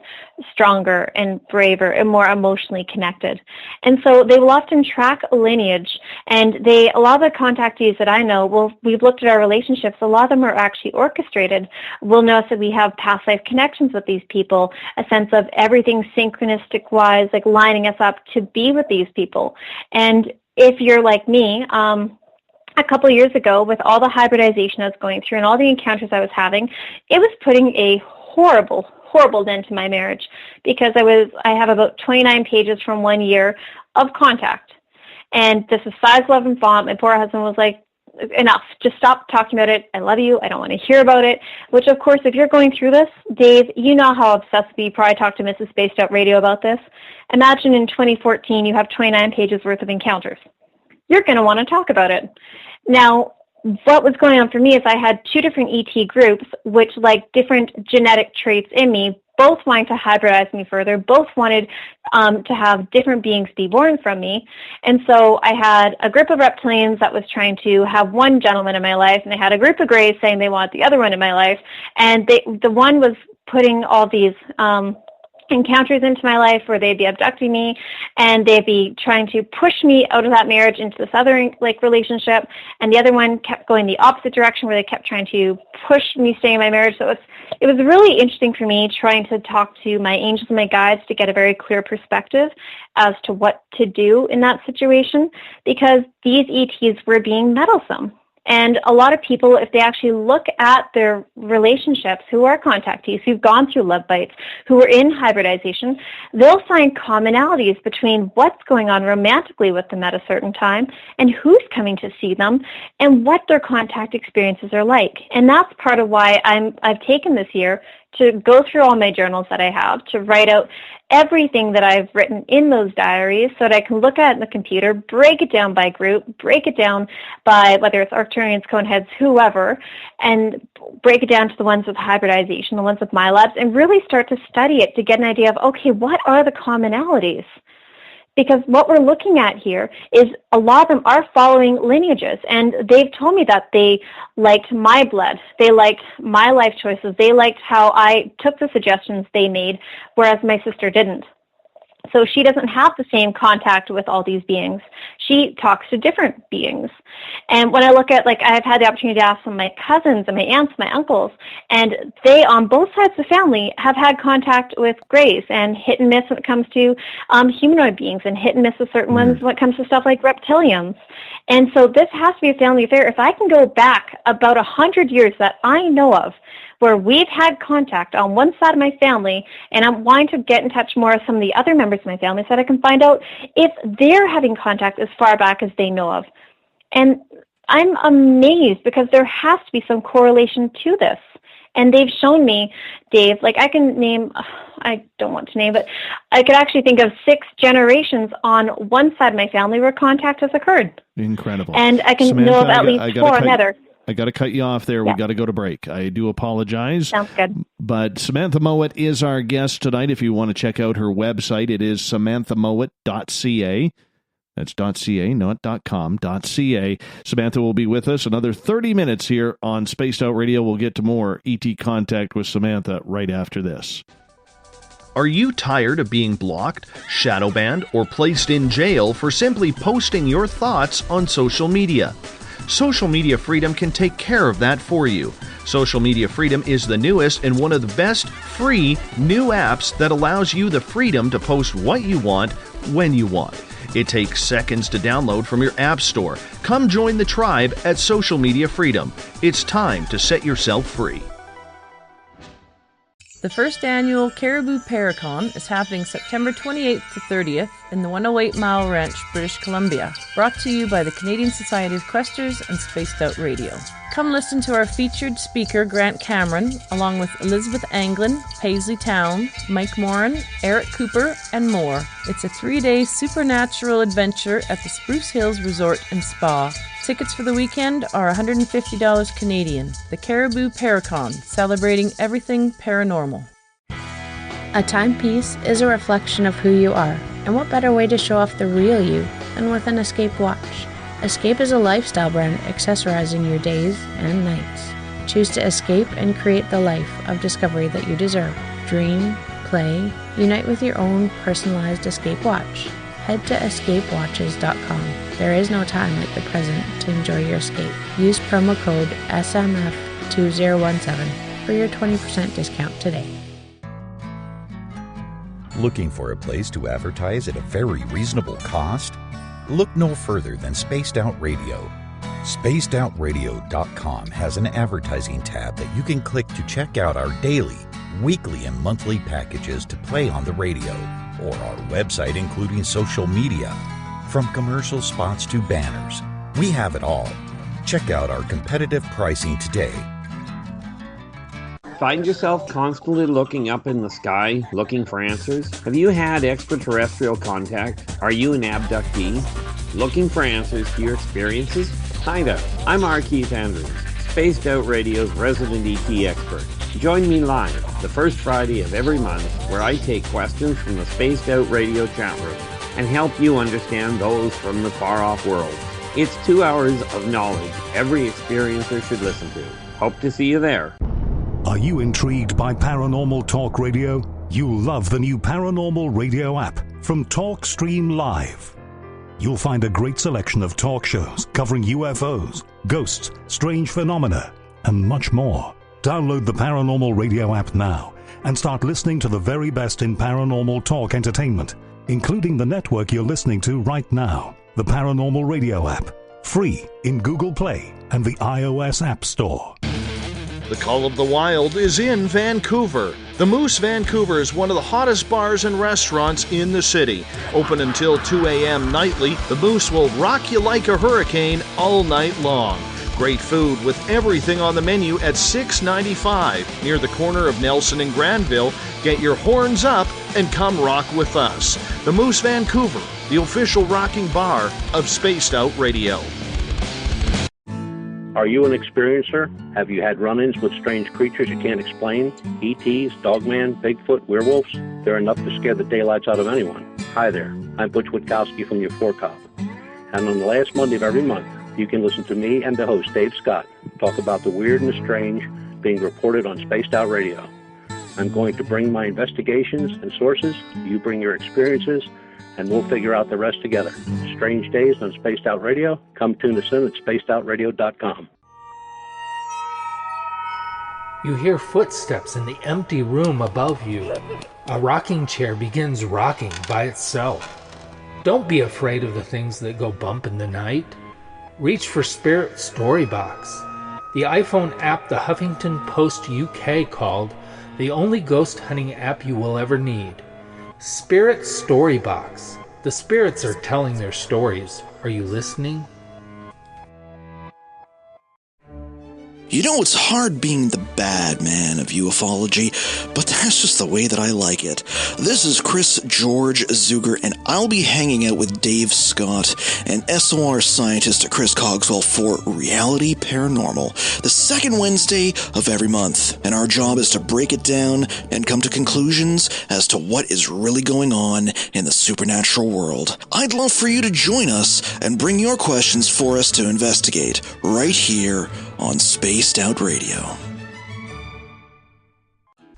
Speaker 4: stronger and braver and more emotionally connected. And so they will often track a lineage, and a lot of the contactees that I know, we've looked at our relationships, a lot of them are actually orchestrated. We'll notice that we have past life connections with these people, a sense of everything synchronistic wise, like lining us up to be with these people. And if you're like me, a couple of years ago, with all the hybridization I was going through and all the encounters I was having, it was putting a horrible dent to my marriage, because I have about 29 pages from 1 year of contact. And this is size 11 font. My poor husband was like, enough, just stop talking about it. I love you. I don't want to hear about it. Which, of course, if you're going through this, Dave, you know how obsessed you probably talked to Mrs. Spaced Out Radio about this. Imagine in 2014 you have 29 pages worth of encounters. You're going to want to talk about it. Now, what was going on for me is I had 2 different ET groups, which like different genetic traits in me, both wanting to hybridize me further, both wanted to have different beings be born from me. And so I had a group of reptilians that was trying to have one gentleman in my life, and I had a group of greys saying they want the other one in my life. And the one was putting all these encounters into my life where they'd be abducting me, and they'd be trying to push me out of that marriage into this other relationship, and the other one kept going the opposite direction where they kept trying to push me staying in my marriage. So it was really interesting for me trying to talk to my angels and my guides to get a very clear perspective as to what to do in that situation, because these ETs were being meddlesome. And a lot of people, if they actually look at their relationships, who are contactees, who've gone through love bites, who are in hybridization, they'll find commonalities between what's going on romantically with them at a certain time and who's coming to see them and what their contact experiences are like. And that's part of why I've taken this year to go through all my journals that I have, to write out everything that I've written in those diaries so that I can look at it in the computer, break it down by group, break it down by whether it's Arcturians, Coneheads, whoever, and break it down to the ones with hybridization, the ones with MyLabs, and really start to study it to get an idea of, okay, what are the commonalities? Because what we're looking at here is a lot of them are following lineages, and they've told me that they liked my blood, they liked my life choices, they liked how I took the suggestions they made, whereas my sister didn't. So she doesn't have the same contact with all these beings. She talks to different beings. And when I look at, I've had the opportunity to ask some of my cousins and my aunts, my uncles, and they, on both sides of the family, have had contact with greys and hit and miss when it comes to humanoid beings, and hit and miss with certain ones when it comes to stuff like reptilians. And so this has to be a family affair. If I can go back about 100 years that I know of, where we've had contact on one side of my family, and I'm wanting to get in touch more with some of the other members of my family so that I can find out if they're having contact as far back as they know of. And I'm amazed, because there has to be some correlation to this. And they've shown me, Dave, I can name, I don't want to name, but I could actually think of 6 generations on one side of my family where contact has occurred.
Speaker 3: Incredible.
Speaker 4: And I can
Speaker 3: Samantha,
Speaker 4: know of at least 4 on the other.
Speaker 3: I got to cut you off there.
Speaker 4: Yeah.
Speaker 3: We got to go to break. I do apologize.
Speaker 4: Sounds good.
Speaker 3: But Samantha Mowat is our guest tonight. If you want to check out her website, it is samanthamowat.ca. That's .ca, not .com, .ca. Samantha will be with us another 30 minutes here on Spaced Out Radio. We'll get to more ET Contact with Samantha right after this.
Speaker 16: Are you tired of being blocked, shadow banned, or placed in jail for simply posting your thoughts on social media? Social Media Freedom can take care of that for you. Social Media Freedom is the newest and one of the best free new apps that allows you the freedom to post what you want, when you want. It takes seconds to download from your app store. Come join the tribe at Social Media Freedom. It's time to set yourself free.
Speaker 6: The first annual Caribou Paracon is happening September 28th to 30th in the 108 Mile Ranch, British Columbia. Brought to you by the Canadian Society of Questers and Spaced Out Radio. Come listen to our featured speaker, Grant Cameron, along with Elizabeth Anglin, Paisley Town, Mike Moran, Eric Cooper, and more. It's a 3-day supernatural adventure at the Spruce Hills Resort and Spa. Tickets for the weekend are $150 Canadian. The Caribou Paracon, celebrating everything paranormal.
Speaker 5: A timepiece is a reflection of who you are, and what better way to show off the real you than with an Escape watch? Escape is a lifestyle brand accessorizing your days and nights. Choose to escape and create the life of discovery that you deserve. Dream, play, unite with your own personalized Escape watch. Head to escapewatches.com. There is no time like the present to enjoy your escape. Use promo code SMF2017 for your 20% discount today.
Speaker 11: Looking for a place to advertise at a very reasonable cost? Look no further than Spaced Out Radio. SpacedOutRadio.com has an advertising tab that you can click to check out our daily, weekly, and monthly packages to play on the radio, or our website including social media. From commercial spots to banners, we have it all. Check out our competitive pricing today.
Speaker 17: Find yourself constantly looking up in the sky, looking for answers? Have you had extraterrestrial contact? Are you an abductee? Looking for answers to your experiences? Hi there, I'm R. Keith Andrews, Spaced Out Radio's resident ET expert. Join me live the first Friday of every month where I take questions from the Spaced Out Radio chat room and help you understand those from the far-off world. It's 2 hours of knowledge every experiencer should listen to. Hope to see you there.
Speaker 18: Are you intrigued by Paranormal Talk Radio? You'll love the new Paranormal Radio app from TalkStream Live. You'll find a great selection of talk shows covering UFOs, ghosts, strange phenomena, and much more. Download the Paranormal Radio app now and start listening to the very best in paranormal talk entertainment, including the network you're listening to right now. The Paranormal Radio app, free in Google Play and the iOS App Store.
Speaker 16: The Call of the Wild is in Vancouver. The Moose Vancouver is one of the hottest bars and restaurants in the city. Open until 2 a.m. nightly, the Moose will rock you like a hurricane all night long. Great food with everything on the menu at $6.95 near the corner of Nelson and Granville. Get your horns up and come rock with us. The Moose Vancouver, the official rocking bar of Spaced Out Radio.
Speaker 7: Are you an experiencer? Have you had run-ins with strange creatures you can't explain? ETs, Dogman, Bigfoot, werewolves? They're enough to scare the daylights out of anyone. Hi there, I'm Butch Witkowski from your 4-Cop. And on the last Monday of every month, you can listen to me and the host, Dave Scott, talk about the weird and the strange being reported on Spaced Out Radio. I'm going to bring my investigations and sources, you bring your experiences, and we'll figure out the rest together. Strange Days on Spaced Out Radio. Come tune us in at spacedoutradio.com.
Speaker 19: You hear footsteps in the empty room above you. A rocking chair begins rocking by itself. Don't be afraid of the things that go bump in the night. Reach for Spirit Storybox, the iPhone app the Huffington Post UK called the only ghost hunting app you will ever need. Spirit Storybox. The spirits are telling their stories. Are you listening?
Speaker 20: You know, it's hard being the bad man of ufology, but that's just the way that I like it. This is Chris George Zuger, and I'll be hanging out with Dave Scott and SOR scientist Chris Cogswell for Reality Paranormal, the second Wednesday of every month. And our job is to break it down and come to conclusions as to what is really going on in the supernatural world. I'd love for you to join us and bring your questions for us to investigate right here on Spaced Out Radio.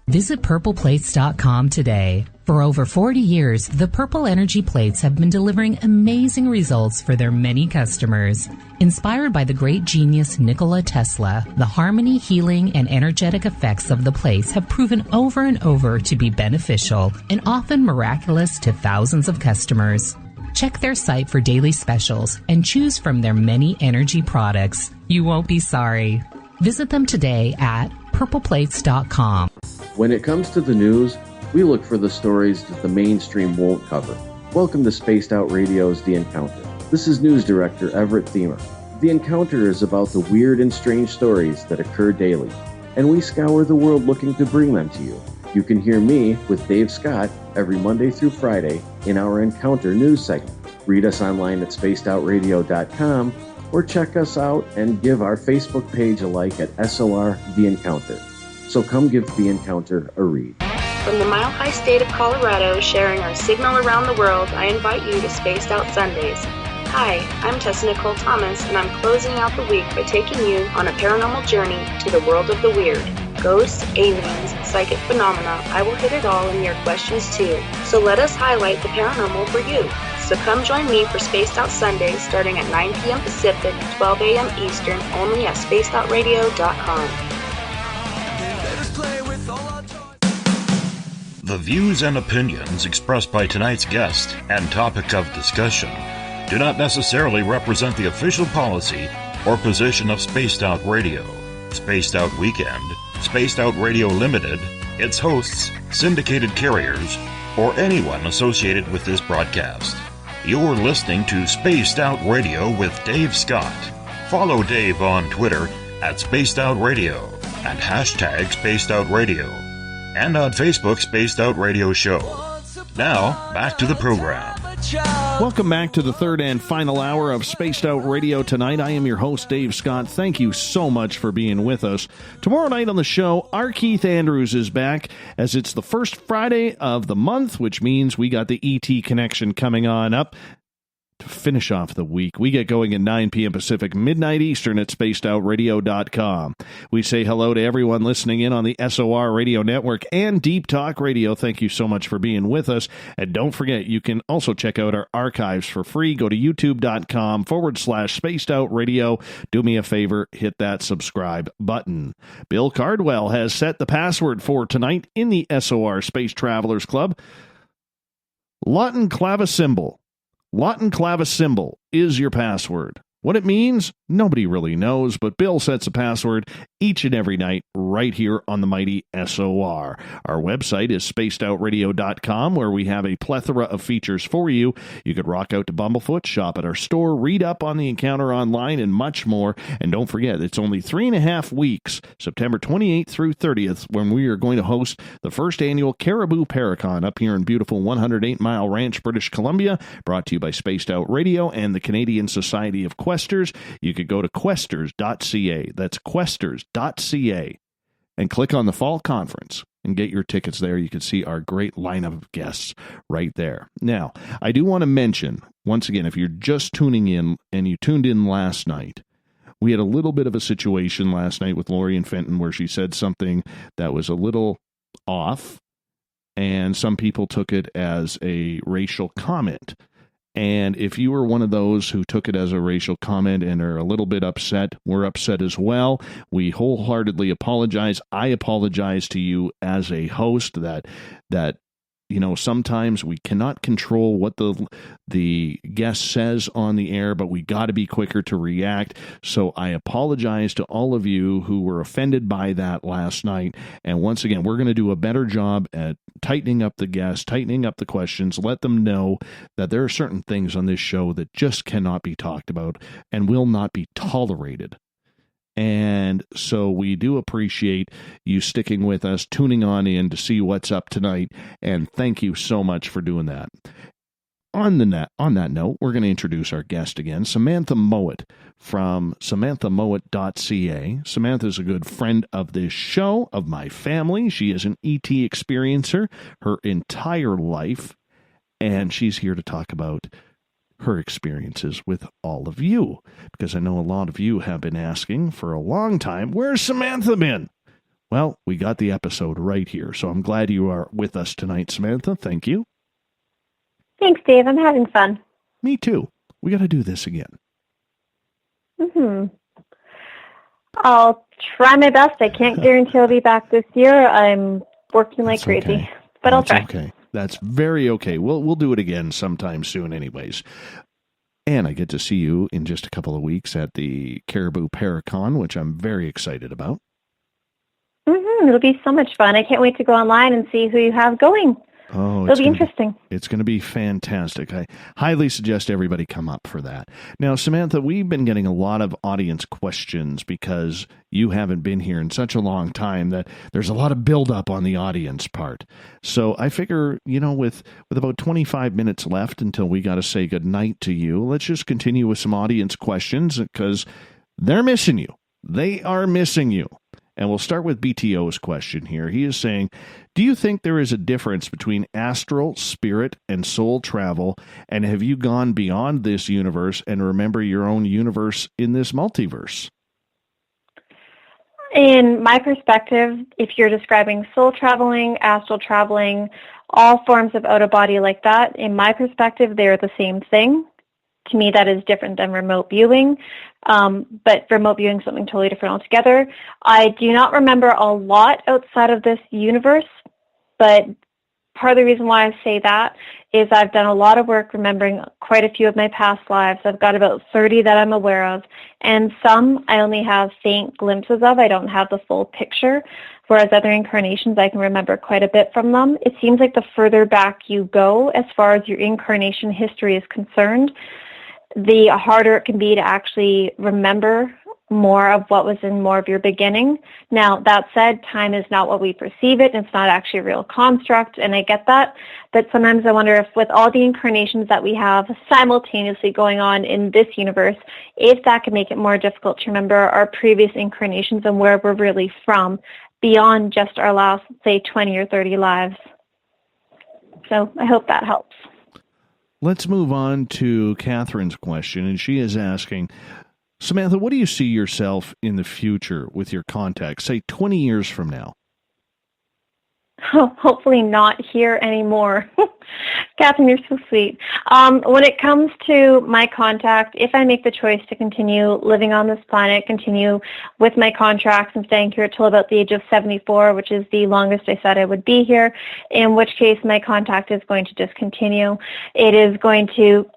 Speaker 13: Visit purpleplates.com today. For over 40 years, the Purple Energy Plates have been delivering amazing results for their many customers. Inspired by the great genius Nikola Tesla, the harmony, healing, and energetic effects of the plates have proven over and over to be beneficial and often miraculous to thousands of customers. Check their site for daily specials and choose from their many energy products. You won't be sorry. Visit them today at purpleplates.com.
Speaker 9: When it comes to the news, we look for the stories that the mainstream won't cover. Welcome to Spaced Out Radio's The Encounter. This is News Director Everett Thiemer. The Encounter is about the weird and strange stories that occur daily, and we scour the world looking to bring them to you. You can hear me with Dave Scott every Monday through Friday in our Encounter news segment. Read us online at spacedoutradio.com or check us out and give our Facebook page a like at SOR The Encounter. So come give The Encounter a read.
Speaker 8: From the mile-high state of Colorado, sharing our signal around the world, I invite you to Spaced Out Sundays. Hi, I'm Tessa Nicole Thomas, and I'm closing out the week by taking you on a paranormal journey to the world of the weird. Ghosts, aliens, psychic phenomena, I will hit it all in your questions too. So let us highlight the paranormal for you. So come join me for Spaced Out Sundays starting at 9 p.m. Pacific, 12 a.m. Eastern, only at spacedoutradio.com.
Speaker 1: The views and opinions expressed by tonight's guest and topic of discussion do not necessarily represent the official policy or position of Spaced Out Radio, Spaced Out Weekend, Spaced Out Radio Limited, its hosts, syndicated carriers, or anyone associated with this broadcast. You're listening to Spaced Out Radio with Dave Scott. Follow Dave on Twitter at Spaced Out Radio and hashtag Spaced Out Radio, and on Facebook Spaced Out Radio Show. Now, back to the program.
Speaker 3: Welcome back to the third and final hour of Spaced Out Radio tonight. I am your host, Dave Scott. Thank you so much for being with us. Tomorrow night on the show, our Keith Andrews is back, as it's the first Friday of the month, which means we got the ET connection coming on up. To finish off the week, we get going at 9 p.m. Pacific, midnight Eastern at spacedoutradio.com. We say hello to everyone listening in on the SOR Radio Network and Deep Talk Radio. Thank you so much for being with us. And don't forget, you can also check out our archives for free. Go to youtube.com/spacedoutradio. Do me a favor, hit that subscribe button. Bill Cardwell has set the password for tonight in the SOR Space Travelers Club. Lawton Clavisymbol. Lawton Clavisymbol is your password. What it means, nobody really knows, but Bill sets a password each and every night right here on the mighty SOR. Our website is spacedoutradio.com, where we have a plethora of features for you. You could rock out to Bumblefoot, shop at our store, read up on the encounter online, and much more. And don't forget, it's only 3.5 weeks, September 28th through 30th, when we are going to host the first annual Caribou Paracon up here in beautiful 108 Mile Ranch, British Columbia, brought to you by Spaced Out Radio and the Canadian Society of Questers. You could go to questers.ca. That's questers.ca and click on the fall conference and get your tickets there. You can see our great lineup of guests right there. Now, I do want to mention, once again, if you're just tuning in and you tuned in last night, we had a little bit of a situation last night with Lori and Fenton where she said something that was a little off, and some people took it as a racial comment. And if you were one of those who took it as a racial comment and are a little bit upset, we're upset as well. We wholeheartedly apologize. I apologize to you as a host that you know, sometimes we cannot control what the guest says on the air, but we got to be quicker to react. So I apologize to all of you who were offended by that last night. And once again, we're going to do a better job at tightening up the guests, tightening up the questions, let them know that there are certain things on this show that just cannot be talked about and will not be tolerated. And so we do appreciate you sticking with us, tuning on in to see what's up tonight, and thank you so much for doing that. On that note, we're going to introduce our guest again, Samantha Mowat from SamanthaMowat.ca. Samantha is a good friend of this show, of my family. She is an ET experiencer her entire life, and she's here to talk about her experiences with all of you, because I know a lot of you have been asking for a long time, where's Samantha been? Well, we got the episode right here, so I'm glad you are with us tonight, Samantha. Thank you.
Speaker 4: Thanks, Dave. I'm having fun.
Speaker 3: Me too. We got to do this again.
Speaker 4: I'll try my best. I can't guarantee I'll be back this year. I'm working like crazy, but I'll try.
Speaker 3: Okay. That's very okay. We'll do it again sometime soon anyways. And I get to see you in just a couple of weeks at the Caribou Paracon, which I'm very excited about.
Speaker 4: It'll be so much fun. I can't wait to go online and see who you have going.
Speaker 3: Oh,
Speaker 4: it'll be interesting.
Speaker 3: It's going to be fantastic. I highly suggest everybody come up for that. Now, Samantha, we've been getting a lot of audience questions because you haven't been here in such a long time that there's a lot of buildup on the audience part. So I figure, with about 25 minutes left until we got to say goodnight to you, let's just continue with some audience questions because they're missing you. They are missing you. And we'll start with BTO's question here. He is saying, do you think there is a difference between astral, spirit, and soul travel? And have you gone beyond this universe and remember your own universe in this multiverse?
Speaker 4: In my perspective, if you're describing soul traveling, astral traveling, all forms of out-of-body like that, in my perspective, they're the same thing. To me, that is different than remote viewing, but remote viewing is something totally different altogether. I do not remember a lot outside of this universe, but part of the reason why I say that is I've done a lot of work remembering quite a few of my past lives. I've got about 30 that I'm aware of, and some I only have faint glimpses of. I don't have the full picture, whereas other incarnations, I can remember quite a bit from them. It seems like the further back you go, as far as your incarnation history is concerned, the harder it can be to actually remember more of what was in more of your beginning. Now, that said, time is not what we perceive it. It's not actually a real construct, and I get that. But sometimes I wonder if with all the incarnations that we have simultaneously going on in this universe, if that could make it more difficult to remember our previous incarnations and where we're really from beyond just our last, say, 20 or 30 lives. So I hope that helps.
Speaker 3: Let's move on to Catherine's question, and she is asking, Samantha, what do you see yourself in the future with your contacts, say 20 years from now?
Speaker 4: Hopefully not here anymore. Catherine, you're so sweet. When it comes to my contact, if I make the choice to continue living on this planet, continue with my contracts and staying here till about the age of 74, which is the longest I said I would be here, in which case my contact is going to discontinue. It is going to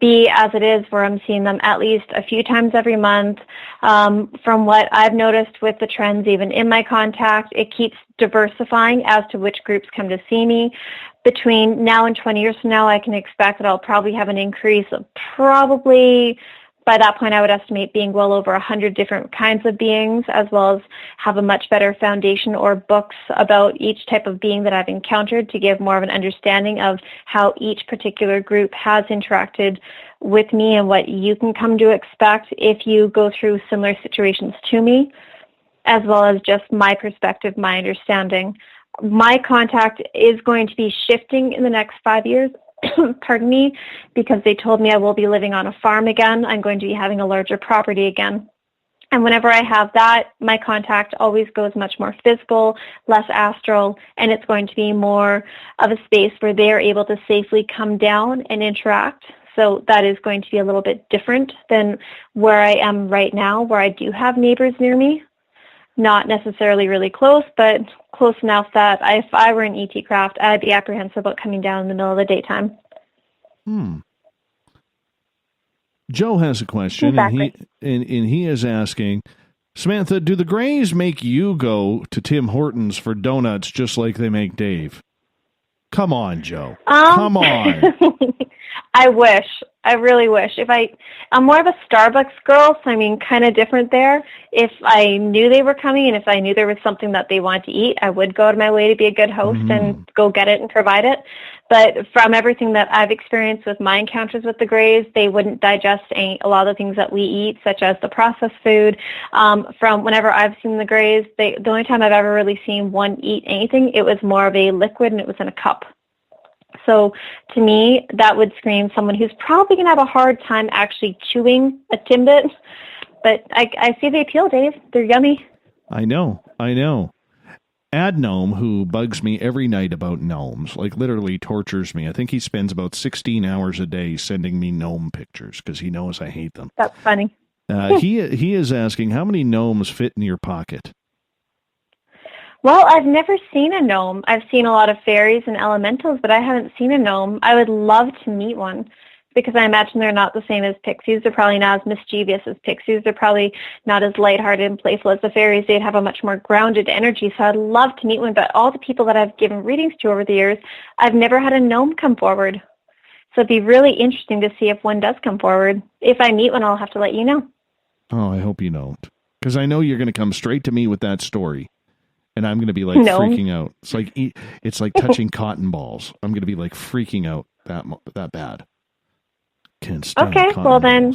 Speaker 4: be as it is, where I'm seeing them at least a few times every month. From what I've noticed with the trends, even in my contact, it keeps diversifying as to which groups come to see me. Between now and 20 years from now, I can expect that I'll probably have an increase of probably, by that point, I would estimate being well over 100 different kinds of beings, as well as have a much better foundation or books about each type of being that I've encountered to give more of an understanding of how each particular group has interacted with me and what you can come to expect if you go through similar situations to me, as well as just my perspective, my understanding. My contact is going to be shifting in the next 5 years. Pardon me, because they told me I will be living on a farm again. I'm going to be having a larger property again. And whenever I have that, my contact always goes much more physical, less astral, and it's going to be more of a space where they're able to safely come down and interact. So that is going to be a little bit different than where I am right now, where I do have neighbors near me. Not necessarily really close, but close enough that if I were an ET craft, I'd be apprehensive about coming down in the middle of the daytime.
Speaker 3: Joe has a question,
Speaker 4: exactly.
Speaker 3: and he is asking, Samantha, do the Greys make you go to Tim Hortons for donuts just like they make Dave? Come on, Joe. Come on.
Speaker 4: I wish. I really wish. I'm more of a Starbucks girl, so I mean, kind of different there. If I knew they were coming and if I knew there was something that they wanted to eat, I would go out of my way to be a good host and go get it and provide it. But from everything that I've experienced with my encounters with the Greys, they wouldn't digest a lot of the things that we eat, such as the processed food. From whenever I've seen the Greys, the only time I've ever really seen one eat anything, it was more of a liquid and it was in a cup. So to me, that would scream someone who's probably going to have a hard time actually chewing a Timbit. But I see the appeal, Dave. They're yummy.
Speaker 3: I know. Adnome, who bugs me every night about gnomes, like literally tortures me. I think he spends about 16 hours a day sending me gnome pictures because he knows I hate them.
Speaker 4: That's funny.
Speaker 3: He is asking, how many gnomes fit in your pocket?
Speaker 4: Well, I've never seen a gnome. I've seen a lot of fairies and elementals, but I haven't seen a gnome. I would love to meet one. because I imagine they're not the same as pixies. They're probably not as mischievous as pixies. They're probably not as lighthearted and playful as the fairies. They'd have a much more grounded energy. So I'd love to meet one, but all the people that I've given readings to over the years, I've never had a gnome come forward. So it'd be really interesting to see if one does come forward. If I meet one, I'll have to let you know.
Speaker 3: Oh, I hope you don't. Because I know you're going to come straight to me with that story. And I'm going to be like freaking out. It's like touching cotton balls. I'm going to be like freaking out that bad. Can't stand
Speaker 4: Okay, well then,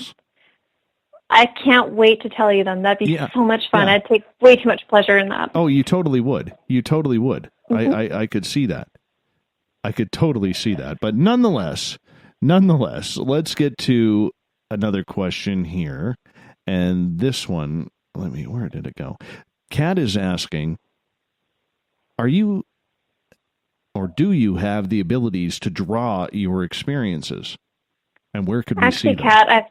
Speaker 4: I can't wait to tell you them. That'd be so much fun. I'd take way too much pleasure in that.
Speaker 3: Oh, you totally would. You totally would.
Speaker 4: Mm-hmm.
Speaker 3: I could see that. I could totally see that. But nonetheless, let's get to another question here. And this one, where did it go? Kat is asking, are you or do you have the abilities to draw your experiences? And where could we see them?
Speaker 4: Kat,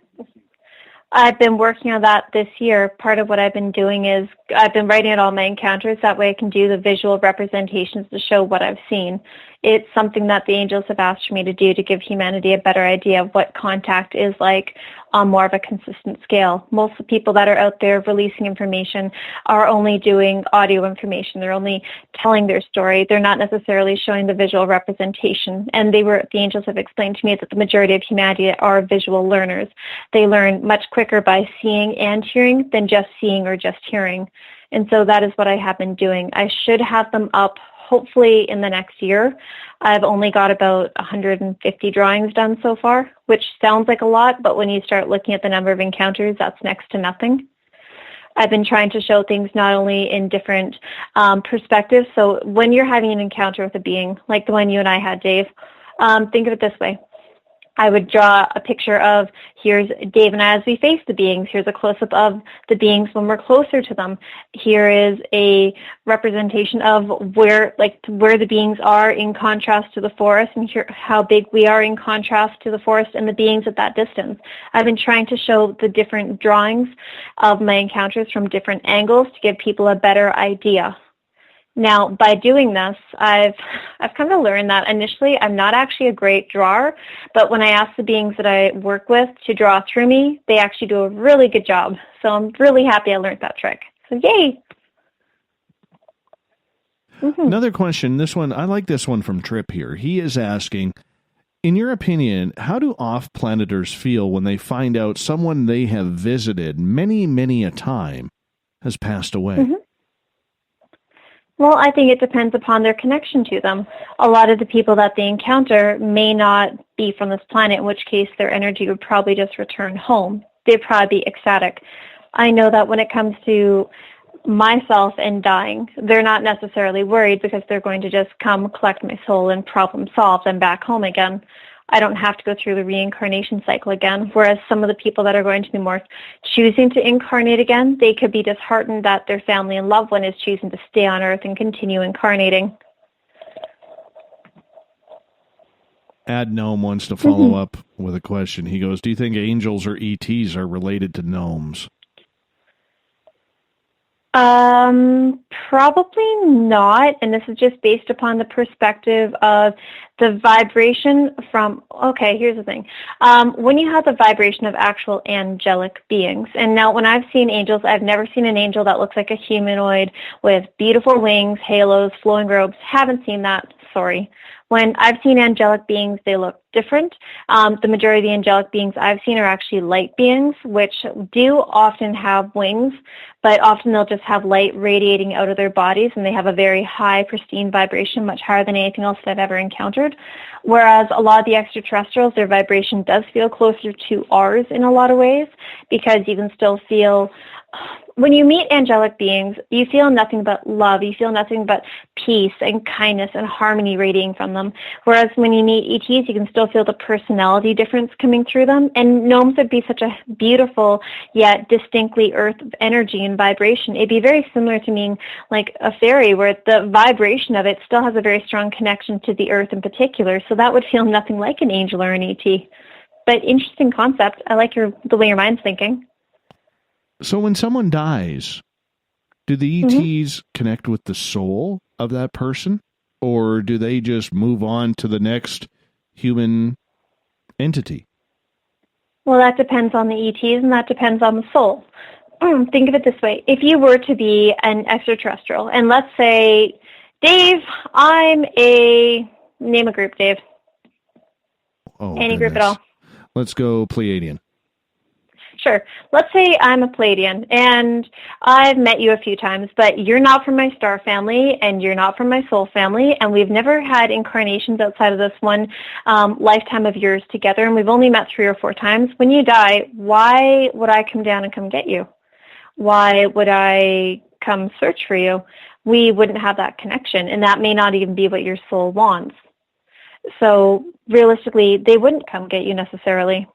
Speaker 4: I've been working on that this year. Part of what I've been doing is I've been writing out all my encounters. That way I can do the visual representations to show what I've seen. It's something that the angels have asked me to do to give humanity a better idea of what contact is like on more of a consistent scale. Most of the people that are out there releasing information are only doing audio information. They're only telling their story. They're not necessarily showing the visual representation. And the angels have explained to me that the majority of humanity are visual learners. They learn much quicker by seeing and hearing than just seeing or just hearing. And so that is what I have been doing. I should have them up hopefully in the next year. I've only got about 150 drawings done so far, which sounds like a lot, but when you start looking at the number of encounters, that's next to nothing. I've been trying to show things not only in different perspectives. So when you're having an encounter with a being, like the one you and I had, Dave, think of it this way. I would draw a picture of, here's Dave and I as we face the beings. Here's a close-up of the beings when we're closer to them. Here is a representation of where the beings are in contrast to the forest, and here how big we are in contrast to the forest and the beings at that distance. I've been trying to show the different drawings of my encounters from different angles to give people a better idea. Now, by doing this, I've come to learn that initially I'm not actually a great drawer, but when I ask the beings that I work with to draw through me, they actually do a really good job. So I'm really happy I learned that trick. So yay! Mm-hmm.
Speaker 3: Another question, this one, I like this one from Trip here. He is asking, in your opinion, how do off-planeters feel when they find out someone they have visited many, many a time has passed away?
Speaker 4: Mm-hmm. Well, I think it depends upon their connection to them. A lot of the people that they encounter may not be from this planet, in which case their energy would probably just return home. They'd probably be ecstatic. I know that when it comes to myself and dying, they're not necessarily worried because they're going to just come collect my soul and problem solved and back home again. I don't have to go through the reincarnation cycle again, whereas some of the people that are going to be more choosing to incarnate again, they could be disheartened that their family and loved one is choosing to stay on Earth and continue incarnating.
Speaker 3: Ad Gnome wants to follow up with a question. He goes, do you think angels or ETs are related to gnomes?
Speaker 4: Probably not, and this is just based upon the perspective of the vibration from, okay, here's the thing. When you have the vibration of actual angelic beings, and now when I've seen angels, I've never seen an angel that looks like a humanoid with beautiful wings, halos, flowing robes. Haven't seen that, sorry. When I've seen angelic beings, they look different. The majority of the angelic beings I've seen are actually light beings, which do often have wings, but often they'll just have light radiating out of their bodies, and they have a very high, pristine vibration, much higher than anything else that I've ever encountered. Whereas a lot of the extraterrestrials, their vibration does feel closer to ours in a lot of ways, because you can still feel... When you meet angelic beings, you feel nothing but love. You feel nothing but peace and kindness and harmony radiating from them. Whereas when you meet ETs, you can still feel the personality difference coming through them. And gnomes would be such a beautiful yet distinctly earth energy and vibration. It'd be very similar to meeting like a fairy, where the vibration of it still has a very strong connection to the earth in particular. So that would feel nothing like an angel or an ET. But interesting concept. I like the way your mind's thinking.
Speaker 3: So when someone dies, do the ETs connect with the soul of that person, or do they just move on to the next human entity?
Speaker 4: Well, that depends on the ETs, and that depends on the soul. Think of it this way. If you were to be an extraterrestrial, and let's say, Dave, name a group, Dave.
Speaker 3: Oh,
Speaker 4: Any group at all.
Speaker 3: Let's go Pleiadian.
Speaker 4: Sure. Let's say I'm a Pleiadian, and I've met you a few times, but you're not from my star family, and you're not from my soul family, and we've never had incarnations outside of this one lifetime of yours together, and we've only met 3 or 4 times. When you die, why would I come down and come get you? Why would I come search for you? We wouldn't have that connection, and that may not even be what your soul wants. So realistically, they wouldn't come get you necessarily.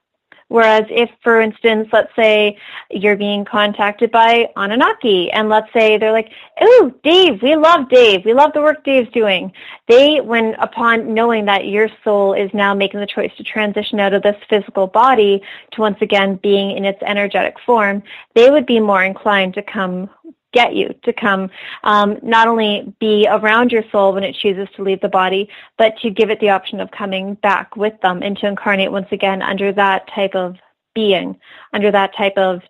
Speaker 4: Whereas if, for instance, let's say you're being contacted by Anunnaki, and let's say they're like, "Oh, Dave, we love the work Dave's doing." They, when upon knowing that your soul is now making the choice to transition out of this physical body to once again being in its energetic form, they would be more inclined to come get you, to come not only be around your soul when it chooses to leave the body, but to give it the option of coming back with them and to incarnate once again under that type of being, under that type of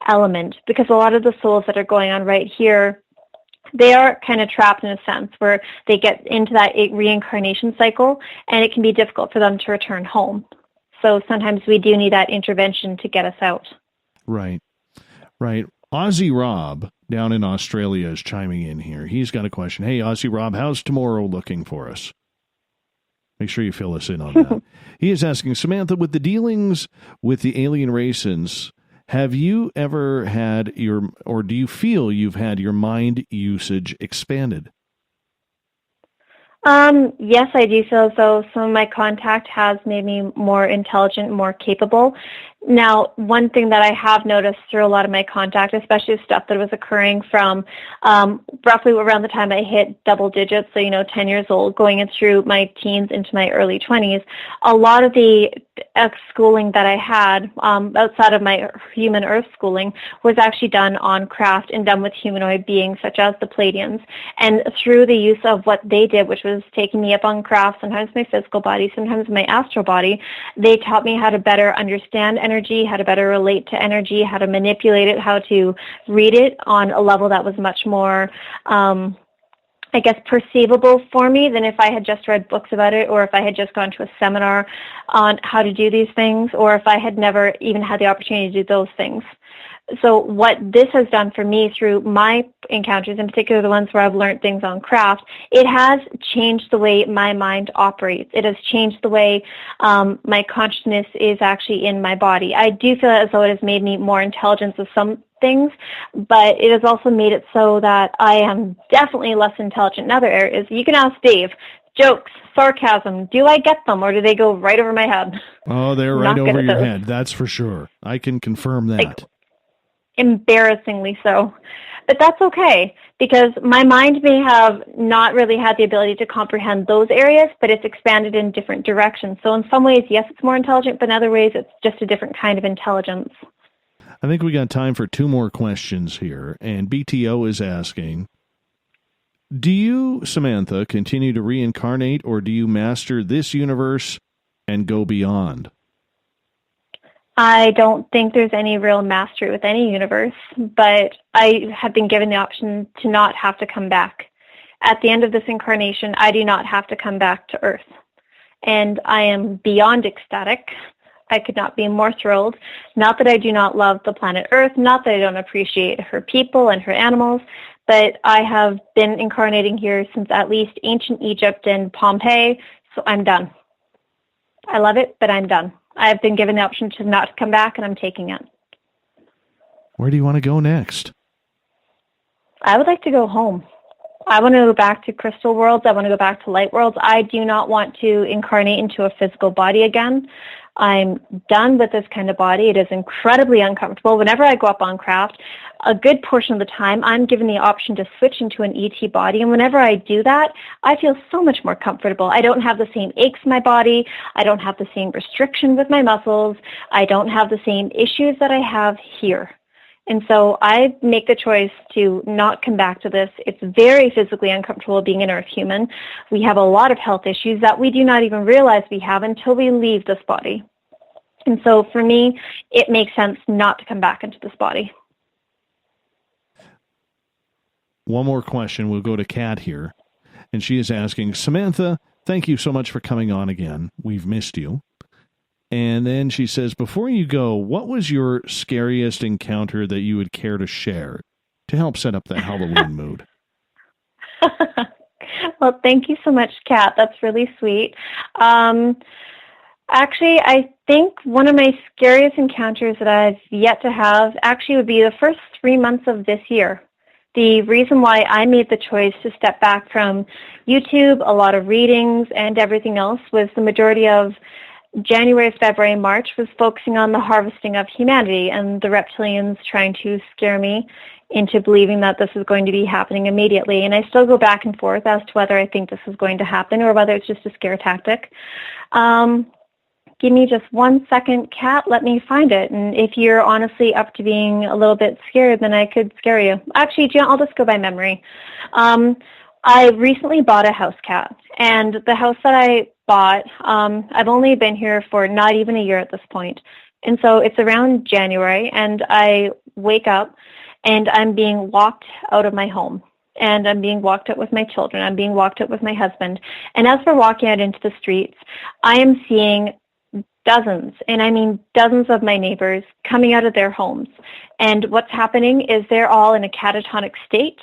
Speaker 4: element. Because a lot of the souls that are going on right here, they are kind of trapped in a sense where they get into that reincarnation cycle, and it can be difficult for them to return home. So sometimes we do need that intervention to get us out.
Speaker 3: Right. Aussie Rob down in Australia is chiming in here. He's got a question. Hey, Aussie Rob, how's tomorrow looking for us? Make sure you fill us in on that. He is asking, Samantha, with the dealings with the alien races, have you ever had or do you feel you've had your mind usage expanded?
Speaker 4: Yes, I do feel as though some of my contact has made me more intelligent, more capable. Now, one thing that I have noticed through a lot of my contact, especially stuff that was occurring from roughly around the time I hit double digits, so, 10 years old, going in through my teens into my early 20s, a lot of the schooling that I had outside of my human earth schooling was actually done on craft and done with humanoid beings such as the Pleiadians. And through the use of what they did, which was taking me up on craft, sometimes my physical body, sometimes my astral body, they taught me how to better understand energy, how to better relate to energy, how to manipulate it, how to read it on a level that was much more, perceivable for me than if I had just read books about it, or if I had just gone to a seminar on how to do these things, or if I had never even had the opportunity to do those things. So what this has done for me through my encounters, in particular the ones where I've learned things on craft, it has changed the way my mind operates. It has changed the way my consciousness is actually in my body. I do feel as though it has made me more intelligent with some things, but it has also made it so that I am definitely less intelligent in other areas. You can ask Dave. Jokes, sarcasm, do I get them, or do they go right over my head?
Speaker 3: Oh, they're right over your head, that's for sure. I can confirm that.
Speaker 4: Embarrassingly so. But that's okay, because my mind may have not really had the ability to comprehend those areas, but it's expanded in different directions. So in some ways, yes, it's more intelligent, but in other ways, it's just a different kind of intelligence.
Speaker 3: I think we got time for 2 more questions here, and BTO is asking, do you, Samantha, continue to reincarnate, or do you master this universe and go beyond?
Speaker 4: I don't think there's any real mastery with any universe, but I have been given the option to not have to come back. At the end of this incarnation, I do not have to come back to Earth. And I am beyond ecstatic. I could not be more thrilled. Not that I do not love the planet Earth, not that I don't appreciate her people and her animals, but I have been incarnating here since at least ancient Egypt and Pompeii, so I'm done. I love it, but I'm done. I've been given the option to not come back, and I'm taking it.
Speaker 3: Where do you want to go next?
Speaker 4: I would like to go home. I want to go back to crystal worlds. I want to go back to light worlds. I do not want to incarnate into a physical body again. I'm done with this kind of body. It is incredibly uncomfortable. Whenever I go up on craft, a good portion of the time, I'm given the option to switch into an ET body. And whenever I do that, I feel so much more comfortable. I don't have the same aches in my body. I don't have the same restriction with my muscles. I don't have the same issues that I have here. And so I make the choice to not come back to this. It's very physically uncomfortable being an Earth human. We have a lot of health issues that we do not even realize we have until we leave this body. And so for me, it makes sense not to come back into this body.
Speaker 3: One more question. We'll go to Kat here. And she is asking, Samantha, thank you so much for coming on again. We've missed you. And then she says, before you go, what was your scariest encounter that you would care to share to help set up that Halloween mood?
Speaker 4: Well, thank you so much, Kat. That's really sweet. Actually, I think one of my scariest encounters that I've yet to have actually would be the first 3 months of this year. The reason why I made the choice to step back from YouTube, a lot of readings, and everything else was the majority of January, February, March was focusing on the harvesting of humanity and the reptilians trying to scare me into believing that this is going to be happening immediately. And I still go back and forth as to whether I think this is going to happen or whether it's just a scare tactic. Give me just 1 second, Kat. Let me find it. And if you're honestly up to being a little bit scared, then I could scare you. Actually, I'll just go by memory. I recently bought a house, Kat. And the house that I bought, I've only been here for not even a year at this point. And so it's around January, and I wake up, and I'm being walked out of my home. And I'm being walked out with my children. I'm being walked out with my husband. And as we're walking out into the streets, I am seeing dozens, and I mean dozens of my neighbors coming out of their homes. And what's happening is they're all in a catatonic state.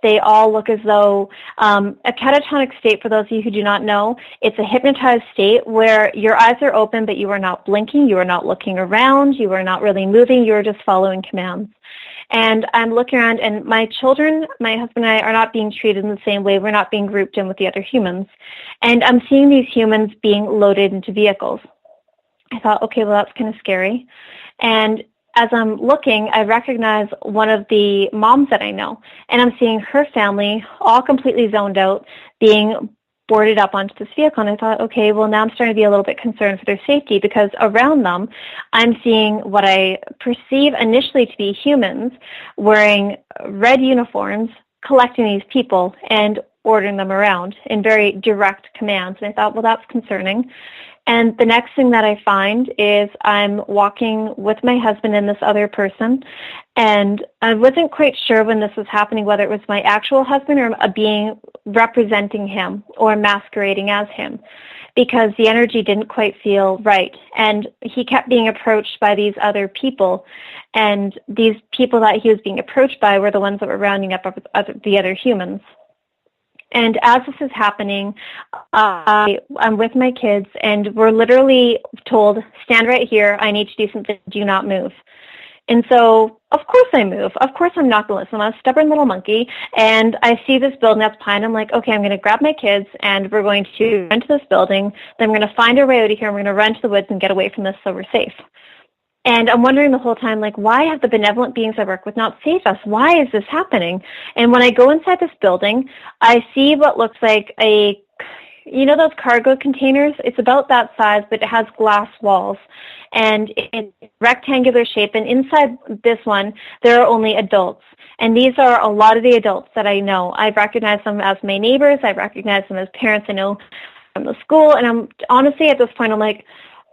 Speaker 4: They all look as though a catatonic state, for those of you who do not know, it's a hypnotized state where your eyes are open, but you are not blinking, you are not looking around, you are not really moving, you are just following commands. And I'm looking around, and my children, my husband and I, are not being treated in the same way. We're not being grouped in with the other humans. And I'm seeing these humans being loaded into vehicles. I thought, okay, well, that's kind of scary. And as I'm looking, I recognize one of the moms that I know, and I'm seeing her family all completely zoned out, being boarded up onto this vehicle. And I thought, okay, well, now I'm starting to be a little bit concerned for their safety, because around them, I'm seeing what I perceive initially to be humans wearing red uniforms, collecting these people and ordering them around in very direct commands. And I thought, well, that's concerning. And the next thing that I find is I'm walking with my husband and this other person, and I wasn't quite sure when this was happening whether it was my actual husband or a being representing him or masquerading as him, because the energy didn't quite feel right. And he kept being approached by these other people, and these people that he was being approached by were the ones that were rounding up the other humans. And as this is happening, I'm with my kids, and we're literally told, stand right here, I need to do something, do not move. And so, of course I move. Of course I'm not going to listen. I'm a stubborn little monkey, and I see this building that's behind. I'm like, okay, I'm going to grab my kids, and we're going to run to this building. Then we're going to find our way out of here, and we're going to run to the woods and get away from this so we're safe. And I'm wondering the whole time, like, why have the benevolent beings I work with not saved us? Why is this happening? And when I go inside this building, I see what looks like those cargo containers? It's about that size, but it has glass walls. And it's rectangular shape. And inside this one, there are only adults. And these are a lot of the adults that I know. I recognize them as my neighbors. I recognize them as parents I know from the school. And I'm honestly, at this point, I'm like,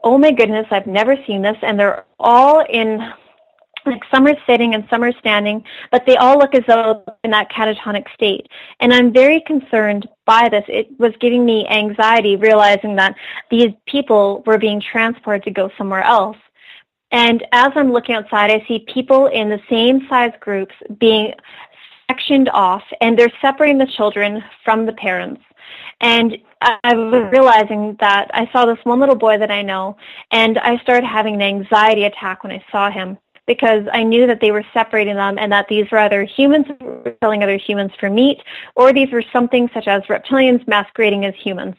Speaker 4: oh my goodness, I've never seen this. And they're all in, like, some are sitting and some are standing, but they all look as though in that catatonic state. And I'm very concerned by this. It was giving me anxiety, realizing that these people were being transported to go somewhere else. And as I'm looking outside, I see people in the same size groups being sectioned off, and they're separating the children from the parents. And I was realizing that I saw this one little boy that I know, and I started having an anxiety attack when I saw him, because I knew that they were separating them and that these were either humans who were killing other humans for meat, or these were something such as reptilians masquerading as humans.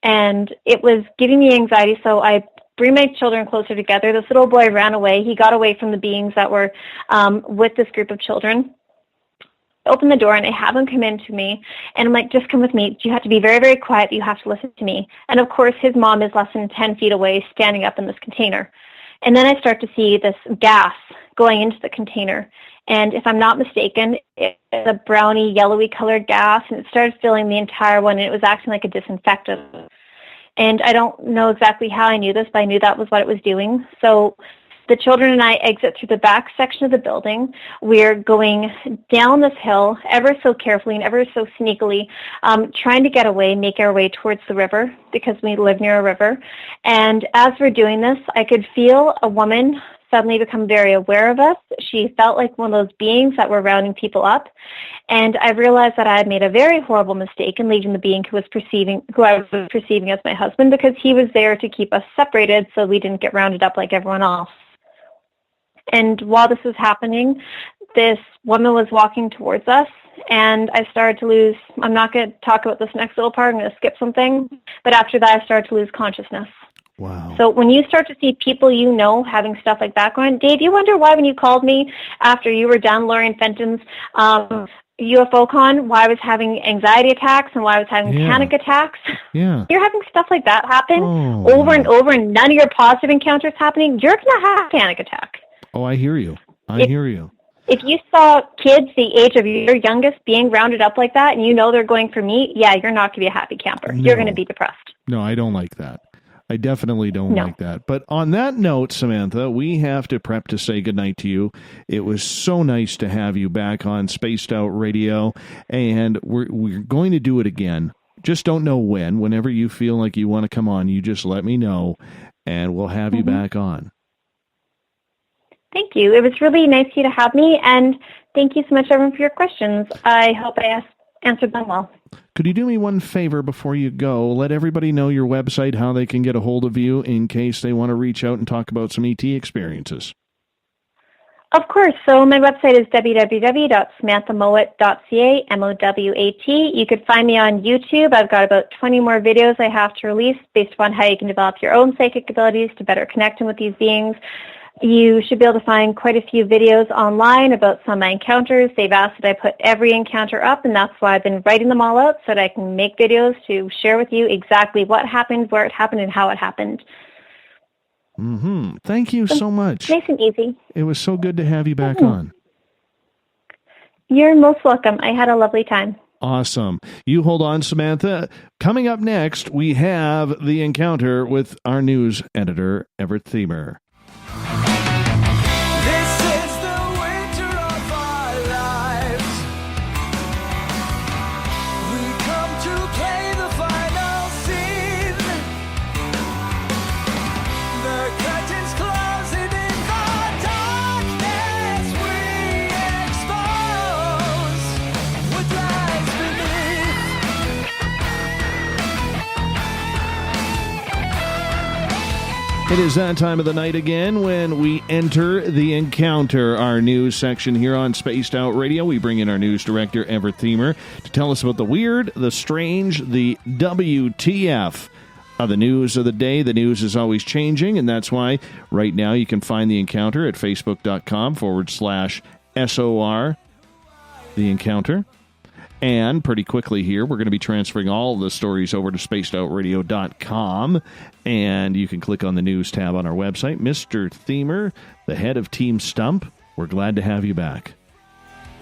Speaker 4: And it was giving me anxiety, so I bring my children closer together. This little boy ran away. He got away from the beings that were with this group of children. Open the door, and I have him come in to me, and I'm like, just come with me. You have to be very, very quiet. You have to listen to me. And of course, his mom is less than 10 feet away, standing up in this container. And then I start to see this gas going into the container. And if I'm not mistaken, it's a browny, yellowy colored gas, and it started filling the entire one, and it was acting like a disinfectant. And I don't know exactly how I knew this, but I knew that was what it was doing. So the children and I exit through the back section of the building. We're going down this hill ever so carefully and ever so sneakily, trying to get away, make our way towards the river because we live near a river. And as we're doing this, I could feel a woman suddenly become very aware of us. She felt like one of those beings that were rounding people up. And I realized that I had made a very horrible mistake in leaving the being who I was perceiving as my husband, because he was there to keep us separated so we didn't get rounded up like everyone else. And while this was happening, this woman was walking towards us, and I started to lose, I'm not going to talk about this next little part, I'm going to skip something, but after that I started to lose consciousness.
Speaker 3: Wow.
Speaker 4: So when you start to see people you know having stuff like that going, Dave, you wonder why when you called me after you were done Lori and Fenton's UFO con, why I was having anxiety attacks and why I was having panic attacks.
Speaker 3: Yeah.
Speaker 4: You're having stuff like that happen over and over, and none of your positive encounters happening, you're going to have a panic attack.
Speaker 3: Oh, I hear you. I hear you.
Speaker 4: If you saw kids the age of your youngest being rounded up like that and you know they're going for meat, yeah, you're not going to be a happy camper.
Speaker 3: No.
Speaker 4: You're going to be depressed.
Speaker 3: No, I don't like that. I definitely don't like that. But on that note, Samantha, we have to prep to say goodnight to you. It was so nice to have you back on Spaced Out Radio, and we're going to do it again. Just don't know when. Whenever you feel like you want to come on, you just let me know, and we'll have you back on.
Speaker 4: Thank you. It was really nice of you to have me, and thank you so much, everyone, for your questions. I hope I answered them well.
Speaker 3: Could you do me one favor before you go? Let everybody know your website, how they can get a hold of you in case they want to reach out and talk about some ET experiences.
Speaker 4: Of course. So my website is www.samanthamowat.ca, M-O-W-A-T. You could find me on YouTube. I've got about 20 more videos I have to release based upon how you can develop your own psychic abilities to better connect with these beings. You should be able to find quite a few videos online about some of my encounters. They've asked that I put every encounter up, and that's why I've been writing them all out so that I can make videos to share with you exactly what happened, where it happened, and how it happened.
Speaker 3: Thank you so much.
Speaker 4: Nice and easy.
Speaker 3: It was so good to have you back on.
Speaker 4: You're most welcome. I had a lovely time.
Speaker 3: Awesome. You hold on, Samantha. Coming up next, we have the encounter with our news editor, Everett Thiemer.
Speaker 2: This is the winter of our lives. We come to play the final scene. The curtains closing in the darkness we expose what lies beneath.
Speaker 3: It is that time of the night again when we enter the encounter, our news section here on Spaced Out Radio. We bring in our news director, Everett Thiemer, to tell us about the weird, the strange, the WTF of the news of the day. The news is always changing, and that's why right now you can find the encounter at facebook.com/SOR, the encounter. And pretty quickly here, we're going to be transferring all of the stories over to spacedoutradio.com, and you can click on the news tab on our website. Mr. Thiemer, the head of Team Stump, we're glad to have you back.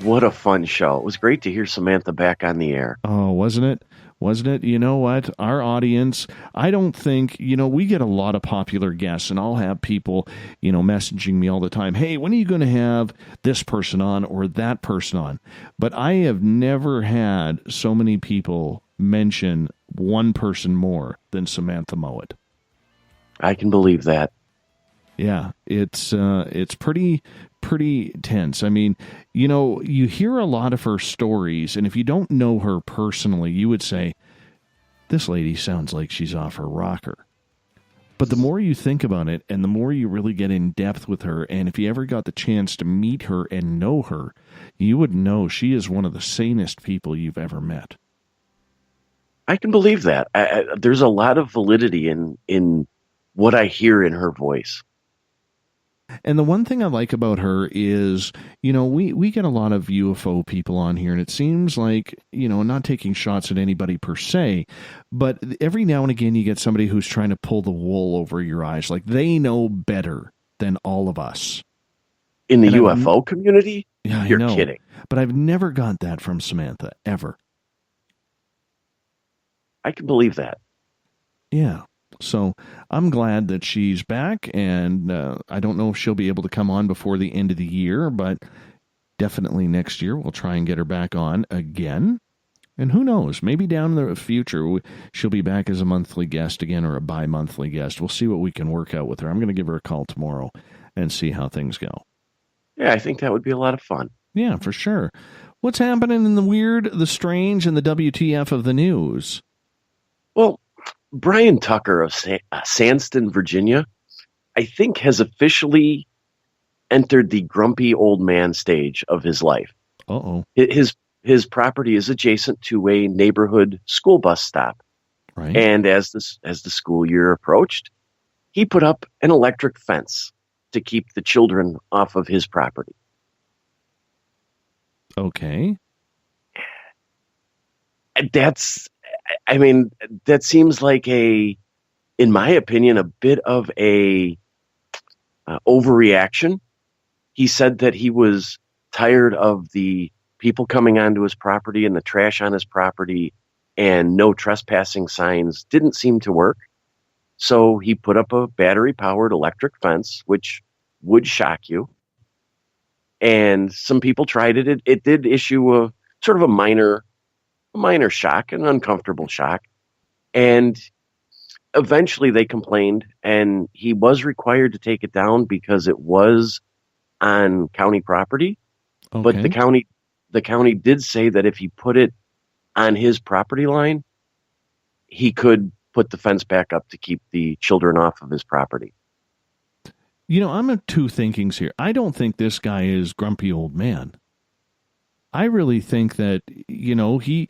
Speaker 9: What a fun show. It was great to hear Samantha back on the air.
Speaker 3: Oh, wasn't it? Wasn't it? You know what? Our audience, I don't think, we get a lot of popular guests, and I'll have people, messaging me all the time, hey, when are you going to have this person on or that person on? But I have never had so many people mention one person more than Samantha Mowat.
Speaker 9: I can believe that.
Speaker 3: Yeah, it's pretty tense. I mean, you hear a lot of her stories, and if you don't know her personally, you would say, this lady sounds like she's off her rocker. But the more you think about it, and the more you really get in depth with her, and if you ever got the chance to meet her and know her, you would know she is one of the sanest people you've ever met.
Speaker 9: I can believe that. There's a lot of validity in what I hear in her voice.
Speaker 3: And the one thing I like about her is, we get a lot of UFO people on here, and it seems like, not taking shots at anybody per se, but every now and again you get somebody who's trying to pull the wool over your eyes, like they know better than all of us.
Speaker 9: In the UFO community?
Speaker 3: Yeah,
Speaker 9: You're kidding.
Speaker 3: But I've never got that from Samantha, ever.
Speaker 9: I can believe that.
Speaker 3: Yeah. So I'm glad that she's back, and I don't know if she'll be able to come on before the end of the year, but definitely next year we'll try and get her back on again. And who knows, maybe down in the future she'll be back as a monthly guest again or a bi-monthly guest. We'll see what we can work out with her. I'm going to give her a call tomorrow and see how things go.
Speaker 9: Yeah, I think that would be a lot of fun.
Speaker 3: Yeah, for sure. What's happening in the weird, the strange, and the WTF of the news?
Speaker 9: Well, Brian Tucker of Sandston, Virginia, I think has officially entered the grumpy old man stage of his life.
Speaker 3: Uh-oh.
Speaker 9: His property is adjacent to a neighborhood school bus stop.
Speaker 3: Right.
Speaker 9: And as the school year approached, he put up an electric fence to keep the children off of his property.
Speaker 3: Okay.
Speaker 9: That seems like in my opinion, a bit of a overreaction. He said that he was tired of the people coming onto his property and the trash on his property, and no trespassing signs didn't seem to work. So he put up a battery-powered electric fence, which would shock you. And some people tried it. It did issue a sort of a minor shock, an uncomfortable shock. And eventually they complained, and he was required to take it down because it was on county property.
Speaker 3: Okay.
Speaker 9: But the county did say that if he put it on his property line, he could put the fence back up to keep the children off of his property.
Speaker 3: You know, I'm of two thinkings here. I don't think this guy is grumpy old man. I really think that, you know, he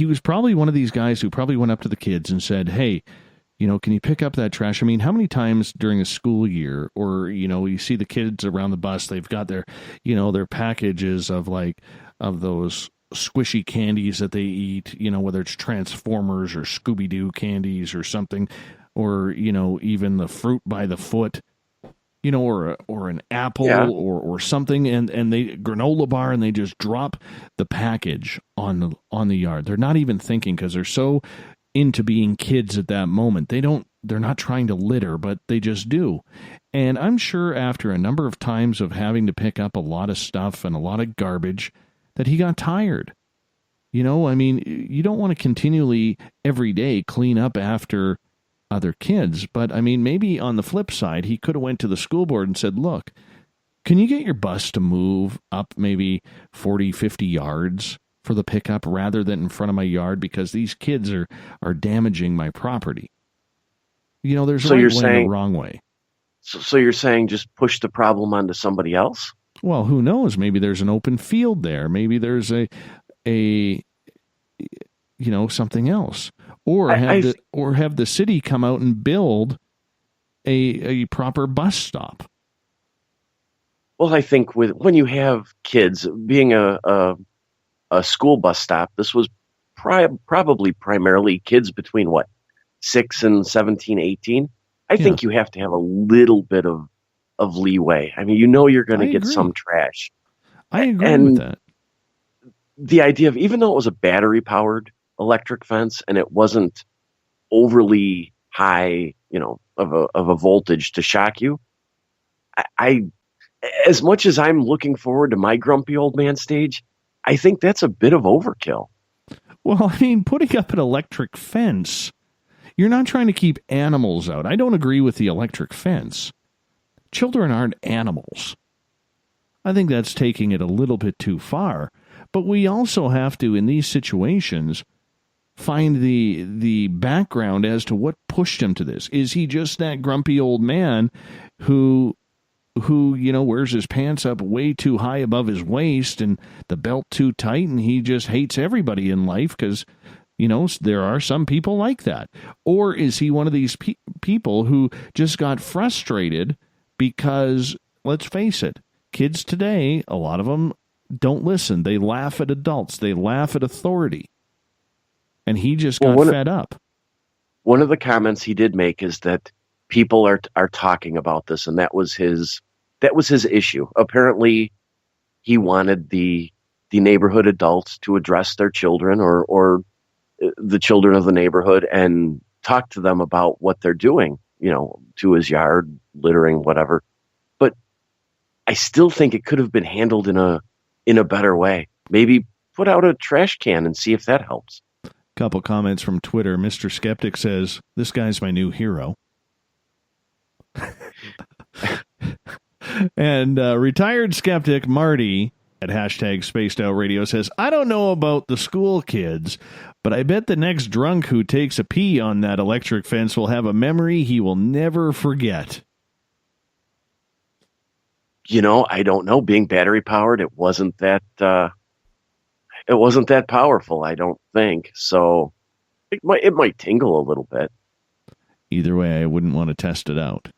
Speaker 3: was probably one of these guys who probably went up to the kids and said, hey, you know, can you pick up that trash? I mean, how many times during a school year, or, you know, you see the kids around the bus, they've got their, you know, their packages of those squishy candies that they eat, you know, whether it's Transformers or Scooby-Doo candies or something, or, you know, even the fruit by the foot, you know, or an apple,
Speaker 9: yeah,
Speaker 3: or something, and they granola bar, and they just drop the package on the yard. They're not even thinking, because they're so into being kids at that moment. They're not trying to litter, but they just do. And I'm sure after a number of times of having to pick up a lot of stuff and a lot of garbage, that he got tired. You know, I mean, you don't want to continually every day clean up after other kids, but I mean, maybe on the flip side, he could have went to the school board and said, look, can you get your bus to move up maybe 40, 50 yards for the pickup rather than in front of my yard, because these kids are damaging my property. You know, there's a right way and a wrong way.
Speaker 9: So you're saying just push the problem onto somebody else?
Speaker 3: Well, who knows? Maybe there's an open field there. Maybe there's a you know, something else. Or have the city come out and build a proper bus stop.
Speaker 9: Well, I think when you have kids, being a school bus stop, this was probably primarily kids between 6 and 17, 18. I think you have to have a little bit of leeway. I mean, you know, you're going to get some trash.
Speaker 3: I agree with that.
Speaker 9: The idea of, even though it was a battery powered electric fence and it wasn't overly high, you know, of a voltage to shock you, I as much as I'm looking forward to my grumpy old man stage, I think that's a bit of overkill.
Speaker 3: Well, I mean, putting up an electric fence, you're not trying to keep animals out. I don't agree with the electric fence. Children aren't animals. I think that's taking it a little bit too far. But we also have to, in these situations, find the background as to what pushed him to this. Is he just that grumpy old man who you know, wears his pants up way too high above his waist and the belt too tight, and he just hates everybody in life because, you know, there are some people like that? Or is he one of these people who just got frustrated because, let's face it, kids today, a lot of them don't listen. They laugh at adults. They laugh at authority. And he just got fed up.
Speaker 9: One of the comments he did make is that people are talking about this, and that was his issue. Apparently, he wanted the neighborhood adults to address their children or the children of the neighborhood and talk to them about what they're doing, to his yard, littering, whatever. But I still think it could have been handled in a better way. Maybe put out a trash can and see if that helps.
Speaker 3: Couple comments from Twitter. Mr. Skeptic says, "This guy's my new hero." And retired skeptic Marty at hashtag Spaced Out Radio says, "I don't know about the school kids, but I bet the next drunk who takes a pee on that electric fence will have a memory he will never forget."
Speaker 9: I don't know. Being battery powered, it wasn't that powerful, I don't think. So it might tingle a little bit.
Speaker 3: Either way, I wouldn't want to test it out.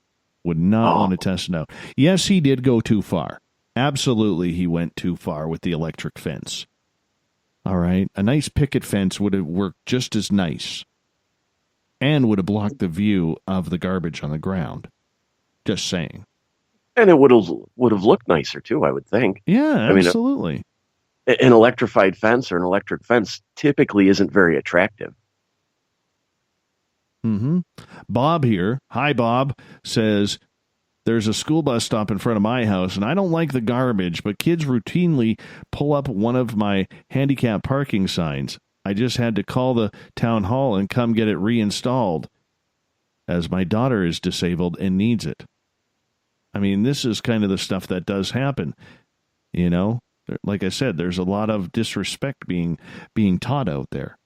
Speaker 3: Would not want to test it out. Yes, he did go too far. Absolutely, he went too far with the electric fence. All right. A nice picket fence would have worked just as nice and would have blocked the view of the garbage on the ground. Just saying.
Speaker 9: And it would have looked nicer, too, I would think.
Speaker 3: Yeah, absolutely.
Speaker 9: An electrified fence or an electric fence typically isn't very attractive.
Speaker 3: Mm-hmm. Bob here, hi Bob, says, "There's a school bus stop in front of my house, and I don't like the garbage, but kids routinely pull up one of my handicap parking signs. I just had to call the town hall and come get it reinstalled, as my daughter is disabled and needs it." I mean, this is kind of the stuff that does happen. Like I said, there's a lot of disrespect being taught out there.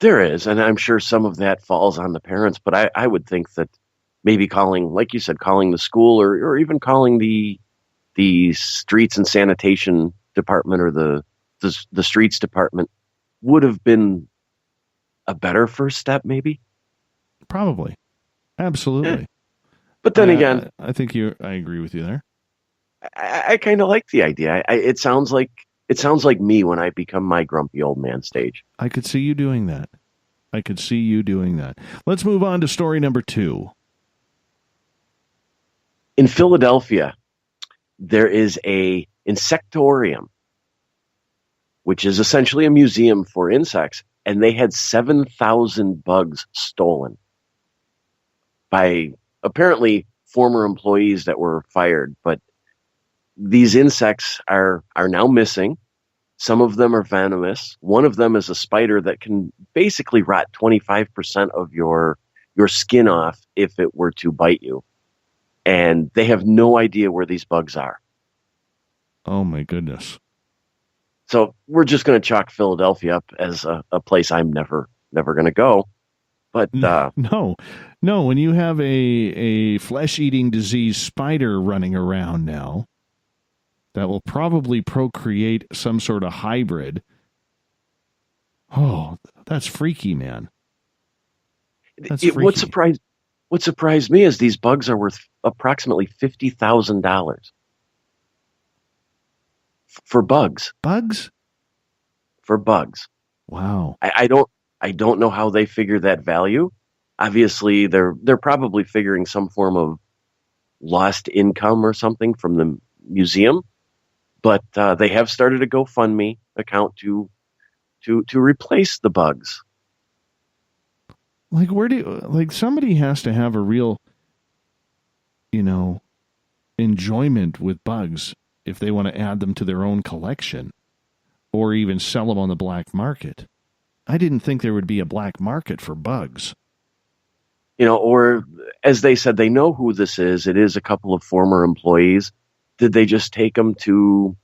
Speaker 9: There is, and I'm sure some of that falls on the parents, but I would think that maybe calling, like you said, calling the school or even calling the streets and sanitation department or the streets department would have been a better first step, maybe?
Speaker 3: Probably. Absolutely.
Speaker 9: Yeah. But then again,
Speaker 3: I think I agree with you there.
Speaker 9: I kind of like the idea. It sounds like me when I become my grumpy old man stage.
Speaker 3: I could see you doing that. Let's move on to story number 2.
Speaker 9: In Philadelphia, there is a insectorium, which is essentially a museum for insects, and they had 7,000 bugs stolen by apparently former employees that were fired. But these insects are now missing. Some of them are venomous. One of them is a spider that can basically rot 25% of your skin off if it were to bite you. And they have no idea where these bugs are.
Speaker 3: Oh, my goodness.
Speaker 9: So we're just going to chalk Philadelphia up as a place I'm never going to go. But
Speaker 3: no, when you have a flesh-eating disease spider running around now, that will probably procreate some sort of hybrid. Oh, that's freaky, man. That's freaky.
Speaker 9: What surprised me is these bugs are worth approximately $50,000 for bugs.
Speaker 3: Bugs?
Speaker 9: For bugs.
Speaker 3: Wow.
Speaker 9: I don't know how they figure that value. Obviously, they're probably figuring some form of lost income or something from the museum. But they have started a GoFundMe account to replace the bugs.
Speaker 3: Like, somebody has to have a real, enjoyment with bugs if they want to add them to their own collection or even sell them on the black market. I didn't think there would be a black market for bugs.
Speaker 9: Or as they said, they know who this is. It is a couple of former employees. Did they just take them to,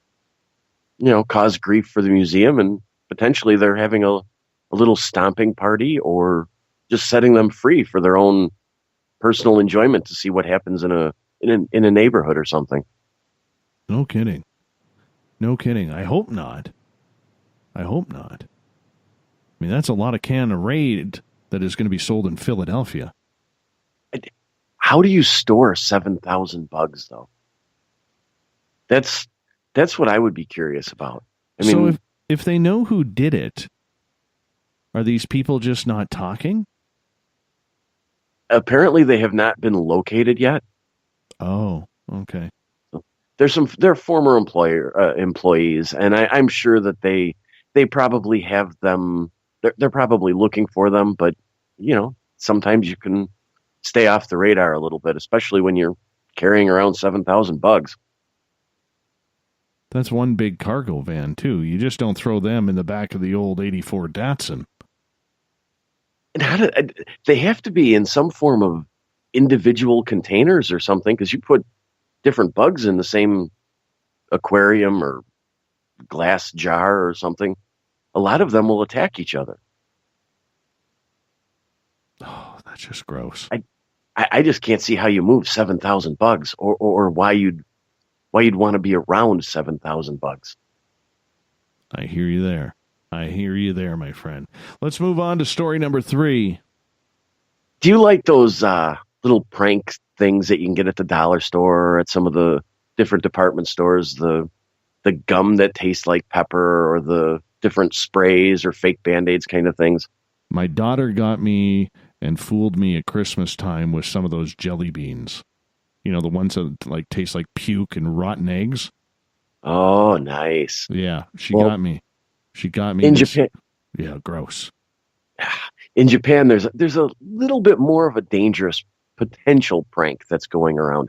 Speaker 9: cause grief for the museum, and potentially they're having a little stomping party, or just setting them free for their own personal enjoyment to see what happens in a neighborhood or something?
Speaker 3: No kidding. I hope not. I mean, that's a lot of can of Raid that is going to be sold in Philadelphia.
Speaker 9: How do you store 7,000 bugs, though? That's what I would be curious about. I mean,
Speaker 3: so if they know who did it, are these people just not talking?
Speaker 9: Apparently, they have not been located yet.
Speaker 3: Oh, okay.
Speaker 9: They're former employees, and I'm sure that they probably have them. They're probably looking for them, but sometimes you can stay off the radar a little bit, especially when you're carrying around 7,000 bugs.
Speaker 3: That's one big cargo van, too. You just don't throw them in the back of the old 84 Datsun.
Speaker 9: And they have to be in some form of individual containers or something, because you put different bugs in the same aquarium or glass jar or something. A lot of them will attack each other.
Speaker 3: Oh, that's just gross.
Speaker 9: I just can't see how you move 7,000 bugs, or why you'd want to be around 7,000 bugs.
Speaker 3: I hear you there. I hear you there, my friend. Let's move on to story number 3.
Speaker 9: Do you like those little prank things that you can get at the dollar store or at some of the different department stores? The gum that tastes like pepper, or the different sprays or fake Band-Aids kind of things?
Speaker 3: My daughter got me and fooled me at Christmas time with some of those jelly beans. You know, the ones that like taste like puke and rotten eggs.
Speaker 9: Oh, nice.
Speaker 3: Yeah, she got me. She got me
Speaker 9: in Japan.
Speaker 3: Yeah, gross.
Speaker 9: In Japan, there's a little bit more of a dangerous potential prank that's going around.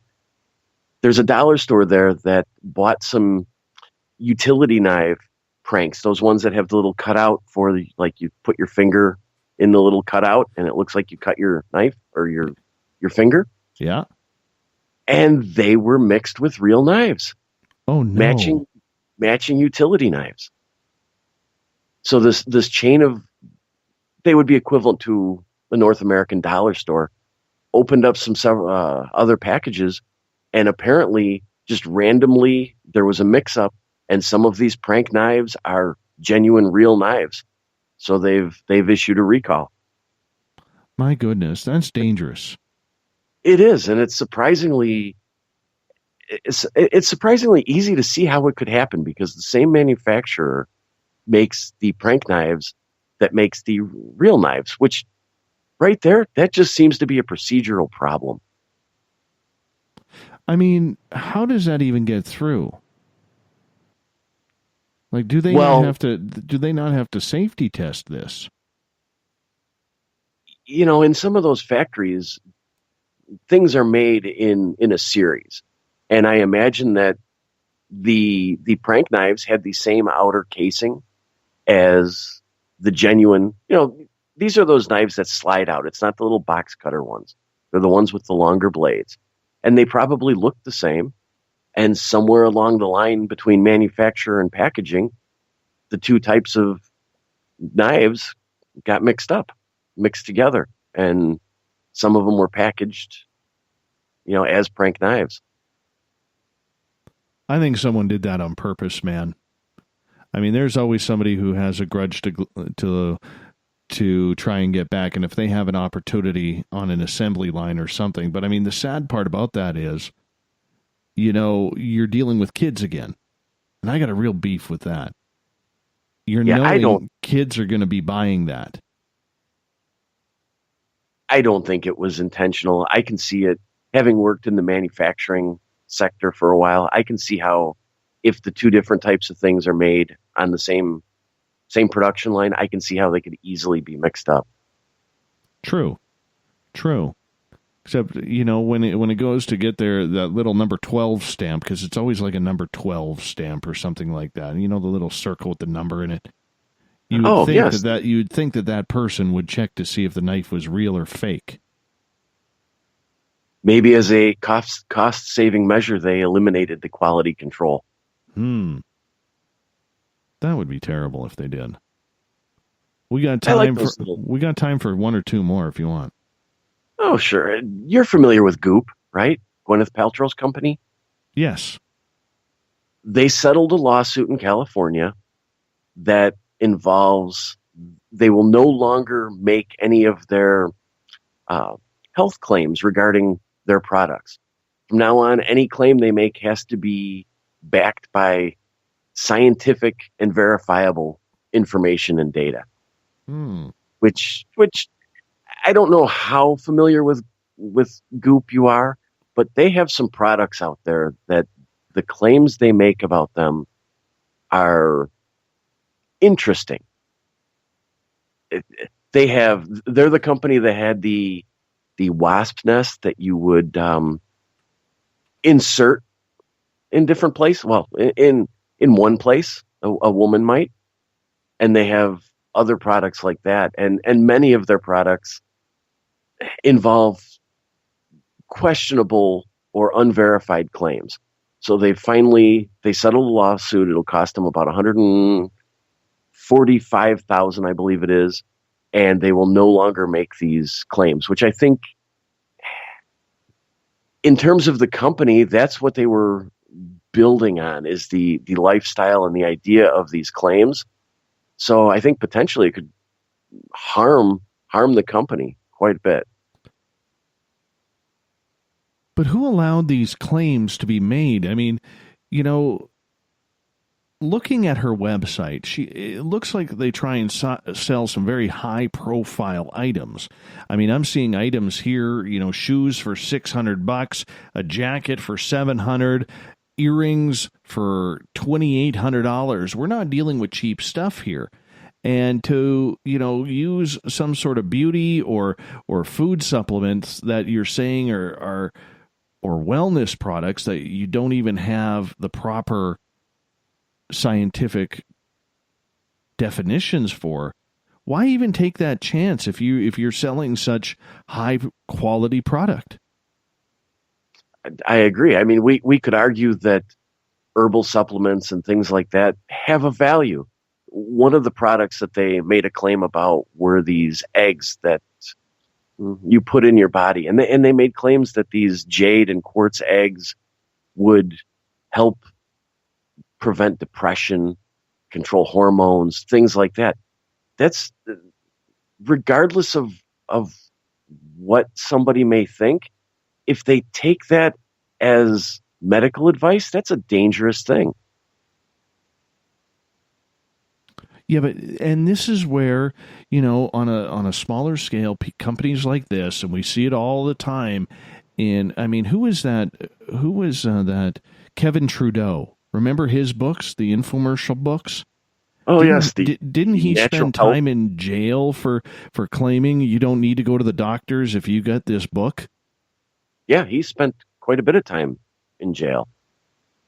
Speaker 9: There's a dollar store there that bought some utility knife pranks, those ones that have the little cutout for like you put your finger in the little cutout and it looks like you cut your knife or your finger.
Speaker 3: Yeah.
Speaker 9: And they were mixed with real knives.
Speaker 3: Oh no.
Speaker 9: Matching utility knives. So this chain of, they would be equivalent to the North American dollar store, opened up some other packages, and apparently just randomly there was a mix-up, and some of these prank knives are genuine real knives. So they've issued a recall.
Speaker 3: My goodness, that's dangerous.
Speaker 9: It is, and it's surprisingly easy to see how it could happen, because the same manufacturer makes the prank knives that makes the real knives, which right there, that just seems to be a procedural problem.
Speaker 3: I mean, how does that even get through? Like, do they not have to safety test this?
Speaker 9: You know, in some of those factories, things are made in a series. And I imagine that the prank knives had the same outer casing as the genuine. You know, these are those knives that slide out. It's not the little box cutter ones. They're the ones with the longer blades. And they probably look the same. And somewhere along the line between manufacturer and packaging, the two types of knives got mixed together. And some of them were packaged, you know, as prank knives.
Speaker 3: I think someone did that on purpose, man. I mean, there's always somebody who has a grudge to try and get back, and if they have an opportunity on an assembly line or something. But I mean, the sad part about that is, you know, you're dealing with kids again, and I got a real beef with that. Knowing kids are going to be buying that.
Speaker 9: I don't think it was intentional. I can see it, having worked in the manufacturing sector for a while. I can see how, if the two different types of things are made on the same production line, I can see how they could easily be mixed up.
Speaker 3: True. Except, you know, when it goes to get that little number 12 stamp, because it's always like a number 12 stamp or something like that. You know, the little circle with the number in it. You would think that person would check to see if the knife was real or fake.
Speaker 9: Maybe as a cost-saving measure, they eliminated the quality control.
Speaker 3: That would be terrible if they did. We got time for one or two more if you want.
Speaker 9: Oh, sure. You're familiar with Goop, right? Gwyneth Paltrow's company?
Speaker 3: Yes.
Speaker 9: They settled a lawsuit in California that involves, they will no longer make any of their health claims regarding their products. From now on, any claim they make has to be backed by scientific and verifiable information and data. Which I don't know how familiar with Goop you are, but they have some products out there that the claims they make about them are interesting. they're the company that had the wasp nest that you would insert in different places. Well, in one place, a woman might, and they have other products like that, and many of their products involve questionable or unverified claims. So they settled a lawsuit. It'll cost them about $145,000, I believe it is, and they will no longer make these claims, which I think, in terms of the company, that's what they were building on, is the lifestyle and the idea of these claims. So I think potentially it could harm the company quite a bit.
Speaker 3: But who allowed these claims to be made? I mean, looking at her website, it looks like they try and sell some very high-profile items. I mean, I'm seeing items here, shoes for $600, a jacket for $700, earrings for $2,800. We're not dealing with cheap stuff here. And to, use some sort of beauty or food supplements that you're saying are or wellness products that you don't even have the proper scientific definitions for, why even take that chance if you're selling such high quality product?
Speaker 9: I agree. I mean, we could argue that herbal supplements and things like that have a value. One of the products that they made a claim about were these eggs that you put in your body, and they made claims that these jade and quartz eggs would help prevent depression, control hormones, things like that. That's regardless of what somebody may think. If they take that as medical advice, that's a dangerous thing.
Speaker 3: Yeah, and this is where, on a smaller scale, companies like this, and we see it all the time. Who was that? Who was that? Kevin Trudeau. Remember his books, the infomercial books?
Speaker 9: Oh, yes.
Speaker 3: Didn't he spend time in jail for claiming you don't need to go to the doctors if you got this book?
Speaker 9: Yeah, he spent quite a bit of time in jail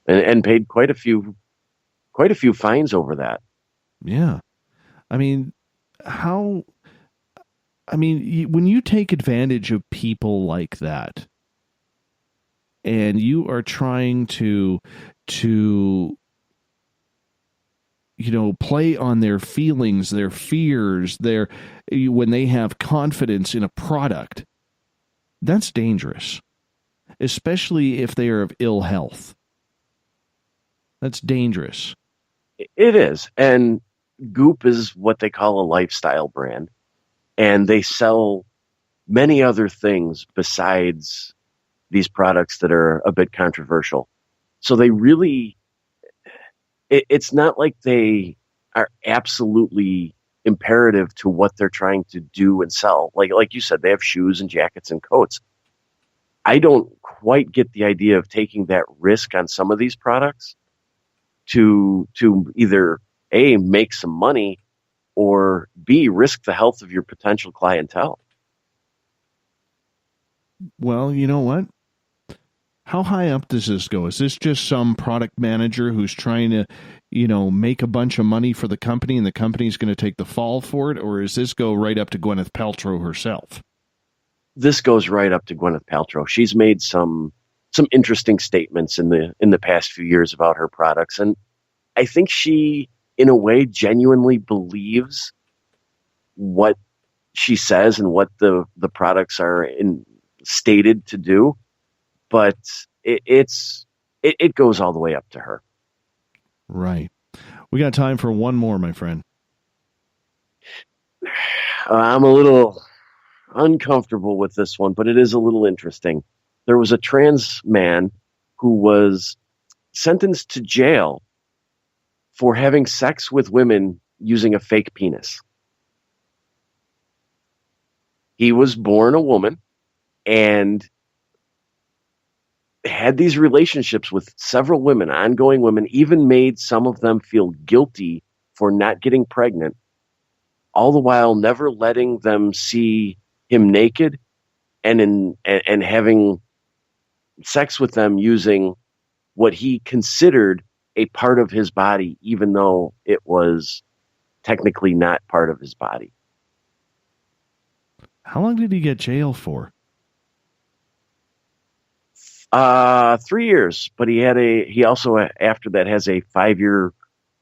Speaker 9: and paid quite a few fines over that.
Speaker 3: Yeah. I mean, when you take advantage of people like that and you are trying to play on their feelings, their fears, when they have confidence in a product, that's dangerous, especially if they are of ill health. That's dangerous.
Speaker 9: It is. And Goop is what they call a lifestyle brand, and they sell many other things besides these products that are a bit controversial. So they really, it's not like they are absolutely imperative to what they're trying to do and sell. Like you said, they have shoes and jackets and coats. I don't quite get the idea of taking that risk on some of these products to either A, make some money, or B, risk the health of your potential clientele.
Speaker 3: Well, you know what? How high up does this go? Is this just some product manager who's trying to, make a bunch of money for the company and the company's going to take the fall for it? Or does this go right up to Gwyneth Paltrow herself?
Speaker 9: This goes right up to Gwyneth Paltrow. She's made some interesting statements in the past few years about her products. And I think she, in a way, genuinely believes what she says and what the products are stated to do. But it goes all the way up to her.
Speaker 3: Right. We got time for one more, my friend.
Speaker 9: I'm a little uncomfortable with this one, but it is a little interesting. There was a trans man who was sentenced to jail for having sex with women using a fake penis. He was born a woman and had these relationships with several women, ongoing women, even made some of them feel guilty for not getting pregnant, all the while never letting them see him naked and having sex with them using what he considered a part of his body, even though it was technically not part of his body.
Speaker 3: How long did he get jail for?
Speaker 9: 3 years, but he also after that has a 5-year,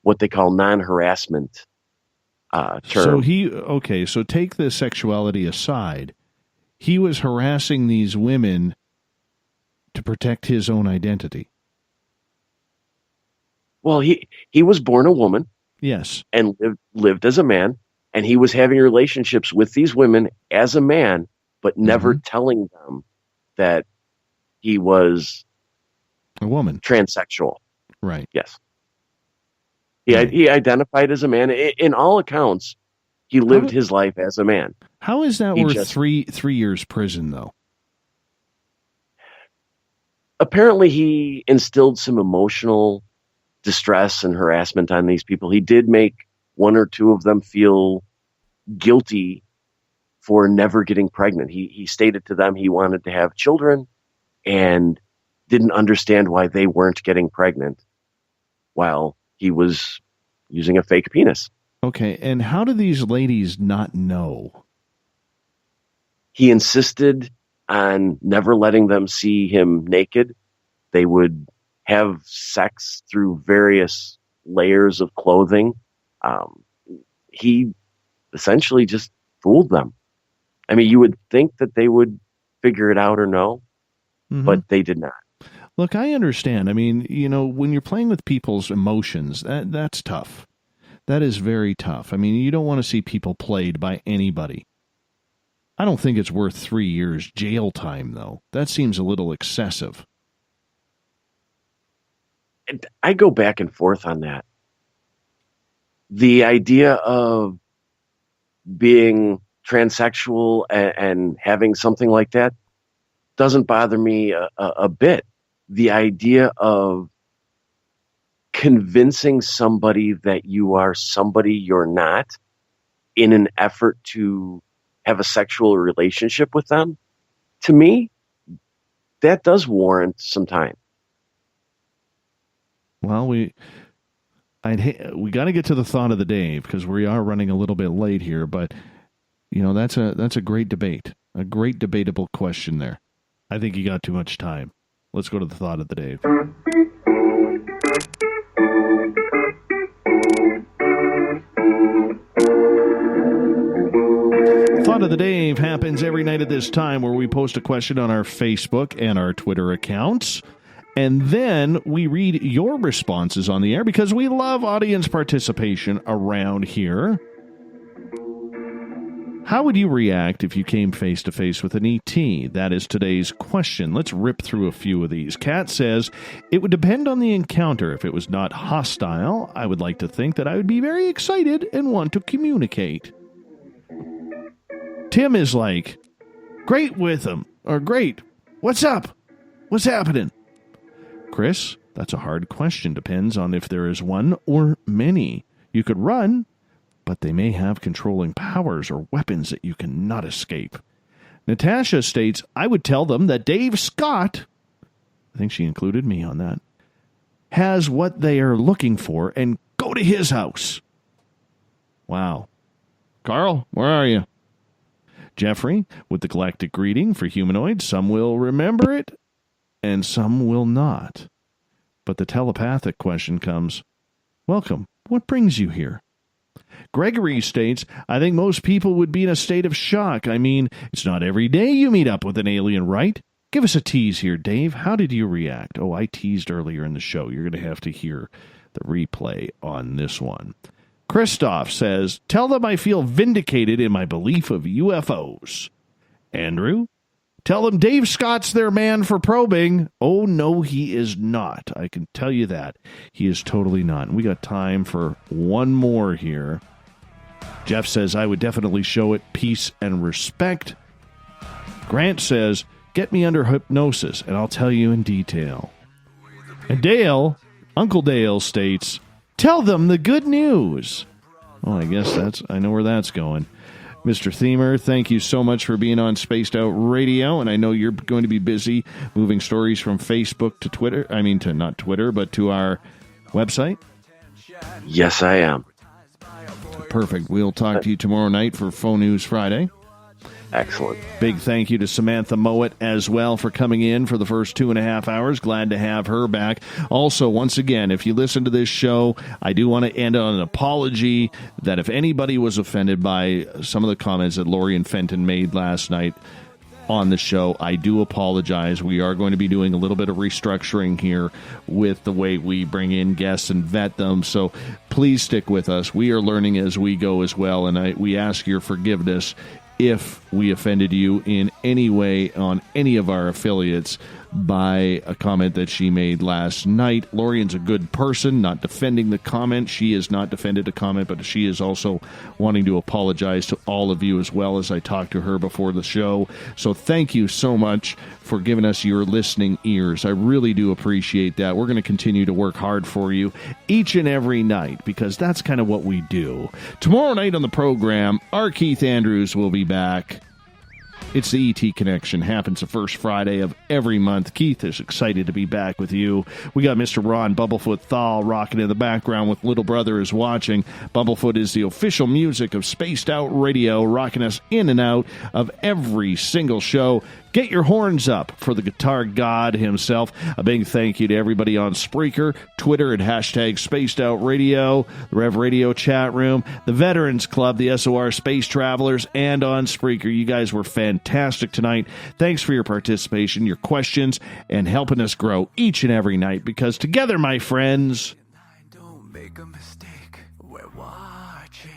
Speaker 9: what they call non-harassment term.
Speaker 3: So take the sexuality aside. He was harassing these women to protect his own identity.
Speaker 9: Well, he was born a woman.
Speaker 3: Yes.
Speaker 9: And lived as a man, and he was having relationships with these women as a man, but never telling them that he was
Speaker 3: a woman,
Speaker 9: transsexual.
Speaker 3: Right.
Speaker 9: Yes. He identified as a man. In all accounts, he lived his life as a man.
Speaker 3: How is that worth 3 years prison, though?
Speaker 9: Apparently, he instilled some emotional distress and harassment on these people. He did make one or two of them feel guilty for never getting pregnant. He stated to them he wanted to have children and didn't understand why they weren't getting pregnant while he was using a fake penis.
Speaker 3: Okay, and how do these ladies not know?
Speaker 9: He insisted on never letting them see him naked. They would have sex through various layers of clothing. He essentially just fooled them. I mean, you would think that they would figure it out or know, but they did not.
Speaker 3: Look, I understand. I mean, when you're playing with people's emotions, that's tough. That is very tough. I mean, you don't want to see people played by anybody. I don't think it's worth 3 years jail time, though. That seems a little excessive.
Speaker 9: I go back and forth on that. The idea of being transsexual and having something like that doesn't bother me a bit. The idea of convincing somebody that you are somebody you're not in an effort to have a sexual relationship with them, to me, that does warrant some time.
Speaker 3: Well, we got to get to the thought of the day because we are running a little bit late here. But that's a great debate, a great debatable question there. I think you got too much time. Let's go to the thought of the day. Thought of the Day happens every night at this time where we post a question on our Facebook and our Twitter accounts. And then we read your responses on the air because we love audience participation around here. How would you react if you came face-to-face with an ET? That is today's question. Let's rip through a few of these. Kat says, it would depend on the encounter. If it was not hostile, I would like to think that I would be very excited and want to communicate. Tim is like, great with them, or great. What's up? What's happening? Chris, that's a hard question. Depends on if there is one or many. You could run, but they may have controlling powers or weapons that you cannot escape. Natasha states, I would tell them that Dave Scott, I think she included me on that, has what they are looking for and go to his house. Wow. Carl, where are you? Jeffrey, with the galactic greeting for humanoids, some will remember it and some will not. But the telepathic question comes, welcome, what brings you here? Gregory states, I think most people would be in a state of shock. I mean, it's not every day you meet up with an alien, right? Give us a tease here, Dave. How did you react? Oh, I teased earlier in the show. You're going to have to hear the replay on this one. Christoph says, tell them I feel vindicated in my belief of UFOs. Andrew, tell them Dave Scott's their man for probing. Oh, no, he is not. I can tell you that. He is totally not. We got time for one more here. Jeff says, I would definitely show it peace and respect. Grant says, get me under hypnosis, and I'll tell you in detail. And Dale, Uncle Dale states, tell them the good news. Well, I guess I know where that's going. Mr. Thiemer, thank you so much for being on Spaced Out Radio, and I know you're going to be busy moving stories from Facebook to Twitter. I mean, to not Twitter, but to our website.
Speaker 9: Yes, I am.
Speaker 3: Perfect. We'll talk to you tomorrow night for Faux News Friday.
Speaker 9: Excellent.
Speaker 3: Big thank you to Samantha Mowat as well for coming in for the first 2.5 hours. Glad to have her back. Also, once again, if you listen to this show, I do want to end on an apology that if anybody was offended by some of the comments that Lori and Fenton made last night on the show, I do apologize. We are going to be doing a little bit of restructuring here with the way we bring in guests and vet them, so please stick with us. We are learning as we go as well, and we ask your forgiveness if we offended you in any way on any of our affiliates by a comment that she made last night. Lorian's a good person, not defending the comment. She has not defended the comment, but she is also wanting to apologize to all of you as well as I talked to her before the show. So thank you so much for giving us your listening ears. I really do appreciate that. We're going to continue to work hard for you each and every night because that's kind of what we do. Tomorrow night on the program, our Keith Andrews will be back. It's the ET Connection. Happens the first Friday of every month. Keith is excited to be back with you. We got Mr. Ron Bumblefoot THAL rocking in the background with Little Brother is Watching. Bumblefoot is the official music of Spaced Out Radio, rocking us in and out of every single show. Get your horns up for the guitar god himself. A big thank you to everybody on Spreaker, Twitter at hashtag Spaced Out Radio, the Rev Radio chat room, the Veterans Club, the SOR Space Travelers, and on Spreaker. You guys were fantastic tonight. Thanks for your participation, your questions, and helping us grow each and every night, because together, my friends,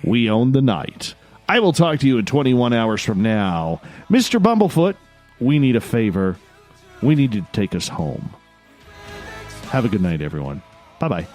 Speaker 3: we own the night. I will talk to you in 21 hours from now. Mr. Bumblefoot, we need a favor. We need you to take us home. Have a good night, everyone. Bye-bye.